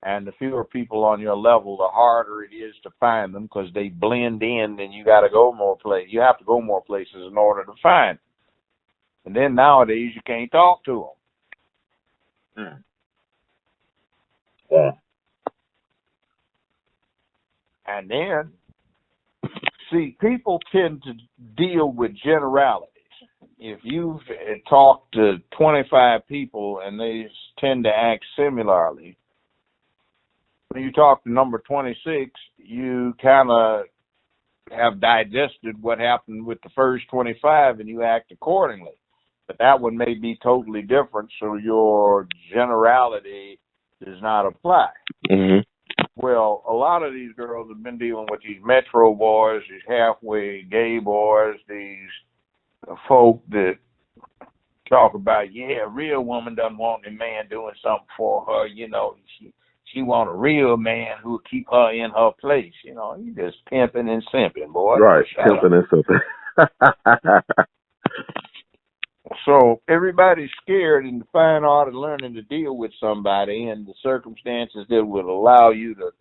And the fewer people on your level, the harder it is to find them because they blend in, and you got to go more places. You have to go more places in order to find them. And then nowadays you can't talk to them. Mm. Yeah. And then, see, people tend to deal with generalities. If you've talked to 25 people and they tend to act similarly, when you talk to number 26, you kind of have digested what happened with the first 25 and you act accordingly. But that one may be totally different, so your generality does not apply. Mm-hmm. Well, a lot of these girls have been dealing with these metro boys, these halfway gay boys, these folk that talk about, yeah, a real woman doesn't want a man doing something for her. You know, she want a real man who will keep her in her place. You know, you just pimping and simping, boy. Right, pimping and simping. So everybody's scared in the fine art of learning to deal with somebody, and the circumstances that would allow you to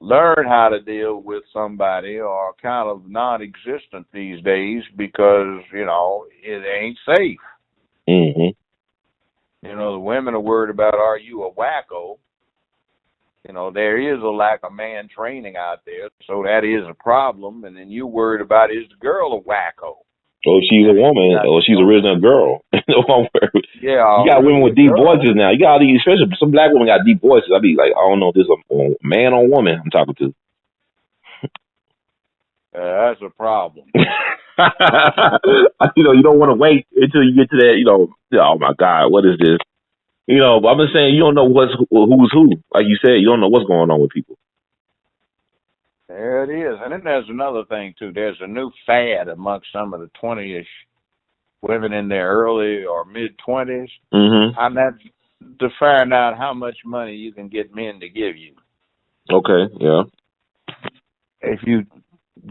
learn how to deal with somebody are kind of non-existent these days because, you know, it ain't safe. Mm-hmm. You know, the women are worried about, are you a wacko? You know, there is a lack of man training out there, so that is a problem. And then you're worried about, is the girl a wacko? Oh, she's a woman, or she's a original girl. Yeah, you got women with deep voices now. You got all these, especially some black women got deep voices. I'd be like, I don't know if this is a man or woman I'm talking to. That's a problem. You know, you don't want to wait until you get to that. You know, oh my God, what is this? You know, but I'm just saying, you don't know who's who. Like you said, you don't know what's going on with people. There it is. And then there's another thing, too. There's a new fad amongst some of the 20-ish women in their early or mid-20s. Mm-hmm. And that's to find out how much money you can get men to give you. Okay, yeah. If you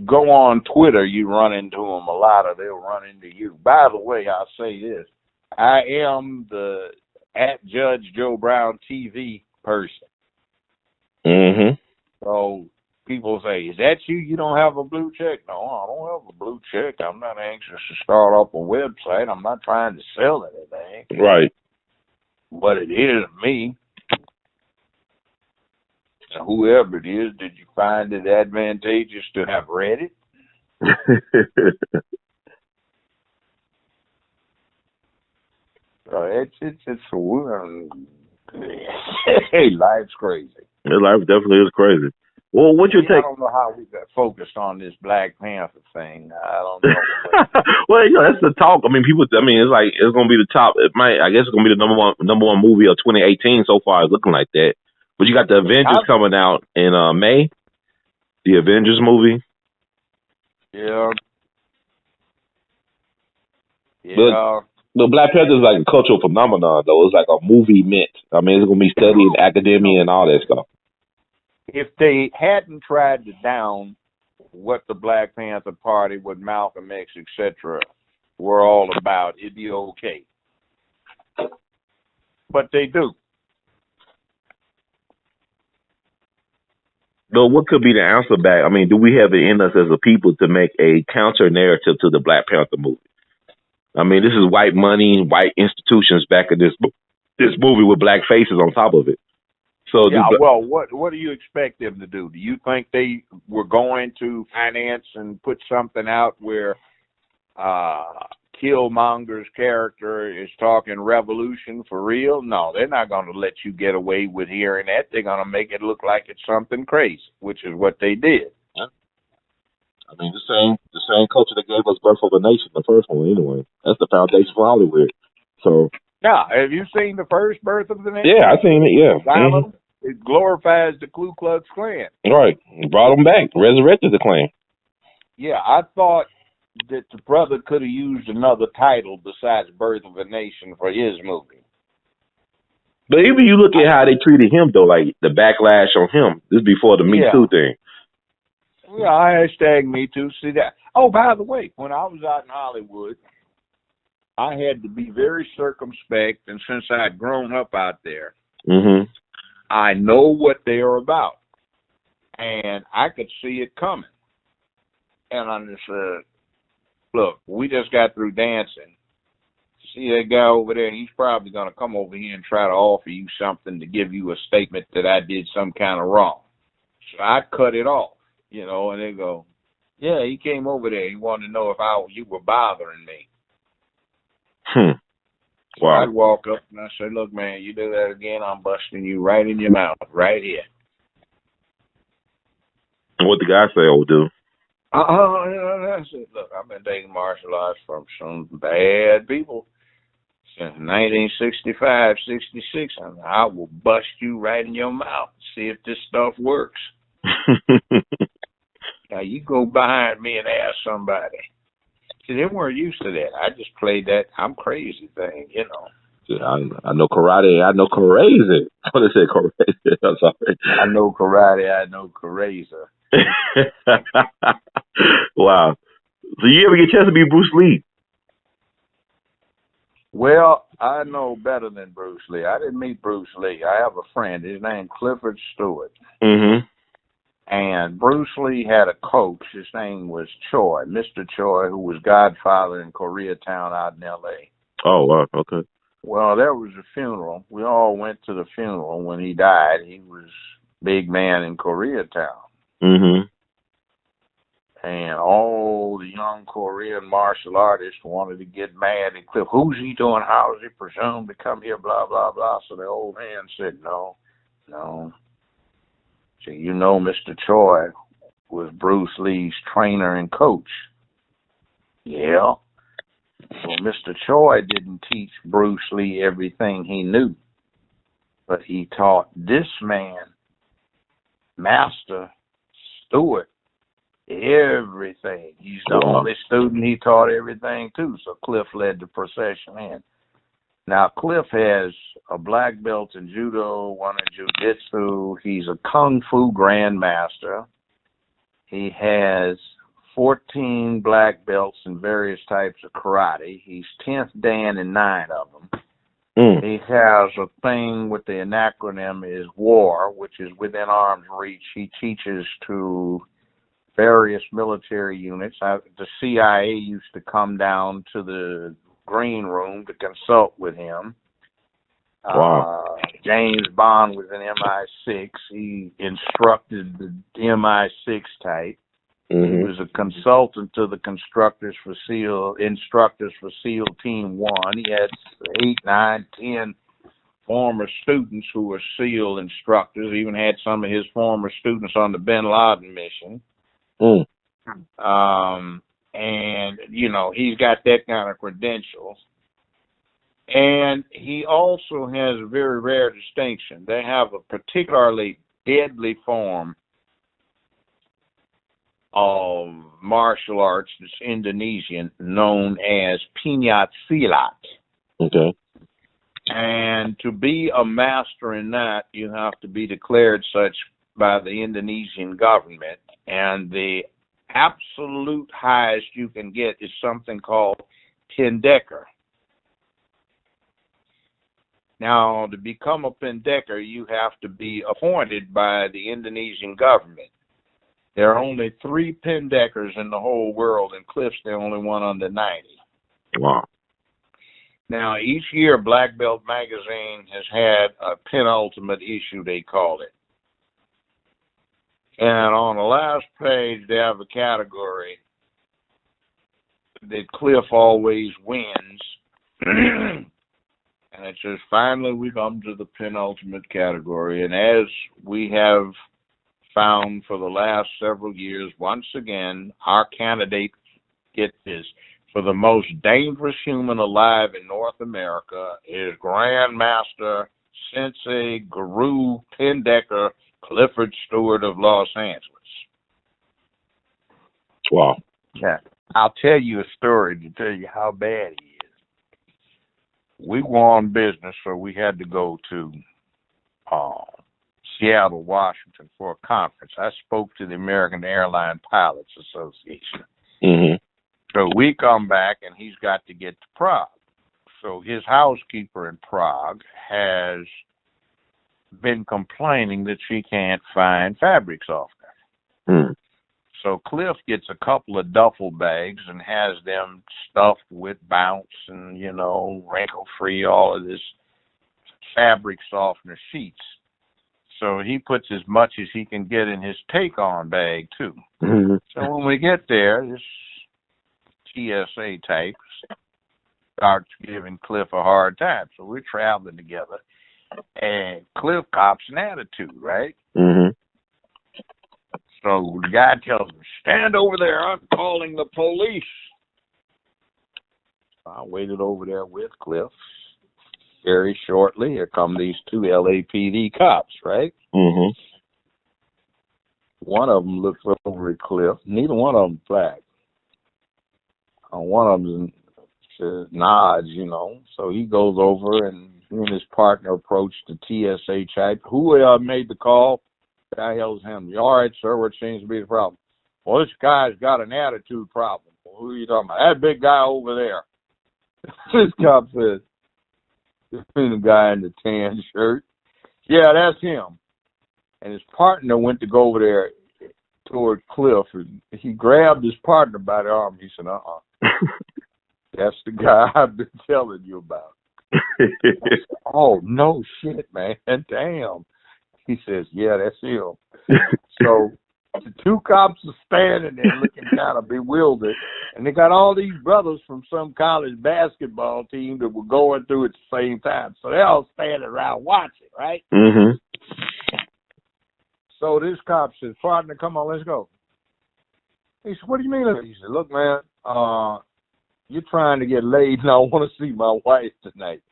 go on Twitter, you run into them a lot, or they'll run into you. By the way, I'll say this: I am the at Judge Joe Brown TV person. Mm-hmm. So people say, "Is that you? You don't have a blue check?" No, I don't have a blue check. I'm not anxious to start up a website. I'm not trying to sell anything. Right. But it is me. And whoever it is, did you find it advantageous to have read it? It's hey, life's crazy. Your life definitely is crazy. Well, what's your I take? don't know how we got focused on this Black Panther thing. I don't know. Well, that's the talk. I mean, people. I mean, it's like it's gonna be the top. It might. I guess it's gonna be the number one movie of 2018 so far. It's looking like that. But you got the Avengers coming out in May. The Avengers movie. Yeah. But Black Panther is like a cultural phenomenon, though. It's like a movie mint. I mean, it's gonna be studied in academia and all that stuff. If they hadn't tried to down what the Black Panther Party, what Malcolm X, etc., were all about, it'd be okay. But they do. So what could be the answer back? I mean, do we have it in us as a people to make a counter narrative to the Black Panther movie? I mean, this is white money, white institutions back in this movie with black faces on top of it. So yeah, well, what do you expect them to do? Do you think they were going to finance and put something out where Killmonger's character is talking revolution for real? No, they're not going to let you get away with hearing that. They're going to make it look like it's something crazy, which is what they did. Yeah. I mean, the same culture that gave us Birth of a Nation, the first one, anyway. That's the foundation for Hollywood. So. Yeah, have you seen the first Birth of the Nation? Yeah, I've seen it. Yeah. Mm-hmm. It glorifies the Ku Klux Klan. Right, brought them back, resurrected the Klan. Yeah, I thought that the brother could have used another title besides Birth of a Nation for his movie. But even you look at how they treated him, though, like the backlash on him. This is before the Me Too thing. Yeah, hashtag Me Too. See that? Oh, by the way, when I was out in Hollywood, I had to be very circumspect, and since I had grown up out there, I know what they are about, and I could see it coming. And I just said, look, we just got through dancing. See that guy over there? He's probably going to come over here and try to offer you something to give you a statement that I did some kind of wrong. So I cut it off, and they go, yeah, he came over there. He wanted to know if you were bothering me. So wow. I'd walk up and I say, look, man, you do that again, I'm busting you right in your mouth, right here. What the guy say, old dude? I said, look, I've been taking martial arts from some bad people since 1965, 66, and I will bust you right in your mouth, see if this stuff works. Now, you go behind me and ask somebody. See, they weren't used to that. I just played that I'm crazy thing, Yeah, I know karate. I know crazy. I want to say crazy. I'm sorry. I know karate. I know crazy. Wow. So you ever get a chance to be Bruce Lee? Well, I know better than Bruce Lee. I didn't meet Bruce Lee. I have a friend. His name's Clifford Stewart. And Bruce Lee had a coach. His name was Choi, Mr. Choi, who was Godfather in Koreatown out in L.A. Oh, wow. Okay. Well, there was a funeral. We all went to the funeral when he died. He was big man in Koreatown. And all the young Korean martial artists wanted to get mad at Cliff. Who's he doing? How is he presumed to come here? Blah, blah, blah. So the old man said, no. So Mr. Choi was Bruce Lee's trainer and coach. Yeah. So Mr. Choi didn't teach Bruce Lee everything he knew, but he taught this man, Master Stewart, everything. He's the only student he taught everything to. So Cliff led the procession in. Now, Cliff has a black belt in judo, one in jiu-jitsu. He's a kung fu grandmaster. He has 14 black belts in various types of karate. He's 10th Dan in 9 of them. He has a thing with the acronym is WAR, which is within arm's reach. He teaches to various military units. The CIA used to come down to the green room to consult with him. Wow. James Bond was in MI6. He instructed the MI6 type. He was a consultant to the instructors for SEAL Team 1. He had 8, 9, 10 former students who were SEAL instructors. He even had some of his former students on the Bin Laden mission. And, you know, he's got that kind of credentials. And he also has a very rare distinction. They have a particularly deadly form of martial arts that's Indonesian, known as Pencak Silat. Okay. And to be a master in that, you have to be declared such by the Indonesian government. And the absolute highest you can get is something called Pendekar. Now, to become a Pendekar, you have to be appointed by the Indonesian government. There are only 3 Pendekars in the whole world, and Cliff's the only one under 90. Wow. Now, each year, Black Belt Magazine has had a penultimate issue, they call it. And on the last page, they have a category that Cliff always wins. And it says, finally, we come to the penultimate category. And as we have found for the last several years, once again, our candidate, get this, for the most dangerous human alive in North America is Grandmaster Sensei Guru Pendekar Clifford Stewart of Los Angeles. Wow. Yeah. I'll tell you a story to tell you how bad he is. We were on business, so we had to go to Seattle, Washington for a conference. I spoke to the American Airline Pilots Association. So we come back, and he's got to get to Prague. So his housekeeper in Prague has been complaining that she can't find fabric softener. So Cliff gets a couple of duffel bags and has them stuffed with bounce and, you know, wrinkle-free, all of this fabric softener sheets. So he puts as much as he can get in his take-on bag, too. So when we get there, this TSA type starts giving Cliff a hard time. So we're traveling together, and Cliff cops an attitude, right? So the guy tells him, stand over there, I'm calling the police. I waited over there with Cliff. Very shortly, here come these 2 LAPD cops, right? One of them looks over at Cliff. Neither one of them black. One of them nods, you know. So he goes over, and he and his partner approach the TSA type. Who made the call? The hell is him? All right, sir, what seems to be the problem? Well, this guy's got an attitude problem. Well, who are you talking about? That big guy over there. This cop says, the guy in the tan shirt. Yeah, that's him. And his partner went to go over there toward Cliff, and he grabbed his partner by the arm. He said, that's the guy I've been telling you about. Said, oh, no shit, man. Damn. He says, yeah, that's him. So the 2 cops are standing there looking kind of bewildered, and they got all these brothers from some college basketball team that were going through at the same time. So they're all standing around watching, right? So this cop says, partner, come on, let's go. He said, what do you mean? He said, look, man, you're trying to get laid, and I want to see my wife tonight.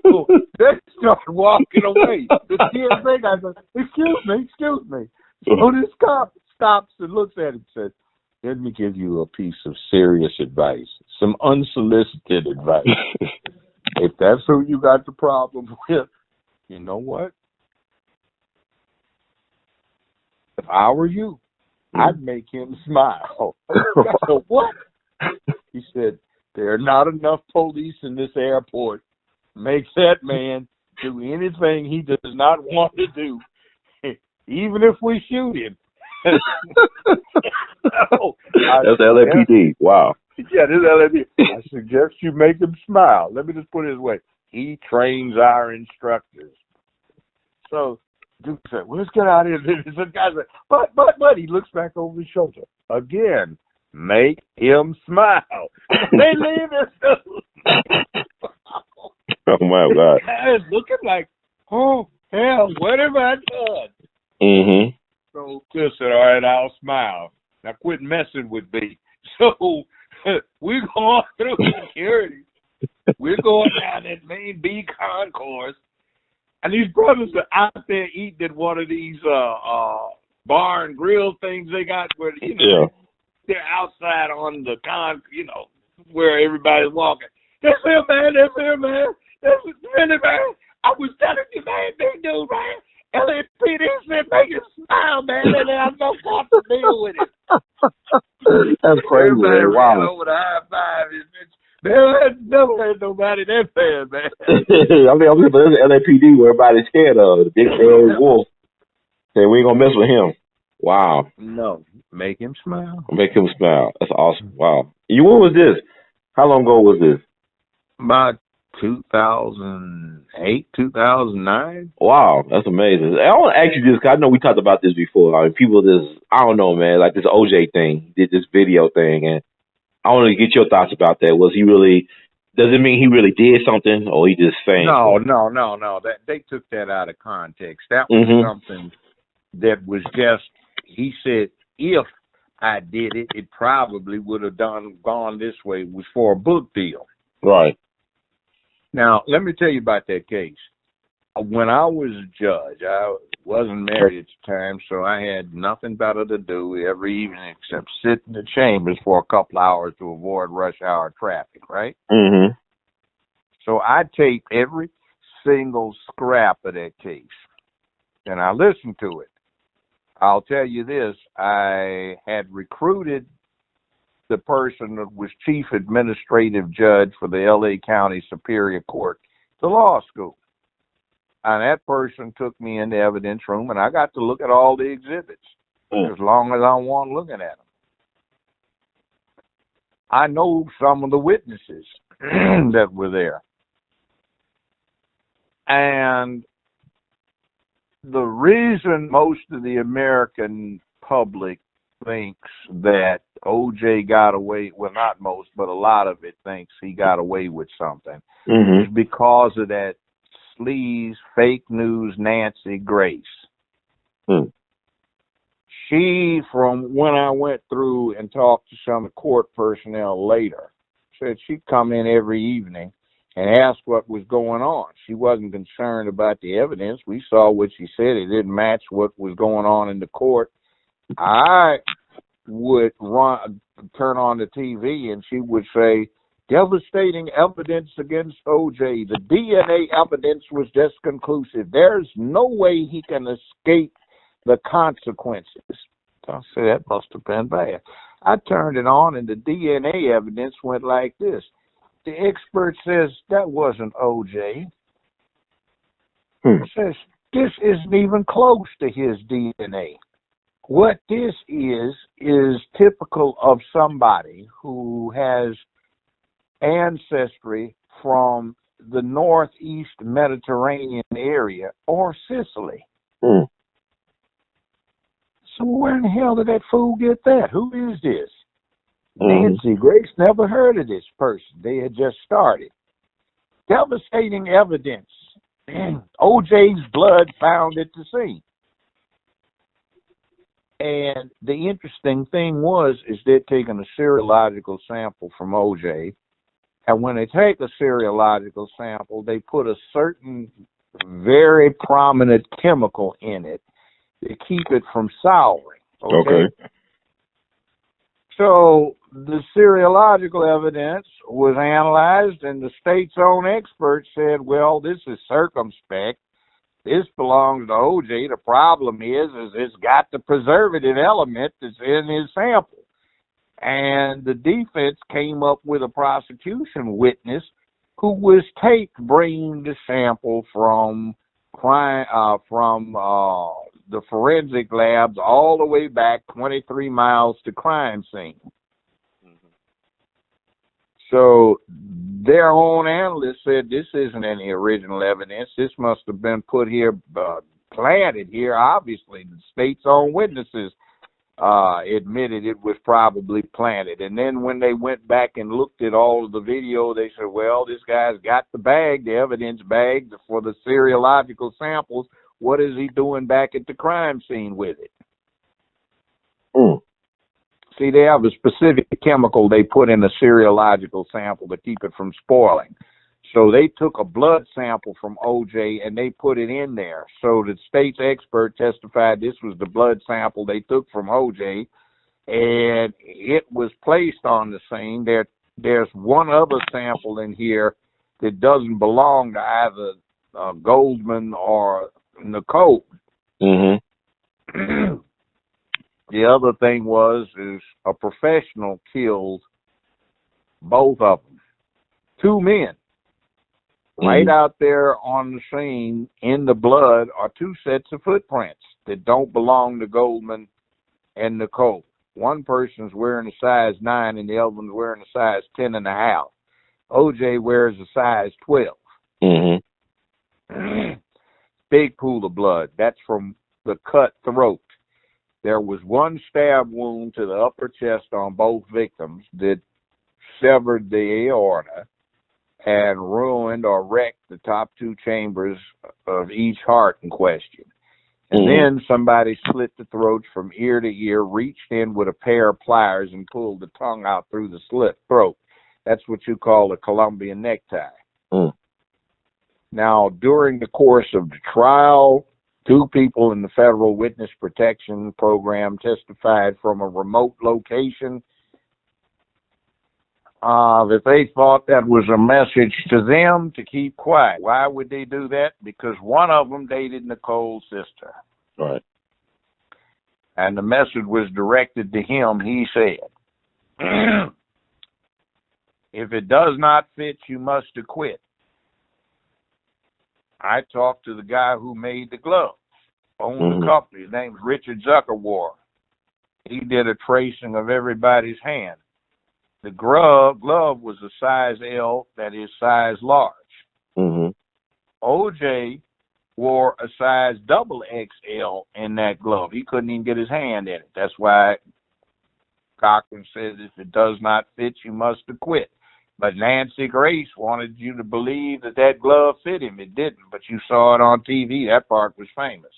So they start walking away. The TSA guy says, excuse me. So this cop stops and looks at him and says, let me give you a piece of serious advice, some unsolicited advice. If that's who you got the problem with. You know what? If I were you, I'd make him smile. I said, what? He said, there are not enough police in this airport. Make that man do anything he does not want to do, even if we shoot him. That's LAPD. Wow. Yeah, this LAPD. I suggest you make him smile. Let me just put it this way. He trains our instructors. So Duke said, well, let's get out of here. The guy said, but, he looks back over his shoulder. Again, make him smile. They leave him. Oh, my God. I was looking like, oh, hell, what have I done? Mm-hmm. So Chris said, all right, I'll smile. Now quit messing with me. So we're going through security. We're going down that main B concourse. And these brothers are out there eating at one of these bar and grill things they got where, they're outside on the where everybody's walking. That's him, man. That's him, man. That's really, man. I was telling you, man, they do, man. LAPD said make him smile, man, and I'm not going to deal with it. That's crazy, man. Wow. Over the high five. Never had nobody that bad, man. I mean, there's an LAPD where everybody's scared of. The big red wolf. Say, we ain't going to mess with him. Wow. No. Make him smile. Make him smile. That's awesome. Wow. When was this? How long ago was this? About 2008, 2009. Wow, that's amazing. I want to ask you this, because I know we talked about this before. I mean, people I don't know, man, like this OJ thing, did this video thing, and I want to get your thoughts about that. Does it mean he really did something, or he just saying? No. They took that out of context. That was something that was just, he said, if I did it, it probably would have gone this way. It was for a book deal. Right. Now, let me tell you about that case. When I was a judge, I wasn't married at the time, so I had nothing better to do every evening except sit in the chambers for a couple hours to avoid rush hour traffic, right? Mm-hmm. So I taped every single scrap of that case, and I listened to it. I'll tell you this, I had recruited the person that was chief administrative judge for the L.A. County Superior Court to law school. And that person took me in the evidence room, and I got to look at all the exhibits as long as I want looking at them. I know some of the witnesses that were there. And the reason most of the American public thinks that OJ got away, well, not most, but a lot of it thinks he got away with something, is because of that sleaze, fake news Nancy Grace. She, from when I went through and talked to some court personnel later, said she'd come in every evening and ask what was going on. She wasn't concerned about the evidence. We saw what she said. It didn't match what was going on in the court. I would turn on the TV and she would say, devastating evidence against OJ. The DNA evidence was just conclusive. There's no way he can escape the consequences. So I said, that must have been bad. I turned it on and the DNA evidence went like this. The expert says that wasn't OJ. Says this isn't even close to his DNA. What this is typical of somebody who has ancestry from the northeast Mediterranean area or Sicily. So where in the hell did that fool get that? Who is this? Nancy Grace never heard of this person. They had just started. Devastating evidence. OJ's blood found at the scene. And the interesting thing is they're taking a serological sample from OJ. And when they take a serological sample, they put a certain very prominent chemical in it to keep it from souring. Okay. So the seriological evidence was analyzed, and the state's own experts said, well, this is circumspect. This belongs to OJ. The problem is it's got the preservative element that's in his sample. And the defense came up with a prosecution witness who was taped bringing the sample from the forensic labs all the way back 23 miles to crime scene. So their own analyst said this isn't any original evidence. This must have been put here, planted here. Obviously, the state's own witnesses admitted it was probably planted. And then when they went back and looked at all of the video, they said, well, this guy's got the bag, the evidence bag for the serological samples. What is he doing back at the crime scene with it? See, they have a specific chemical they put in a serological sample to keep it from spoiling. So they took a blood sample from OJ and they put it in there. So the state's expert testified this was the blood sample they took from OJ, and it was placed on the scene. There's one other sample in here that doesn't belong to either Goldman or Nicole. Mm-hmm. The other thing is a professional killed both of them. Two men. Right out there on the scene in the blood are two sets of footprints that don't belong to Goldman and Nicole. One person's wearing a size 9 and the other one's wearing a size 10.5. OJ wears a size 12. Mm-hmm. Big pool of blood. That's from the cut throat. There was one stab wound to the upper chest on both victims that severed the aorta and ruined or wrecked the top two chambers of each heart in question. And then somebody slit the throats from ear to ear, reached in with a pair of pliers and pulled the tongue out through the slit throat. That's what you call a Colombian necktie. Now, during the course of the trial, 2 people in the Federal Witness Protection Program testified from a remote location that they thought that was a message to them to keep quiet. Why would they do that? Because one of them dated Nicole's sister. Right. And the message was directed to him. He said, if it does not fit, you must acquit. I talked to the guy who made the gloves, owned the company. His name's Richard Zuckerwar. He did a tracing of everybody's hand. The glove was a size L, that is size large. OJ wore a size XXL in that glove. He couldn't even get his hand in it. That's why Cochran says if it does not fit, you must acquit. But Nancy Grace wanted you to believe that glove fit him. It didn't, but you saw it on TV. That part was famous.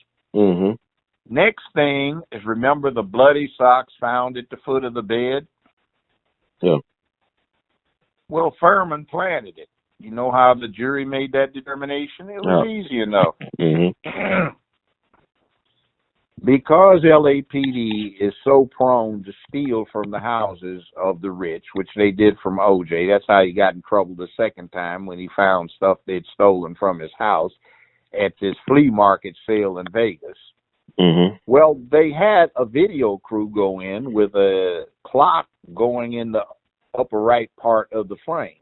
Next thing is, remember the bloody socks found at the foot of the bed? Yeah. Well, Furman planted it. You know how the jury made that determination? It was easy enough. Because LAPD is so prone to steal from the houses of the rich, which they did from OJ. That's how he got in trouble the second time, when he found stuff they'd stolen from his house at this flea market sale in Vegas. Well, they had a video crew go in with a clock going in the upper right part of the frame.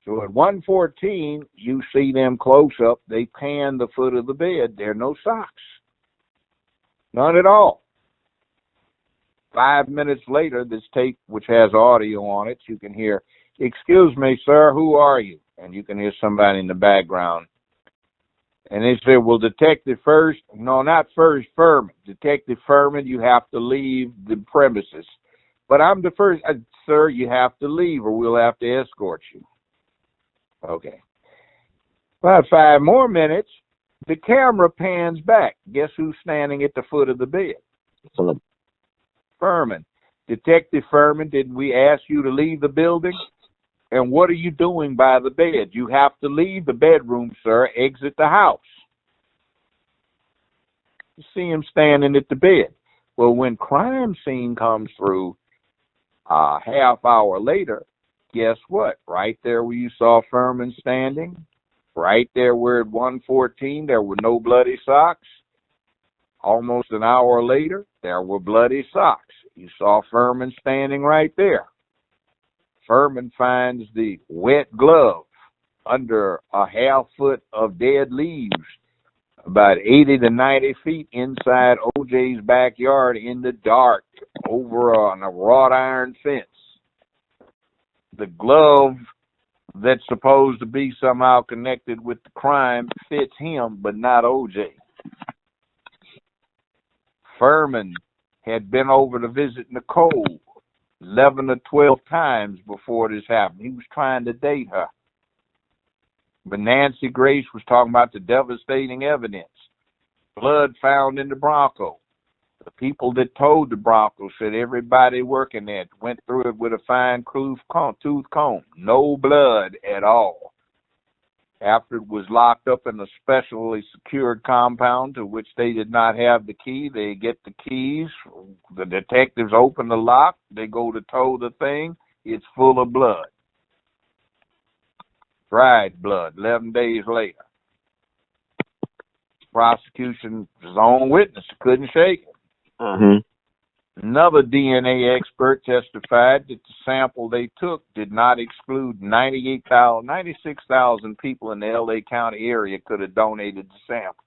So at 1:14, you see them close up. They pan the foot of the bed. There are no socks. None at all. 5 minutes later, this tape, which has audio on it, you can hear, "Excuse me, sir, who are you?" And you can hear somebody in the background. And they said, "Well, Detective Furman. Detective Furman, you have to leave the premises." "But I'm the first." "Sir, you have to leave or we'll have to escort you." Okay. About 5 more minutes, the camera pans back. Guess who's standing at the foot of the bed? Furman. "Detective Furman, didn't we ask you to leave the building? And what are you doing by the bed? You have to leave the bedroom, sir. Exit the house." You see him standing at the bed. Well, when crime scene comes through, A half hour later, guess what? Right there where you saw Furman standing, right there where at 114 there were no bloody socks. Almost an hour later, there were bloody socks. You saw Furman standing right there. Furman finds the wet glove under a half foot of dead leaves, about 80 to 90 feet inside OJ's backyard in the dark over on a wrought iron fence. The glove that's supposed to be somehow connected with the crime fits him, but not OJ. Furman had been over to visit Nicole 11 or 12 times before this happened. He was trying to date her. But Nancy Grace was talking about the devastating evidence. Blood found in the Bronco. The people that towed the Bronco said everybody working there went through it with a fine-tooth comb. No blood at all. After it was locked up in a specially secured compound to which they did not have the key, they get the keys. The detectives open the lock. They go to tow the thing. It's full of blood. Dried blood, 11 days later. Prosecution's own witness couldn't shake it. Mm-hmm. Another DNA expert testified that the sample they took did not exclude 96,000 people in the L.A. County area could have donated the sample.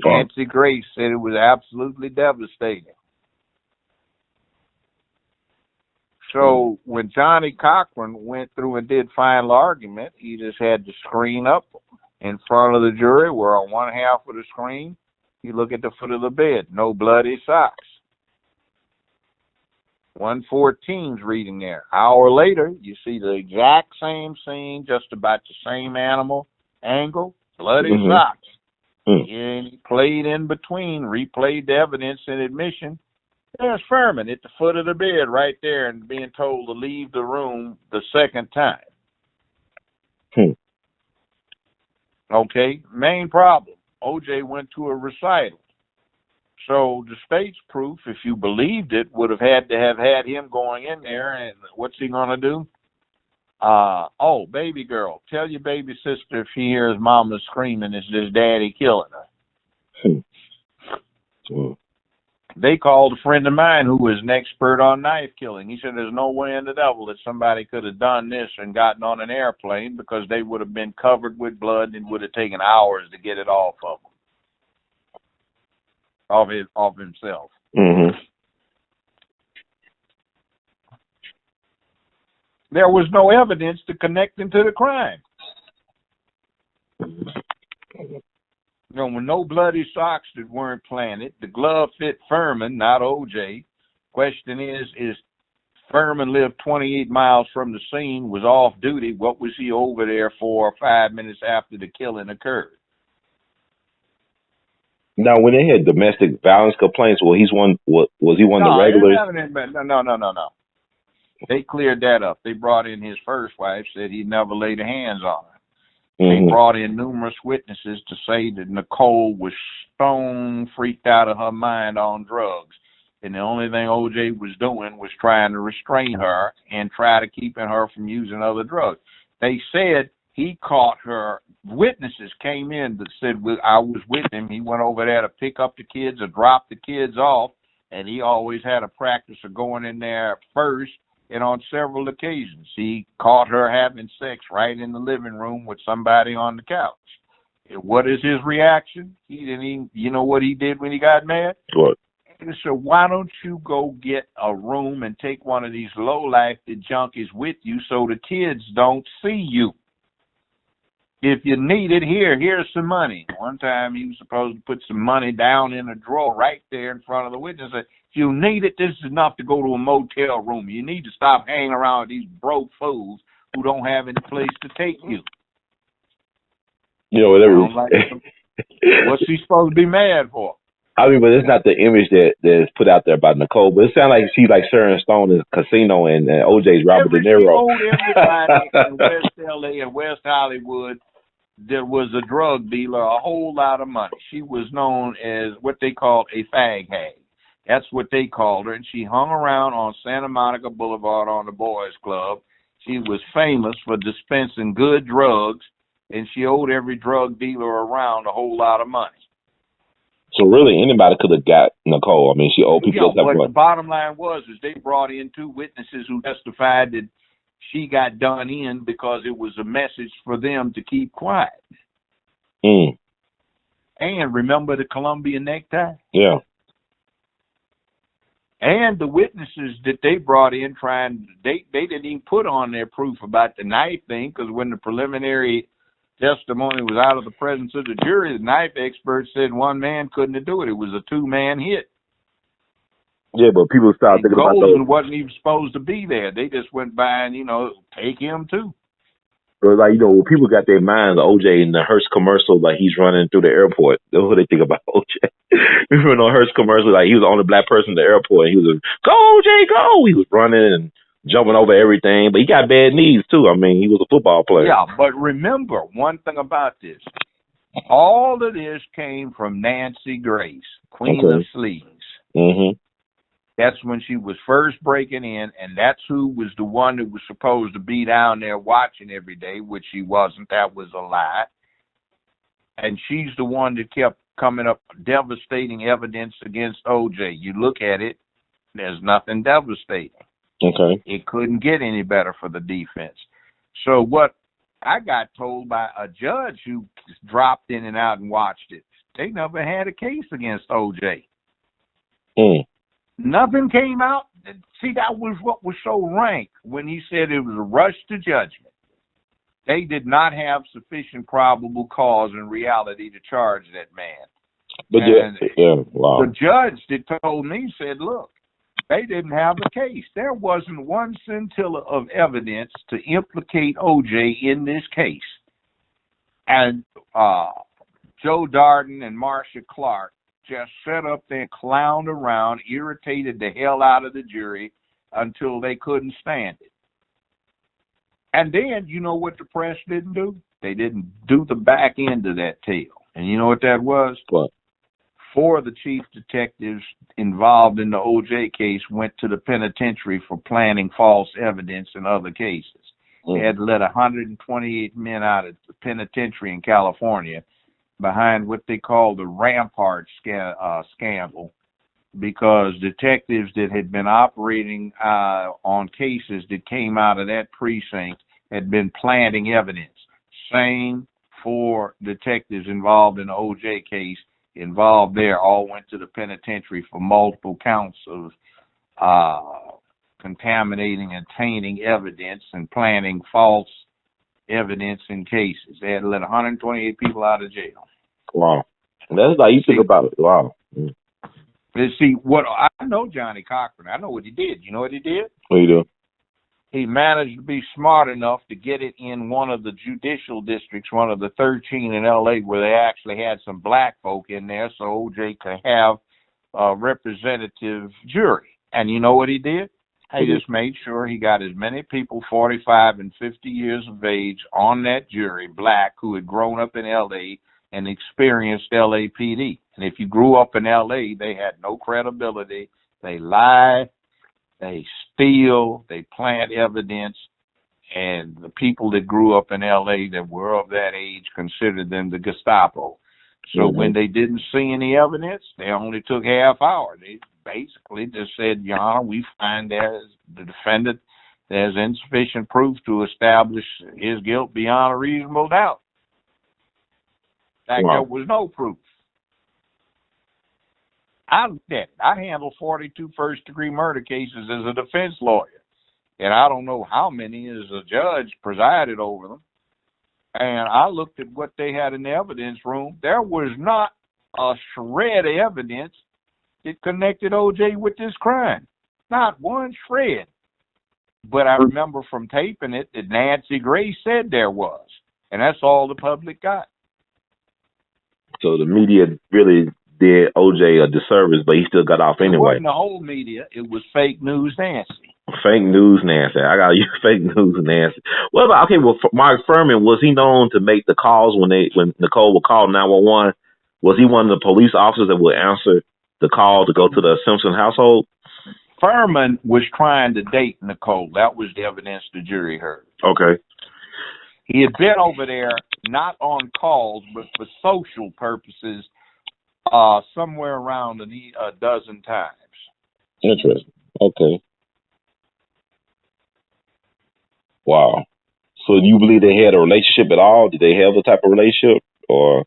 Oh. Nancy Grace said it was absolutely devastating. So when Johnny Cochran went through and did final argument, he just had the screen up in front of the jury, where on one half of the screen, you look at the foot of the bed, no bloody socks. 114's reading there. Hour later, you see the exact same scene, just about the same animal angle, bloody socks. And he played in between, replayed the evidence and admission. There's Furman at the foot of the bed right there and being told to leave the room the second time. Okay, main problem. OJ went to a recital. So the state's proof, if you believed it, would have had to have had him going in there, and what's he going to do? Oh, baby girl, tell your baby sister if she hears mama screaming, it's this daddy killing her. They called a friend of mine who was an expert on knife killing. He said there's no way in the devil that somebody could have done this and gotten on an airplane, because they would have been covered with blood and it would have taken hours to get it off of him, off himself. There was no evidence to connect him to the crime. You know, with no bloody socks that weren't planted, the glove fit Furman, not OJ. Question is Furman lived 28 miles from the scene, was off duty. What was he over there for 5 minutes after the killing occurred? Now, when they had domestic violence complaints, was he one of the regulars? No. They cleared that up. They brought in his first wife, said he never laid hands on her. They brought in numerous witnesses to say that Nicole was stone freaked out of her mind on drugs. And the only thing OJ was doing was trying to restrain her and try to keep her from using other drugs. They said he caught her. Witnesses came in that said, I was with him. He went over there to pick up the kids or drop the kids off. And he always had a practice of going in there first. And on several occasions, he caught her having sex right in the living room with somebody on the couch. And what is his reaction? He didn't even, you know what he did when he got mad? What? He said, why don't you go get a room and take one of these low-life junkies with you so the kids don't see you? If you need it, here's some money. One time he was supposed to put some money down in a drawer right there in front of the witness. If you need it, this is enough to go to a motel room. You need to stop hanging around with these broke fools who don't have any place to take you. You know, whatever. What's he supposed to be mad for? I mean, but it's not the image that is put out there by Nicole. But it sounds like she's like Sharon Stone in Casino and OJ's Robert De Niro. Everybody in West LA and West Hollywood, there was a drug dealer, a whole lot of money. She was known as what they call a fag hag. That's what they called her. And she hung around on Santa Monica Boulevard on the Boys Club. She was famous for dispensing good drugs, and she owed every drug dealer around a whole lot of money. So really, anybody could have got Nicole. I mean, she owed people. Yeah, but the bottom line was is they brought in 2 witnesses who testified that she got done in because it was a message for them to keep quiet. Mm. And remember the Columbia necktie? Yeah. And the witnesses that they brought in they didn't even put on their proof about the knife thing, because when the preliminary testimony was out of the presence of the jury, the knife expert said one man couldn't do it. It was a 2-man hit. Yeah, but people started thinking about Goldman those. wasn't even supposed to be there. They just went by and, take him too. But like, people got their minds OJ in the Hearst commercial, like he's running through the airport. That's what they think about OJ. Remember on Hearst commercial, like he was the only black person in the airport, and he was like, "Go OJ, go!" He was running and jumping over everything, but he got bad knees too. I mean, he was a football player. Yeah, but remember one thing about this: all of this came from Nancy Grace, Queen of Sleaze. Mm-hmm. That's when she was first breaking in, and that's who was the one that was supposed to be down there watching every day, which she wasn't. That was a lie. And she's the one that kept coming up devastating evidence against O.J. You look at it, there's nothing devastating. Okay. It couldn't get any better for the defense. So what I got told by a judge who dropped in and out and watched it, they never had a case against O.J. Mm. Nothing came out. See, that was what was so rank when he said it was a rush to judgment. They did not have sufficient probable cause in reality to charge that man. But wow. The judge that told me said, look, they didn't have a case. There wasn't one scintilla of evidence to implicate O.J. in this case. And Joe Darden and Marcia Clark just sat up there, clowned around, irritated the hell out of the jury until they couldn't stand it. And then, you know what the press didn't do? They didn't do the back end of that tale. And you know what that was? What? 4 of the chief detectives involved in the O.J. case went to the penitentiary for planting false evidence in other cases. They had to let 128 men out of the penitentiary in California behind what they call the Rampart scandal, because detectives that had been operating on cases that came out of that precinct had been planting evidence. Same 4 detectives involved in the O.J. case involved there all went to the penitentiary for multiple counts of contaminating and tainting evidence and planting false evidence in cases. They had to let 128 people out of jail. Wow. That's like you think about it. Wow. Mm. See, what I know Johnny Cochran. I know what he did. You know what he did? What do you do? He managed to be smart enough to get it in one of the judicial districts, one of the 13 in L.A., where they actually had some black folk in there so O.J. could have a representative jury. And you know what he did? He just made sure he got as many people 45 and 50 years of age on that jury, black, who had grown up in L.A. and experienced LAPD. And if you grew up in L.A., they had no credibility. They lie, they steal, they plant evidence, and the people that grew up in L.A. that were of that age considered them the Gestapo. So when they didn't see any evidence, they only took half hour. They basically just said, Your Honor, we find there's the defendant, there's insufficient proof to establish his guilt beyond a reasonable doubt. In fact, there was no proof. I looked at it. I handled 42 first-degree murder cases as a defense lawyer, and I don't know how many as a judge presided over them. And I looked at what they had in the evidence room. There was not a shred of evidence that connected O.J. with this crime. Not one shred. But I remember from taping it that Nancy Grace said there was, and that's all the public got. So the media really did O.J. a disservice, but he still got off anyway. It wasn't the whole media. It was fake news Nancy. Fake news Nancy. I got you. Fake news Nancy. What about, Mark Furman, was he known to make the calls when Nicole would call 911? Was he one of the police officers that would answer the call to go to the Simpson household? Furman was trying to date Nicole. That was the evidence the jury heard. Okay. He had been over there not on calls, but for social purposes, somewhere around a dozen times. Interesting. Okay. Wow. So do you believe they had a relationship at all? Did they have a type of relationship? Or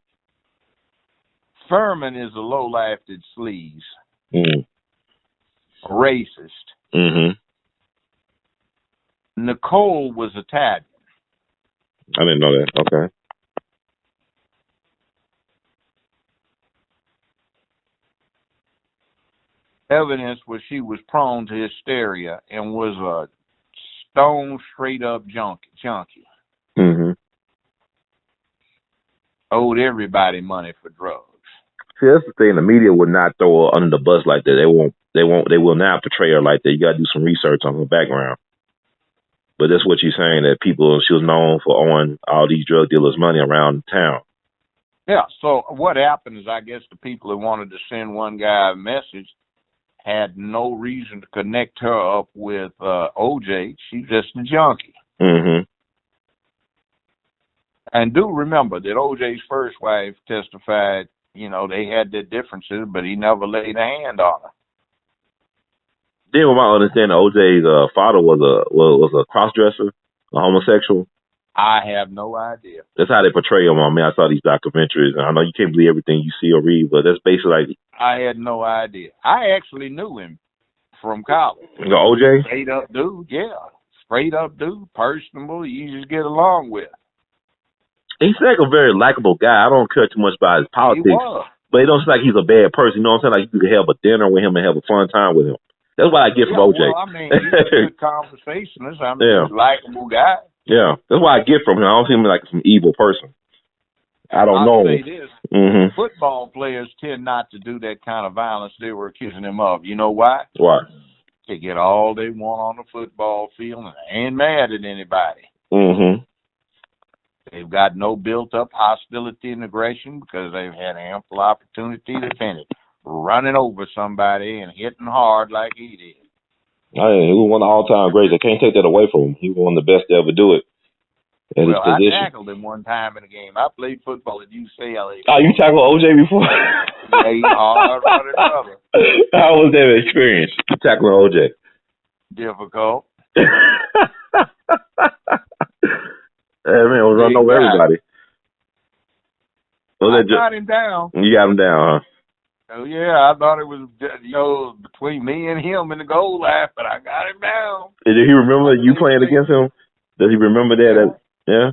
Furman is a low-life that sleaze. Mm. Racist. Mm-hmm. Nicole was Italian. I didn't know that. Okay. Evidence was she was prone to hysteria and was a stone straight up junkie. Mm-hmm. Owed everybody money for drugs. See, that's the thing. The media would not throw her under the bus like that. They won't. They will not portray her like that. You got to do some research on her background. But that's what you're saying, that she was known for owing all these drug dealers money around town. Yeah. So what happened is, I guess the people who wanted to send one guy a message had no reason to connect her up with OJ. She's just a junkie. Mm-hmm. And do remember that OJ's first wife testified, they had their differences, but he never laid a hand on her. Then, with my understanding, OJ's father was a cross-dresser, a homosexual. I have no idea. That's how they portray him. I mean, I saw these documentaries, and I know you can't believe everything you see or read, but that's basically like. I had no idea. I actually knew him from college. The OJ? Straight up dude, yeah. Straight up dude, personable, easy to get along with. He's like a very likable guy. I don't care too much about his politics. He was. But it don't seem like he's a bad person. You know what I'm saying? Like you could have a dinner with him and have a fun time with him. That's what I get from OJ. Well, I mean, he's a good conversationalist. I mean, he's a likable guy. Yeah, that's what I get from him. I don't see him like some evil person. I don't know. I'll say this. Mm-hmm. Football players tend not to do that kind of violence they were accusing him of. You know why? Why? They get all they want on the football field and they ain't mad at anybody. Mm-hmm. They've got no built-up hostility and aggression because they've had ample opportunity to finish running over somebody and hitting hard like he did. He was one of the all-time greats. I can't take that away from him. He was one of the best to ever do it. At his position. I tackled him one time in a game. I played football at UCLA. Oh, you tackled OJ before? Yeah, he's hard-running brother. How was that experience, tackling OJ? Difficult. Hey, man, I was running over everybody. I got him down. You got him down, huh? Oh, yeah, I thought it was, between me and him in the goal line, but I got him down. Did he remember you playing against him? Does he remember that? Yeah?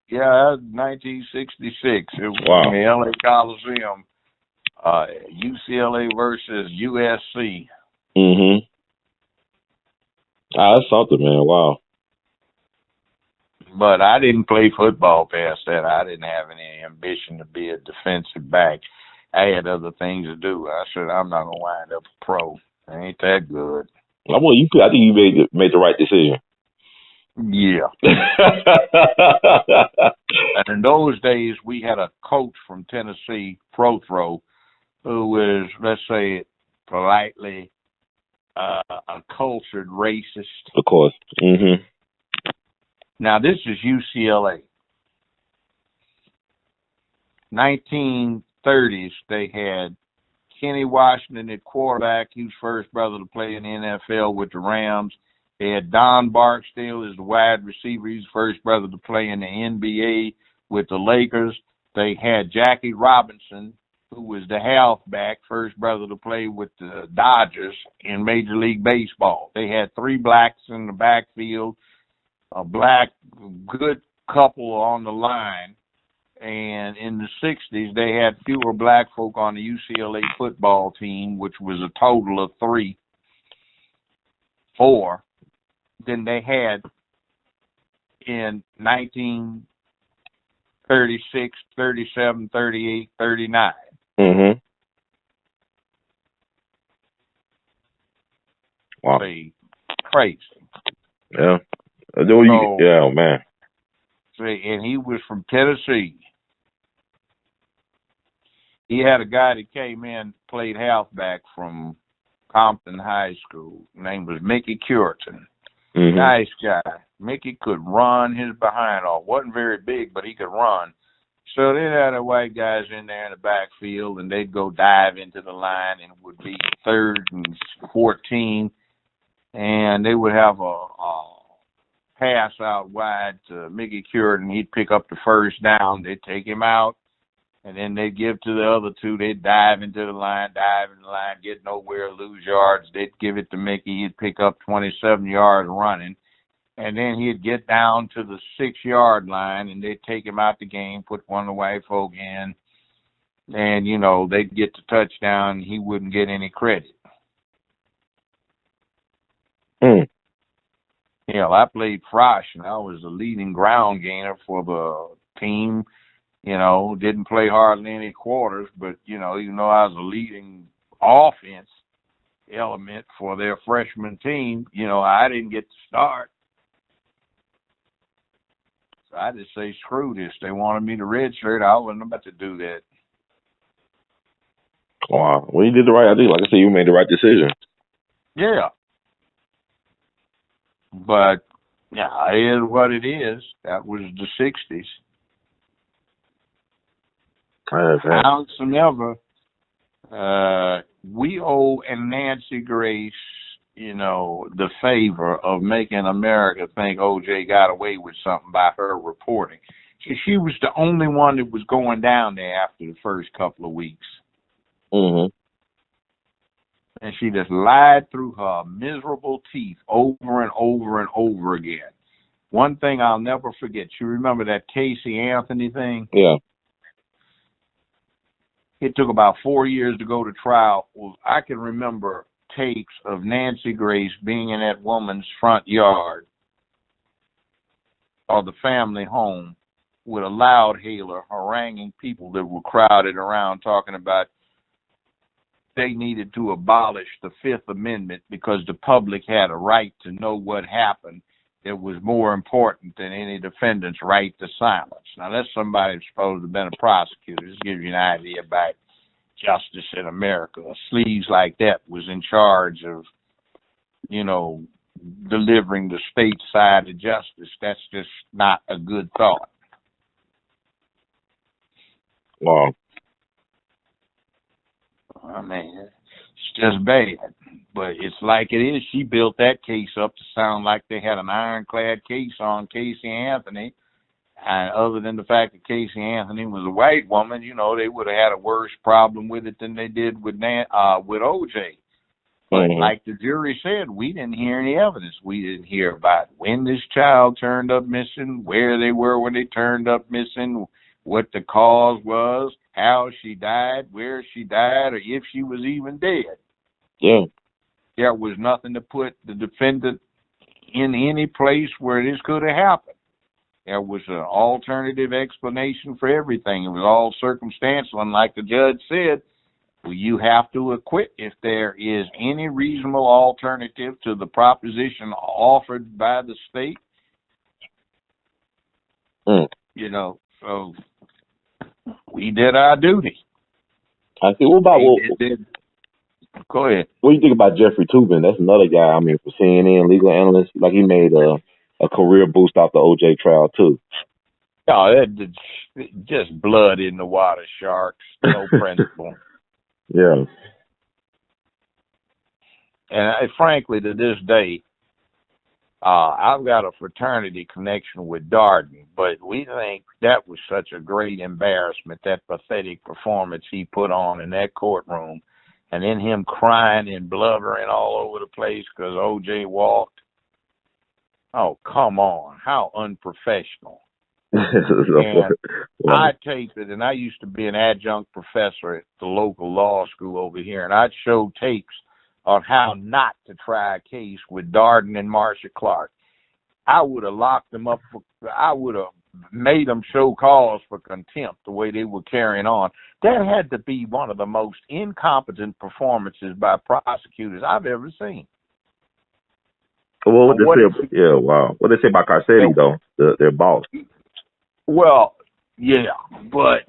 Yeah, that was 1966. It was wow. in the L.A. Coliseum, UCLA versus USC. Mm-hmm. That's something, man. Wow. But I didn't play football past that. I didn't have any ambition to be a defensive back. I had other things to do. I said, I'm not going to wind up a pro. I ain't that good. I think you made the right decision. Yeah. And in those days, we had a coach from Tennessee, Prothrow, who was, let's say it politely, a cultured racist. Of course. Mm-hmm. Now, this is UCLA. 1930s, they had Kenny Washington at quarterback. He was first brother to play in the NFL with the Rams. They had Don Barksdale as the wide receiver. He's first brother to play in the NBA with the Lakers. They had Jackie Robinson, who was the halfback, first brother to play with the Dodgers in Major League Baseball. They had three blacks in the backfield, a black good couple on the line. And in the 60s, they had fewer black folk on the UCLA football team, which was a total of 4 than they had in 1936, 37, 38, 39. Mm-hmm. Wow. Crazy. Yeah. Man. And he was from Tennessee. He had a guy that came in, played halfback from Compton High School. His name was Mickey Curtin. Mm-hmm. Nice guy. Mickey could run his behind off. Wasn't very big, but he could run. So they had the white guys in there in the backfield, and they'd go dive into the line, and it would be 3rd and 14, and they would have a pass out wide to Mickey Curtin. He'd pick up the first down. They'd take him out, and then they'd give to the other two. They'd dive into the line, get nowhere, lose yards. They'd give it to Mickey. He'd pick up 27 yards running. And then he'd get down to the 6-yard line, and they'd take him out the game, put one of the white folk in, and, you know, they'd get the touchdown, and he wouldn't get any credit. Mm. You know, I played Frosh, and I was the leading ground gainer for the team. You know, didn't play hardly any quarters, but, you know, even though I was a leading offense element for their freshman team, you know, I didn't get to start. So I just say, screw this. They wanted me to redshirt. I wasn't about to do that. Wow. Well, you did the right, I think, like I said, you made the right decision. Yeah. But, yeah, it is what it is. That was the 60s. Howsoever, we owe Nancy Grace, you know, the favor of making America think O.J. got away with something by her reporting. She was the only one that was going down there after the first couple of weeks. Mm-hmm. And she just lied through her miserable teeth over and over and over again. One thing I'll never forget, you remember that Casey Anthony thing? Yeah. It took about 4 years to go to trial. Well, I can remember tapes of Nancy Grace being in that woman's front yard or the family home with a loud hailer haranguing people that were crowded around talking about they needed to abolish the Fifth Amendment because the public had a right to know what happened that was more important than any defendant's right to silence. Now, that's somebody who's supposed to have been a prosecutor. This gives you an idea about justice in America. Sleeves like that was in charge of, you know, delivering the state side of justice. That's just not a good thought. Wow. I mean, it's just bad. But it's like it is. She built that case up to sound like they had an ironclad case on Casey Anthony. And other than the fact that Casey Anthony was a white woman, you know, they would have had a worse problem with it than they did with O.J. But like the jury said, we didn't hear any evidence. We didn't hear about when this child turned up missing, where they were when they turned up missing, what the cause was, how she died, where she died, or if she was even dead. Yeah. There was nothing to put the defendant in any place where this could have happened. There was an alternative explanation for everything. It was all circumstantial, and like the judge said, well, you have to acquit if there is any reasonable alternative to the proposition offered by the state. You know, so we did our duty. I see. What about Go ahead. What do you think about Jeffrey Toobin? That's another guy. I mean, for CNN, legal analyst. Like he made a career boost off the O.J. trial too. Oh, that just blood in the water, sharks. No principle. Yeah. And frankly, to this day, I've got a fraternity connection with Darden, but we think that was such a great embarrassment, that pathetic performance he put on in that courtroom, and then him crying and blubbering all over the place because O.J. walked. Oh, come on. How unprofessional. And I taped it, and I used to be an adjunct professor at the local law school over here, and I'd show tapes on how not to try a case with Darden and Marcia Clark. I would have locked them up. I would have made them show cause for contempt the way they were carrying on. That had to be one of the most incompetent performances by prosecutors I've ever seen. Well, what they say? Yeah, wow. What they say about Carcetti though? Their boss. Well, yeah, but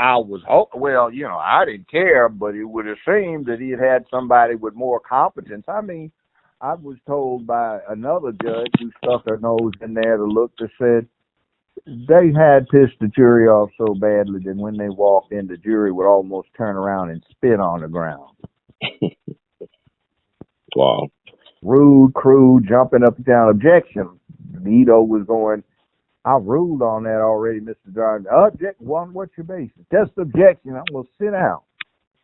I was well, you know, I didn't care, but it would have seemed that he had somebody with more competence. I mean, I was told by another judge who stuck her nose in there to look, that said they had pissed the jury off so badly that when they walked in, the jury would almost turn around and spit on the ground. Wow. Rude, crude, jumping up and down. Objection. Vito was going, I ruled on that already, Mr. Jordan. Object one, what's your basis? Just objection. I'm going to sit down.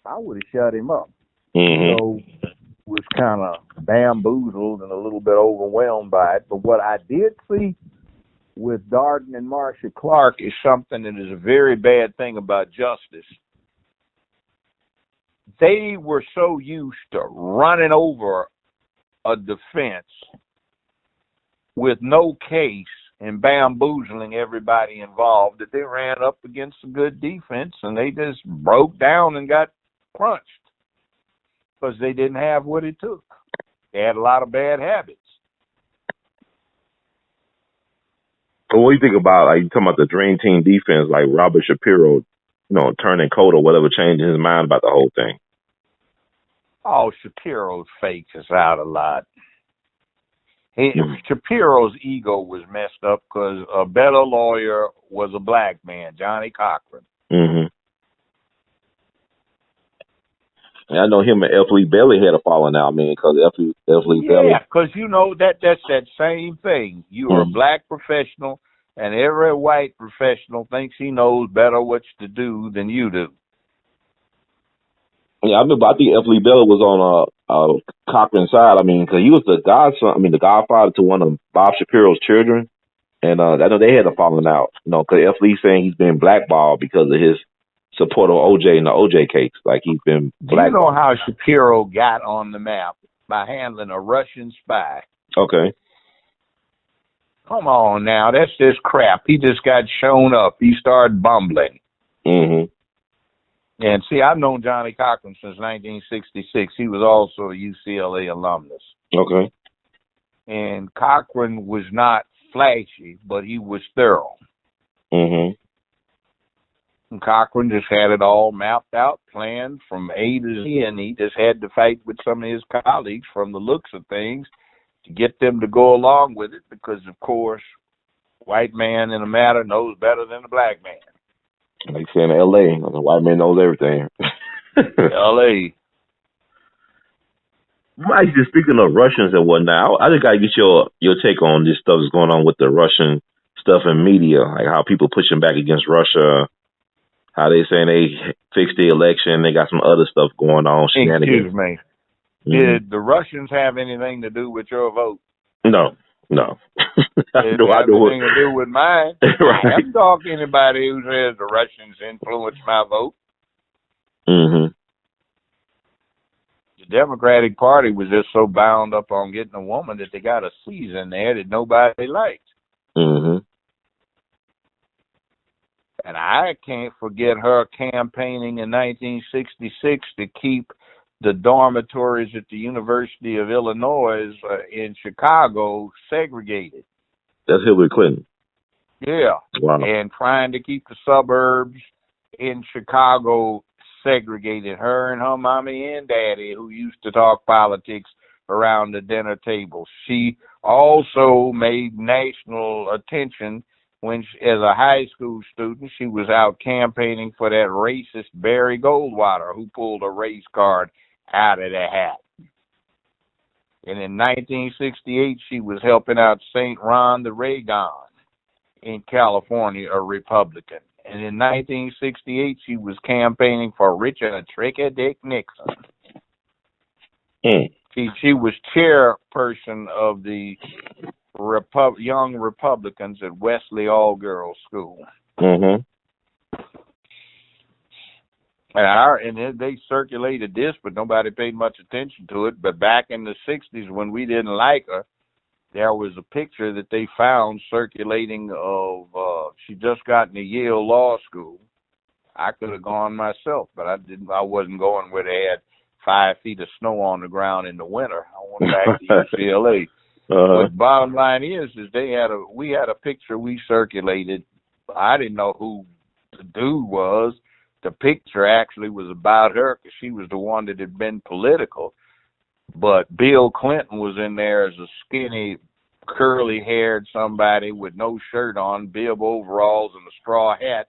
I would have shut him up. Mm-hmm. So was kind of bamboozled and a little bit overwhelmed by it. But what I did see with Darden and Marcia Clark is something that is a very bad thing about justice. They were so used to running over a defense with no case and bamboozling everybody involved that they ran up against a good defense and they just broke down and got crunched because they didn't have what it took. They had a lot of bad habits. So what do you think about, like, you talking about the Dream Team defense, like Robert Shapiro, you know, turning coat or whatever, changing his mind about the whole thing? Oh, Shapiro's fakes us out a lot. Shapiro's ego was messed up because a better lawyer was a black man, Johnny Cochran. Mm-hmm. And I know him and F. Lee Bailey had a falling out, man, because F. Lee Bailey. Yeah, because you know that's that same thing. You are a black professional, and every white professional thinks he knows better what to do than you do. Yeah, I think F. Lee Bailey was on Cochran's side. I mean, because he was the godfather to one of Bob Shapiro's children. And I know they had a falling out, you know, because F. Lee saying he's been blackballed because of his support of OJ in the OJ case. Like, he's been blackballed. Do you know how Shapiro got on the map? By handling a Russian spy. Okay. Come on now, that's just crap. He just got shown up. He started bumbling. Mm-hmm. And see, I've known Johnny Cochran since 1966. He was also a UCLA alumnus. Okay. And Cochran was not flashy, but he was thorough. Mm-hmm. And Cochran just had it all mapped out, planned from A to Z, and he just had to fight with some of his colleagues from the looks of things to get them to go along with it because, of course, white man in a matter knows better than the black man. Like saying L.A., the white man knows everything. L.A. Mike, just speaking of Russians and whatnot, I just got to get your take on this stuff that's going on with the Russian stuff in media, like how people pushing back against Russia, how they saying they fixed the election, they got some other stuff going on. Excuse me. Mm-hmm. Did the Russians have anything to do with your vote? No. It didn't have anything to do with mine. Right. I haven't talked to anybody who says the Russians influenced my vote. Mm-hmm. The Democratic Party was just so bound up on getting a woman that they got a season there that nobody liked. Mm-hmm. And I can't forget her campaigning in 1966 to keep the dormitories at the University of Illinois in Chicago segregated. That's Hillary Clinton. Yeah. Wow. And trying to keep the suburbs in Chicago segregated. Her and her mommy and daddy, who used to talk politics around the dinner table. She also made national attention when, as a high school student, she was out campaigning for that racist Barry Goldwater who pulled a race card out of the hat. And in 1968, she was helping out St. Ron the Reagan in California, a Republican. And in 1968, she was campaigning for Richard Tricky Dick Nixon. She was chairperson of the Young Republicans at Wesley All-Girls School. Mm-hmm. And they circulated this, but nobody paid much attention to it. But back in the 60s, when we didn't like her, there was a picture that they found circulating of she just got into Yale Law School. I could have gone myself, but I wasn't going where they had 5 feet of snow on the ground in the winter. I went back to UCLA. But bottom line is we had a picture we circulated. I didn't know who the dude was, the picture actually was about her because she was the one that had been political. But Bill Clinton was in there as a skinny, curly-haired somebody with no shirt on, bib overalls, and a straw hat,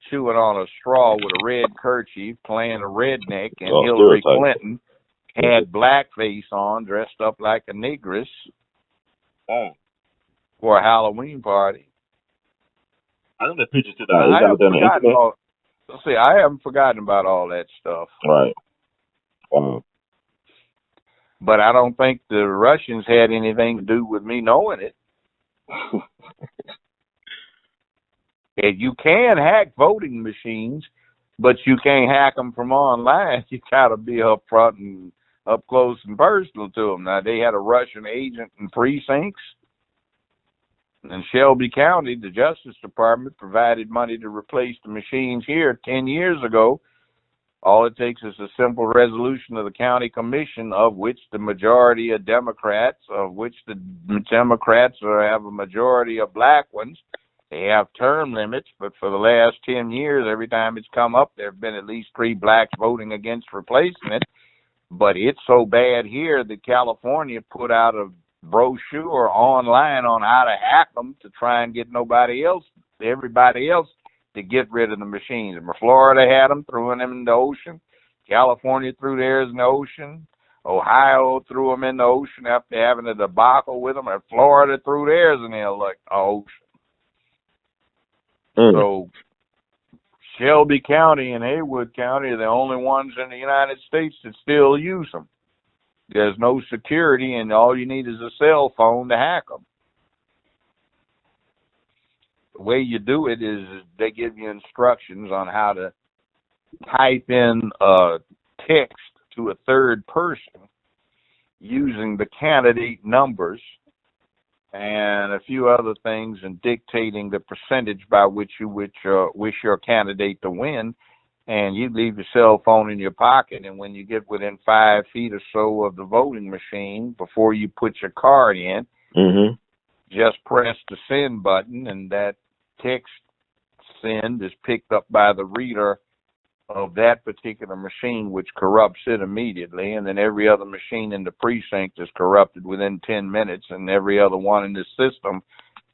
chewing on a straw with a red kerchief, playing a redneck, and Hillary Clinton had blackface on, dressed up like a negress for a Halloween party. I know that picture today. It's out there on the internet. See, I haven't forgotten about all that stuff. Right. But I don't think the Russians had anything to do with me knowing it. And you can hack voting machines, but you can't hack them from online. You got to be up front and up close and personal to them. Now, they had a Russian agent in precincts. In Shelby County, the Justice Department provided money to replace the machines here 10 years ago. All it takes is a simple resolution of the county commission, of which the majority are Democrats, of which the Democrats have a majority of black ones. They have term limits, but for the last 10 years, every time it's come up, there have been at least 3 blacks voting against replacing it. But it's so bad here that California put out a brochure online on how to hack them to try and get everybody else to get rid of the machines. And Florida had them, throwing them in the ocean. California threw theirs in the ocean. Ohio threw them in the ocean after having a debacle with them. And Florida threw theirs in the ocean. So Shelby County and Haywood County are the only ones in the United States that still use them. There's no security, and all you need is a cell phone to hack them. The way you do it is they give you instructions on how to type in text to a third person using the candidate numbers and a few other things, and dictating the percentage by which you wish your candidate to win. And you leave your cell phone in your pocket, and when you get within 5 feet or so of the voting machine, before you put your card in, just press the send button, and that text send is picked up by the reader of that particular machine, which corrupts it immediately. And then every other machine in the precinct is corrupted within 10 minutes, and every other one in the system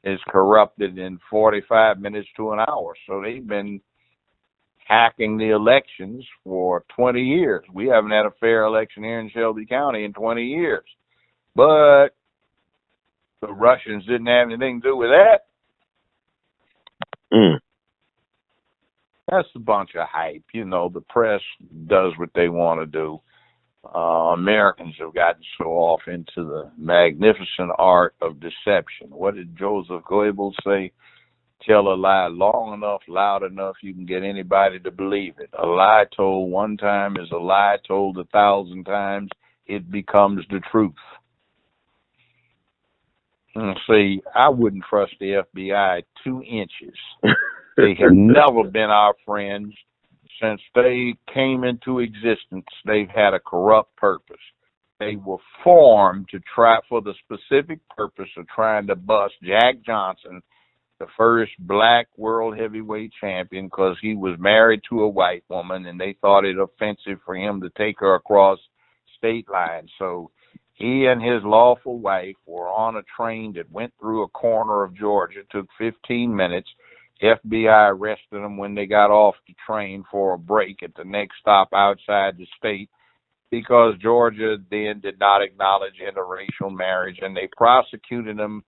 is corrupted in 45 minutes to an hour. So they've been hacking the elections for 20 years. We haven't had a fair election here in Shelby County in 20 years. But the Russians didn't have anything to do with that. That's a bunch of hype. You know, the press does what they want to do. Americans have gotten so off into the magnificent art of deception. What did Joseph Goebbels say? Tell a lie long enough, loud enough, you can get anybody to believe it. A lie told one time is a lie told 1,000 times. It becomes the truth. And see, I wouldn't trust the FBI 2 inches. They have never been our friends. Since they came into existence, they've had a corrupt purpose. They were formed to try for the specific purpose of trying to bust Jack Johnson, the first black world heavyweight champion, because he was married to a white woman, and they thought it offensive for him to take her across state lines. So he and his lawful wife were on a train that went through a corner of Georgia, took 15 minutes. FBI arrested them when they got off the train for a break at the next stop outside the state, because Georgia then did not acknowledge interracial marriage, and they prosecuted them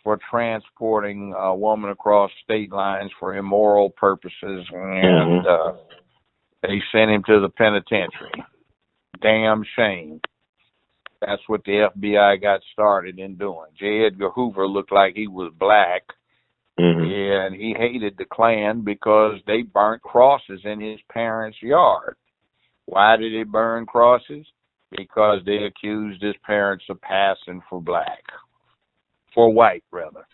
for transporting a woman across state lines for immoral purposes, and they sent him to the penitentiary. Damn shame. That's what the FBI got started in doing. J. Edgar Hoover looked like he was black, and he hated the Klan because they burnt crosses in his parents' yard. Why did they burn crosses? Because they accused his parents of passing for black. For white, rather.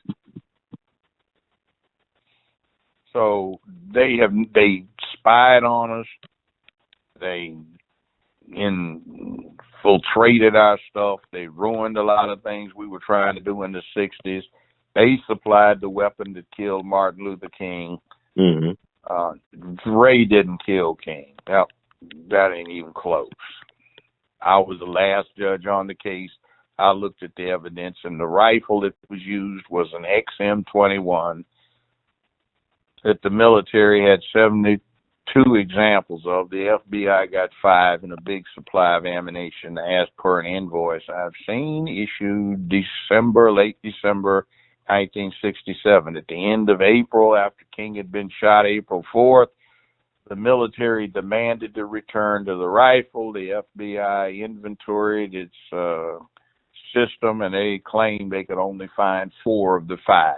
So they spied on us. They infiltrated our stuff. They ruined a lot of things we were trying to do in the 60s. They supplied the weapon that killed Martin Luther King. Ray didn't kill King. That ain't even close. I was the last judge on the case. I looked at the evidence, and the rifle that was used was an XM-21 that the military had 72 examples of. The FBI got 5 and a big supply of ammunition as per an invoice I've seen issued late December 1967. At the end of April, after King had been shot April 4th, the military demanded the return to the rifle. The FBI inventoried its system, and they claimed they could only find 4 of the 5.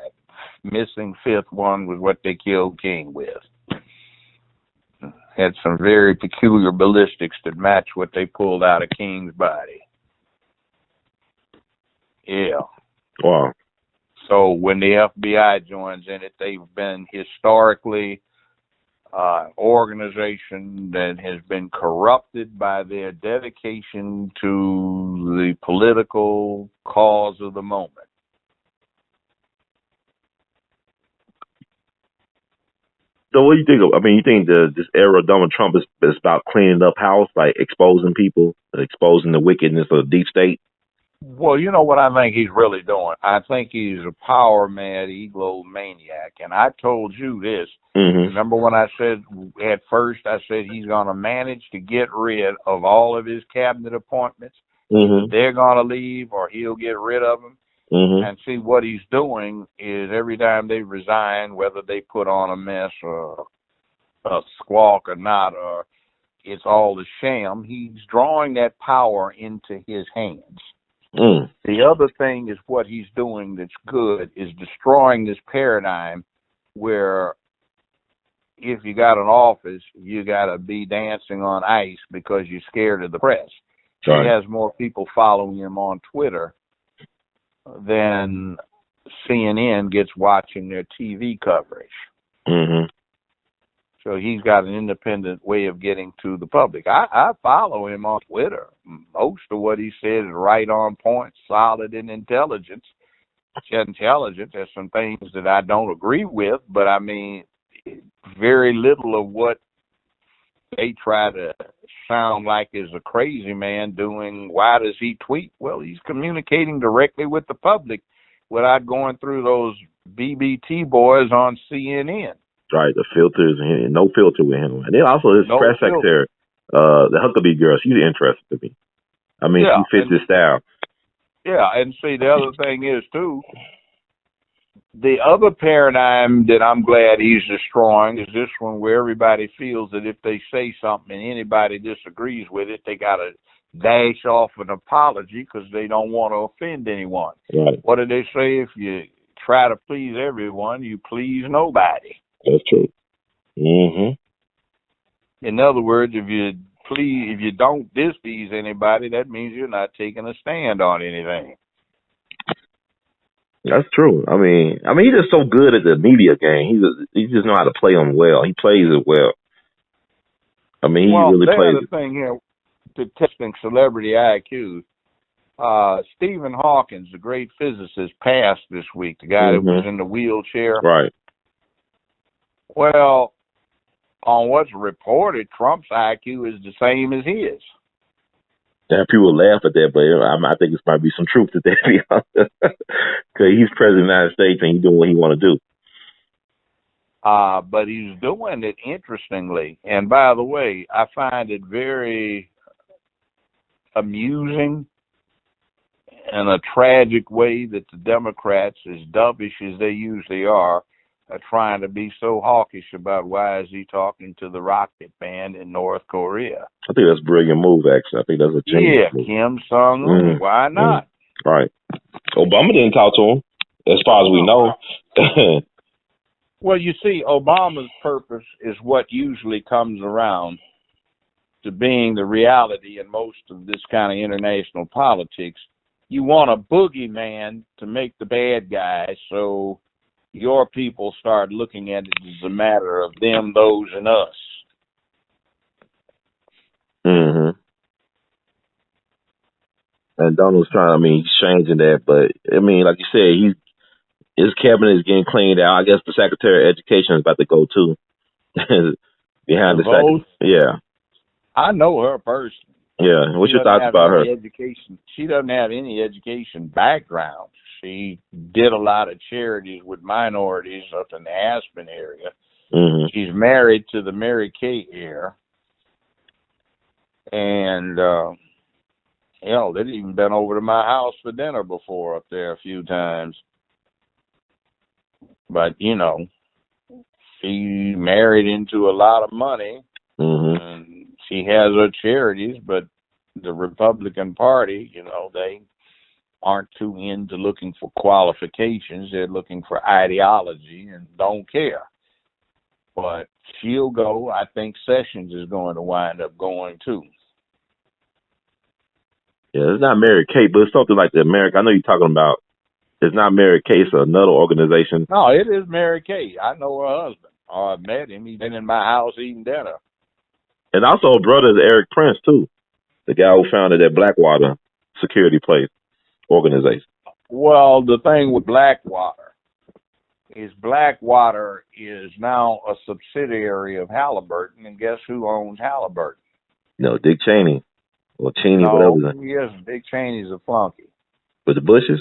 Missing 5th one was what they killed King with. Had some very peculiar ballistics that match what they pulled out of King's body. Yeah. Wow. So when the FBI joins in it, they've been historically organization that has been corrupted by their dedication to the political cause of the moment. So what do you think of? I mean, you think this era of Donald Trump is about cleaning up house, like exposing people, exposing the wickedness of the deep state? Well, you know what I think he's really doing? I think he's a power-mad egomaniac. And I told you this. Mm-hmm. Remember when I said at first, I said he's going to manage to get rid of all of his cabinet appointments. Mm-hmm. They're going to leave or he'll get rid of them. Mm-hmm. And see, what he's doing is every time they resign, whether they put on a mess or a squawk or not, or it's all a sham, he's drawing that power into his hands. Mm. The other thing is what he's doing that's good is destroying this paradigm where if you got an office, you got to be dancing on ice because you're scared of the press. Right. He has more people following him on Twitter than CNN gets watching their TV coverage. Mm-hmm. So he's got an independent way of getting to the public. I follow him on Twitter. Most of what he says is right on point, solid in intelligence. There's some things that I don't agree with, but I mean, very little of what they try to sound like is a crazy man doing. Why does he tweet? Well, he's communicating directly with the public without going through those BBT boys on CNN. Right, the filters and no filter with him. And then also his press secretary, the Huckabee girl, she's interesting to me. I mean, she fits his style. Yeah, and see, the other thing is, too, the other paradigm that I'm glad he's destroying is this one where everybody feels that if they say something and anybody disagrees with it, they got to dash off an apology because they don't want to offend anyone. Right. What do they say? If you try to please everyone, you please nobody. That's true. Mm-hmm. In other words, if you don't displease anybody, that means you're not taking a stand on anything. That's true. I mean, he's just so good at the media game. He just know how to play them well. He plays it well. I mean, he really plays it. The thing here to testing celebrity IQ. Stephen Hawking, the great physicist, passed this week. The guy that was in the wheelchair. Right. Well, on what's reported, Trump's IQ is the same as his. Yeah, people laugh at that, but I think there might be some truth to that, because he's president of the United States and he's doing what he want to do. But he's doing it interestingly. And by the way, I find it very amusing in a tragic way that the Democrats, as dovish as they usually are trying to be so hawkish about why is he talking to the rocket band in North Korea. I think that's a brilliant move, actually. I think that's a genius move. Kim Jong-un. Why not? Right. Obama didn't talk to him, as far as we know. Well, you see, Obama's purpose is what usually comes around to being the reality in most of this kind of international politics. You want a boogeyman to make the bad guy, so your people start looking at it as a matter of them, those, and us. Mm-hmm. And Donald's he's changing that, but I mean, like you said, his cabinet is getting cleaned out. I guess the Secretary of Education is about to go too. behind the DeVos, second. Yeah. I know her personally. Yeah. What's She your doesn't thoughts have about her? any education. She doesn't have any education background. She did a lot of charities with minorities up in the Aspen area. Mm-hmm. She's married to the Mary Kay heir. And, hell, they've even been over to my house for dinner before up there a few times. But, you know, she married into a lot of money. Mm-hmm. And she has her charities, but the Republican Party, you know, they aren't too into looking for qualifications. They're looking for ideology and don't care. But she'll go. I think Sessions is going to wind up going too. Yeah, it's not Mary Kate, but it's something like the America. I know you're talking about. It's not Mary Kate, it's another organization. No, it is Mary Kay. I know her husband. I've met him. He's been in my house eating dinner. And also a brother is Eric Prince, too. The guy who founded that Blackwater security place organization. Well, the thing with Blackwater is now a subsidiary of Halliburton, and guess who owns Halliburton? No, Dick Cheney. Or Cheney, No, whatever. yes, Dick Cheney's a flunky. With the Bushes?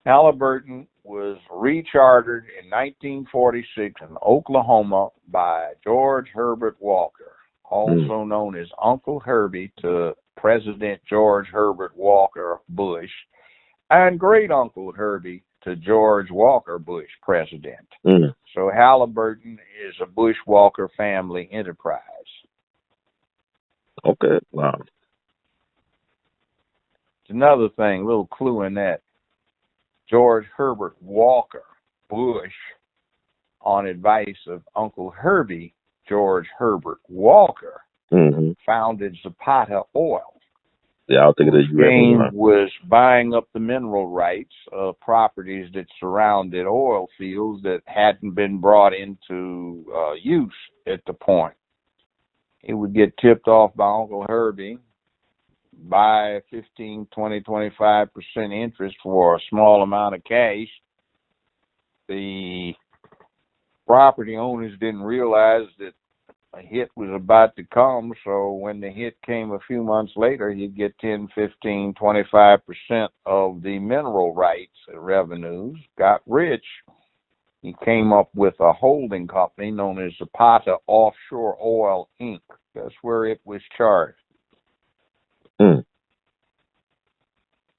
Halliburton was rechartered in 1946 in Oklahoma by George Herbert Walker, also known as Uncle Herbie to President George Herbert Walker Bush, and Great Uncle Herbie to George Walker Bush, President. So Halliburton is a Bush-Walker family enterprise. Okay, wow. It's another thing, a little clue in that. George Herbert Walker Bush, on advice of Uncle Herbie, George Herbert Walker, founded Zapata Oil. Yeah, I'll think of the James was buying up the mineral rights of properties that surrounded oil fields that hadn't been brought into use at the point. He would get tipped off by Uncle Herbie, buy 15, 20, 25% interest for a small amount of cash. The property owners didn't realize that a hit was about to come, so when the hit came a few months later, you'd get 10, 15, 25% of the mineral rights revenues, got rich. He came up with a holding company known as Zapata Offshore Oil, Inc. That's where it was charged.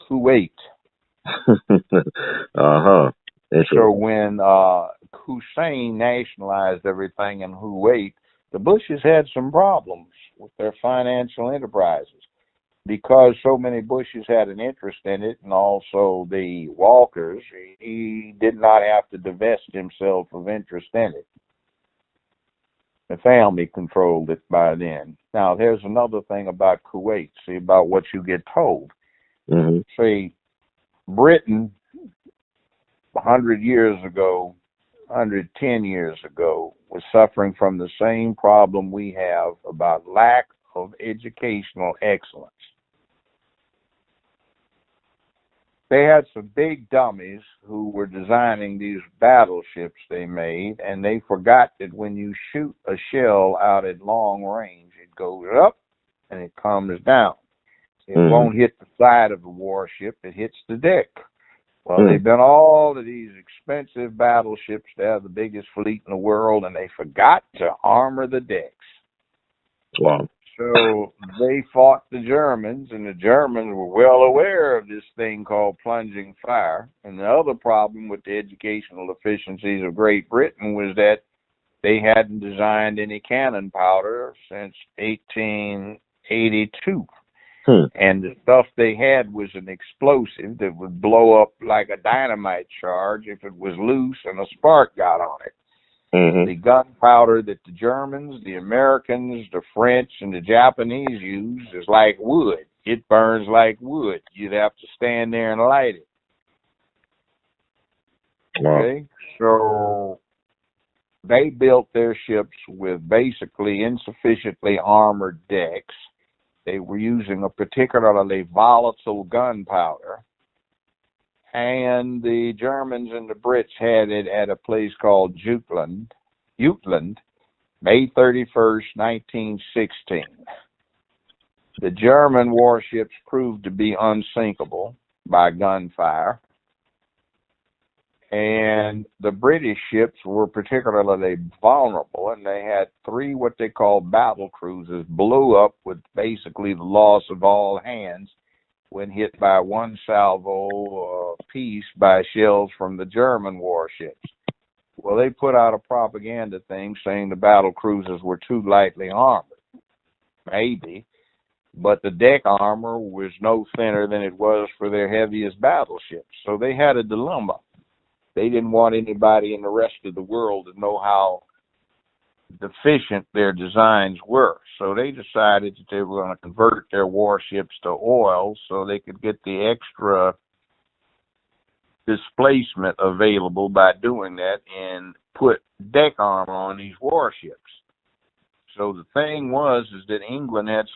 Kuwait. So when Hussein nationalized everything in Kuwait, the Bushes had some problems with their financial enterprises because so many Bushes had an interest in it, and also the Walkers. He did not have to divest himself of interest in it. The family controlled it by then. Now, there's another thing about Kuwait. See, about what you get told. See, Britain, 100 years ago, 110 years ago, was suffering from the same problem we have about lack of educational excellence. They had some big dummies who were designing these battleships they made, and they forgot that when you shoot a shell out at long range, it goes up and it comes down. It won't hit the side of the warship, it hits the deck. Well, they've done all of these expensive battleships to have the biggest fleet in the world, and they forgot to armor the decks. Wow. So they fought the Germans, and the Germans were well aware of this thing called plunging fire. And the other problem with the educational efficiencies of Great Britain was that they hadn't designed any cannon powder since 1882. And the stuff they had was an explosive that would blow up like a dynamite charge if it was loose and a spark got on it. The gunpowder that the Germans, the Americans, the French, and the Japanese use is like wood. It burns like wood. You'd have to stand there and light it. Okay? So they built their ships with basically insufficiently armored decks. They were using a particularly volatile gunpowder. And the Germans and the Brits had it at a place called Jutland. Jutland, May 31st, 1916. The German warships proved to be unsinkable by gunfire, and the British ships were particularly vulnerable, and they had 3 what they call battle cruisers blew up with basically the loss of all hands when hit by 1 salvo apiece by shells from the German warships. Well, they put out a propaganda thing saying the battle cruisers were too lightly armored. Maybe. But the deck armor was no thinner than it was for their heaviest battleships. So they had a dilemma. They didn't want anybody in the rest of the world to know how deficient their designs were. So they decided that they were going to convert their warships to oil so they could get the extra displacement available by doing that and put deck armor on these warships. So the thing is that England has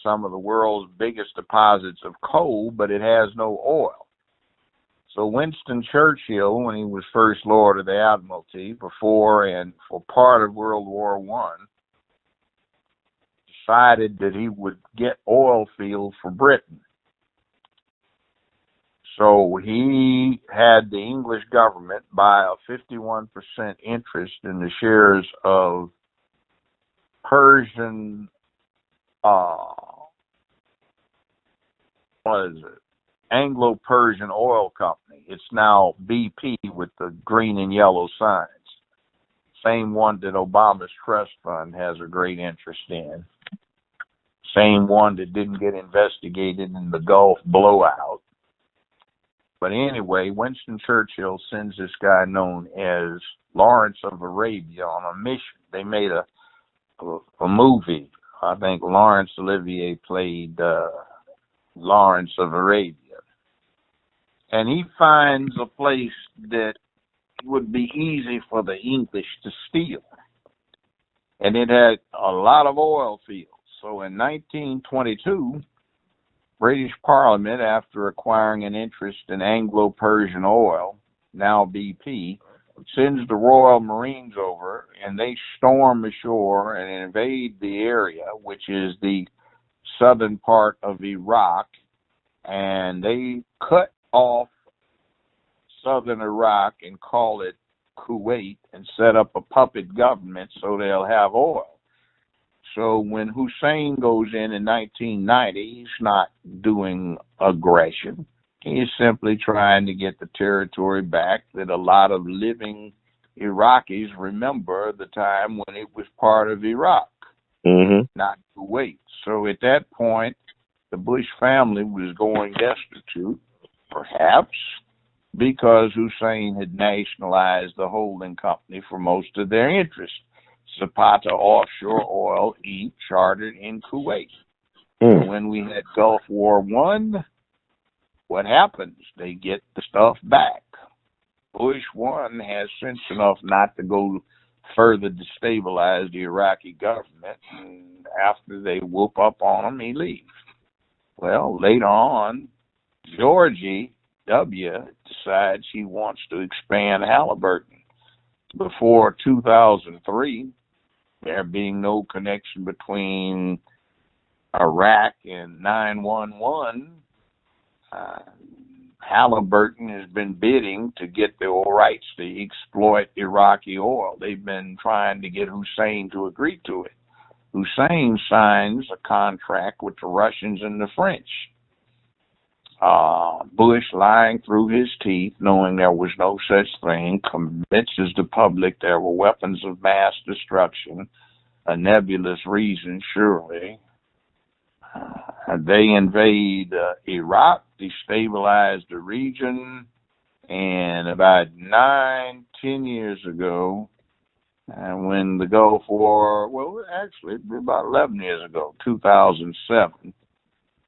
some of the world's biggest deposits of coal, but it has no oil. So Winston Churchill, when he was First Lord of the Admiralty before and for part of World War I, decided that he would get oil fields for Britain. So he had the English government buy a 51% interest in the shares of Persian, Anglo-Persian Oil Company. It's now BP with the green and yellow signs. Same one that Obama's trust fund has a great interest in. Same one that didn't get investigated in the Gulf blowout. But anyway, Winston Churchill sends this guy known as Lawrence of Arabia on a mission. They made a movie. I think Laurence Olivier played Lawrence of Arabia. And he finds a place that would be easy for the English to steal. And it had a lot of oil fields. So in 1922, British Parliament, after acquiring an interest in Anglo-Persian Oil, now BP, sends the Royal Marines over, and they storm ashore and invade the area, which is the southern part of Iraq, and they cut off southern Iraq and call it Kuwait and set up a puppet government so they'll have oil. So when Hussein goes in 1990, he's not doing aggression. He is simply trying to get the territory back that a lot of living Iraqis remember the time when it was part of Iraq, not Kuwait. So at that point, the Bush family was going destitute, perhaps because Hussein had nationalized the holding company for most of their interests. Zapata Offshore Oil, Inc., chartered in Kuwait. When we had Gulf War I, what happens? They get the stuff back. Bush 1 has sense enough not to go further destabilize the Iraqi government, and after they whoop up on him, he leaves. Well, later on, Georgie W. decides he wants to expand Halliburton. Before 2003, there being no connection between Iraq and 911, Halliburton has been bidding to get the oil rights to exploit Iraqi oil. They've been trying to get Hussein to agree to it. Hussein signs a contract with the Russians and the French. Bush, lying through his teeth, knowing there was no such thing, convinces the public there were weapons of mass destruction, a nebulous reason, surely. They invade Iraq, destabilize the region, and about 9-10 years ago, when the Gulf War, well, actually, about 11 years ago, 2007,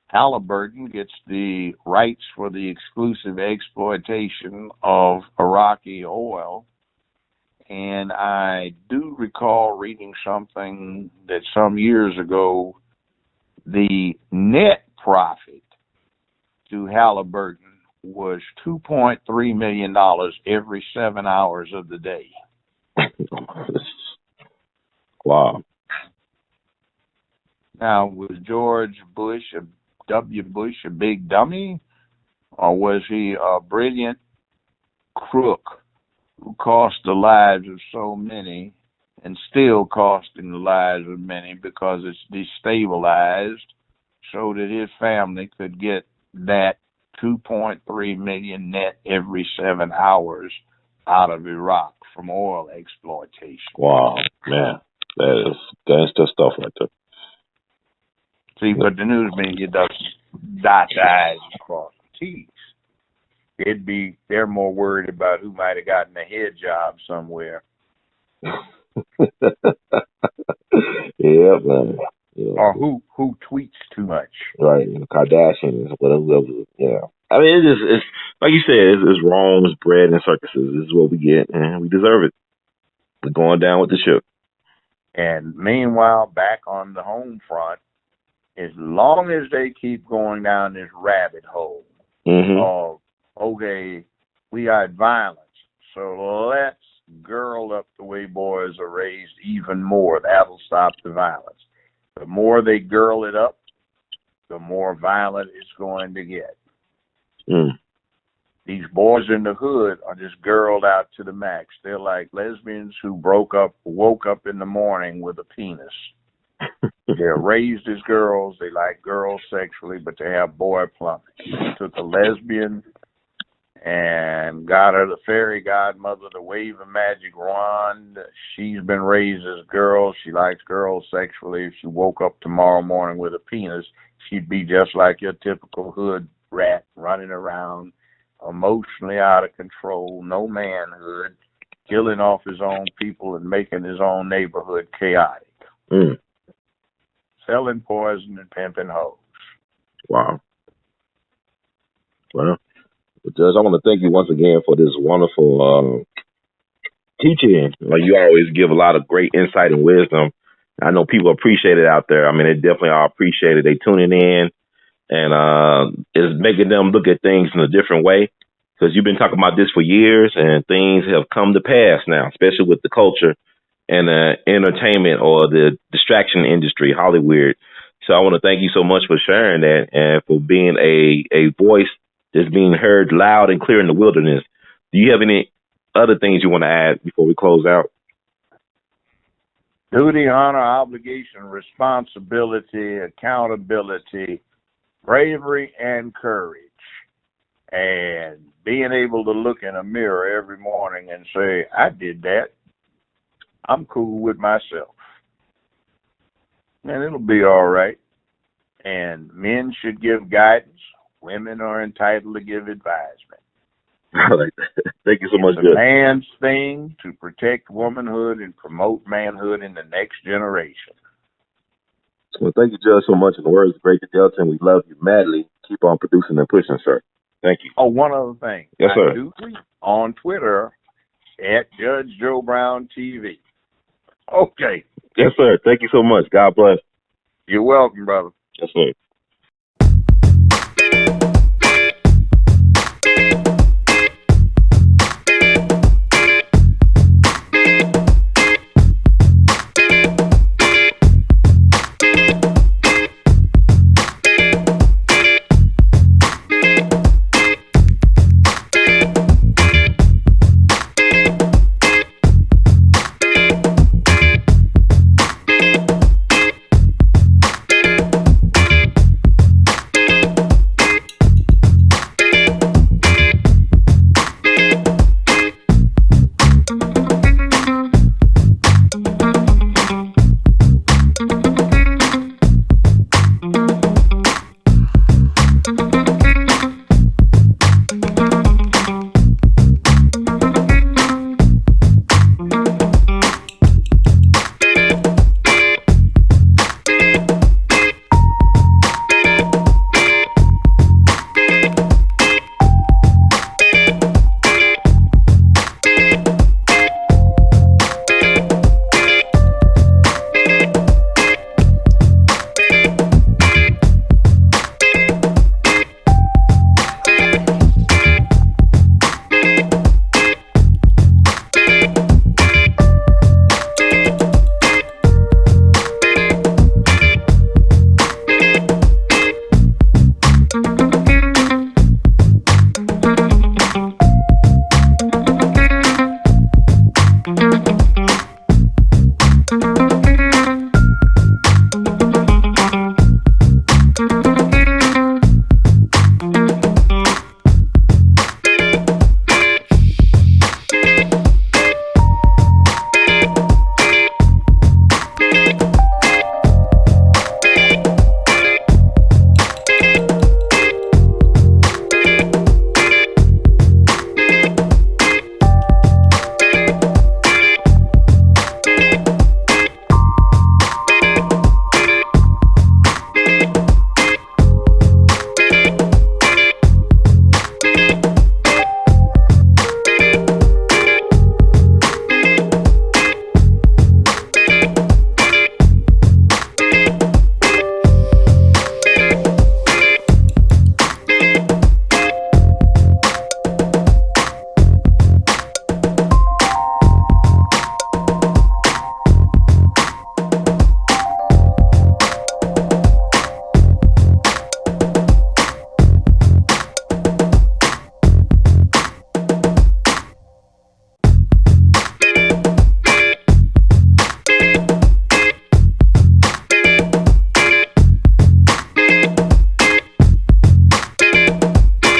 Halliburton gets the rights for the exclusive exploitation of Iraqi oil. And I do recall reading something that some years ago, the net profit to Halliburton was $2.3 million every 7 hours of the day. Wow. Now, was George Bush, W. Bush, a big dummy, or was he a brilliant crook who cost the lives of so many and still costing the lives of many because it's destabilized so that his family could get that 2.3 million net every 7 hours out of Iraq from oil exploitation? Wow, man. That is gangster stuff right there. See, but the news media doesn't dot the I's and cross the T's. They're more worried about who might have gotten a head job somewhere. Yeah, man. Or who tweets too much. Right, Kardashians, whatever. Yeah. I mean, it's like you said, it's wrong, it's bread and circuses. This is what we get, and we deserve it. We're going down with the ship. And meanwhile, back on the home front, as long as they keep going down this rabbit hole of, okay, we got violence, so let's girl up the way boys are raised even more. That'll stop the violence. The more they girl it up, the more violent it's going to get. These boys in the hood are just girled out to the max. They're like lesbians who woke up in the morning with a penis. They're raised as girls. They like girls sexually, but they have boy plumbing. Took a lesbian and got her the fairy godmother to wave a magic wand. She's been raised as a girl. She likes girls sexually. If she woke up tomorrow morning with a penis, she'd be just like your typical hood rat running around, emotionally out of control, no manhood, killing off his own people and making his own neighborhood chaotic. Selling poison and pimping hoes. Wow. Well, Judge, I want to thank you once again for this wonderful teaching. Like, you always give a lot of great insight and wisdom. I know people appreciate it out there. I mean, they definitely are appreciated. They tuning in, and it's making them look at things in a different way. Because you've been talking about this for years, and things have come to pass now, especially with the culture and the entertainment or the distraction industry, Hollywood. So I want to thank you so much for sharing that and for being a voice that's being heard loud and clear in the wilderness. Do you have any other things you want to add before we close out? Duty, honor, obligation, responsibility, accountability, bravery, and courage. And being able to look in a mirror every morning and say, I did that. I'm cool with myself. And it'll be all right. And men should give guidance. Women are entitled to give advisement. All right. Thank you so much. It's a man's thing to protect womanhood and promote manhood in the next generation. Well, thank you, Judge, so much. And the words of Great Delta, and we love you madly. Keep on producing and pushing, sir. Thank you. Oh, one other thing. Yes, sir. I do tweet on Twitter at Judge Joe Brown TV. Okay. Yes, sir. Thank you so much. God bless. You're welcome, brother. Yes, sir.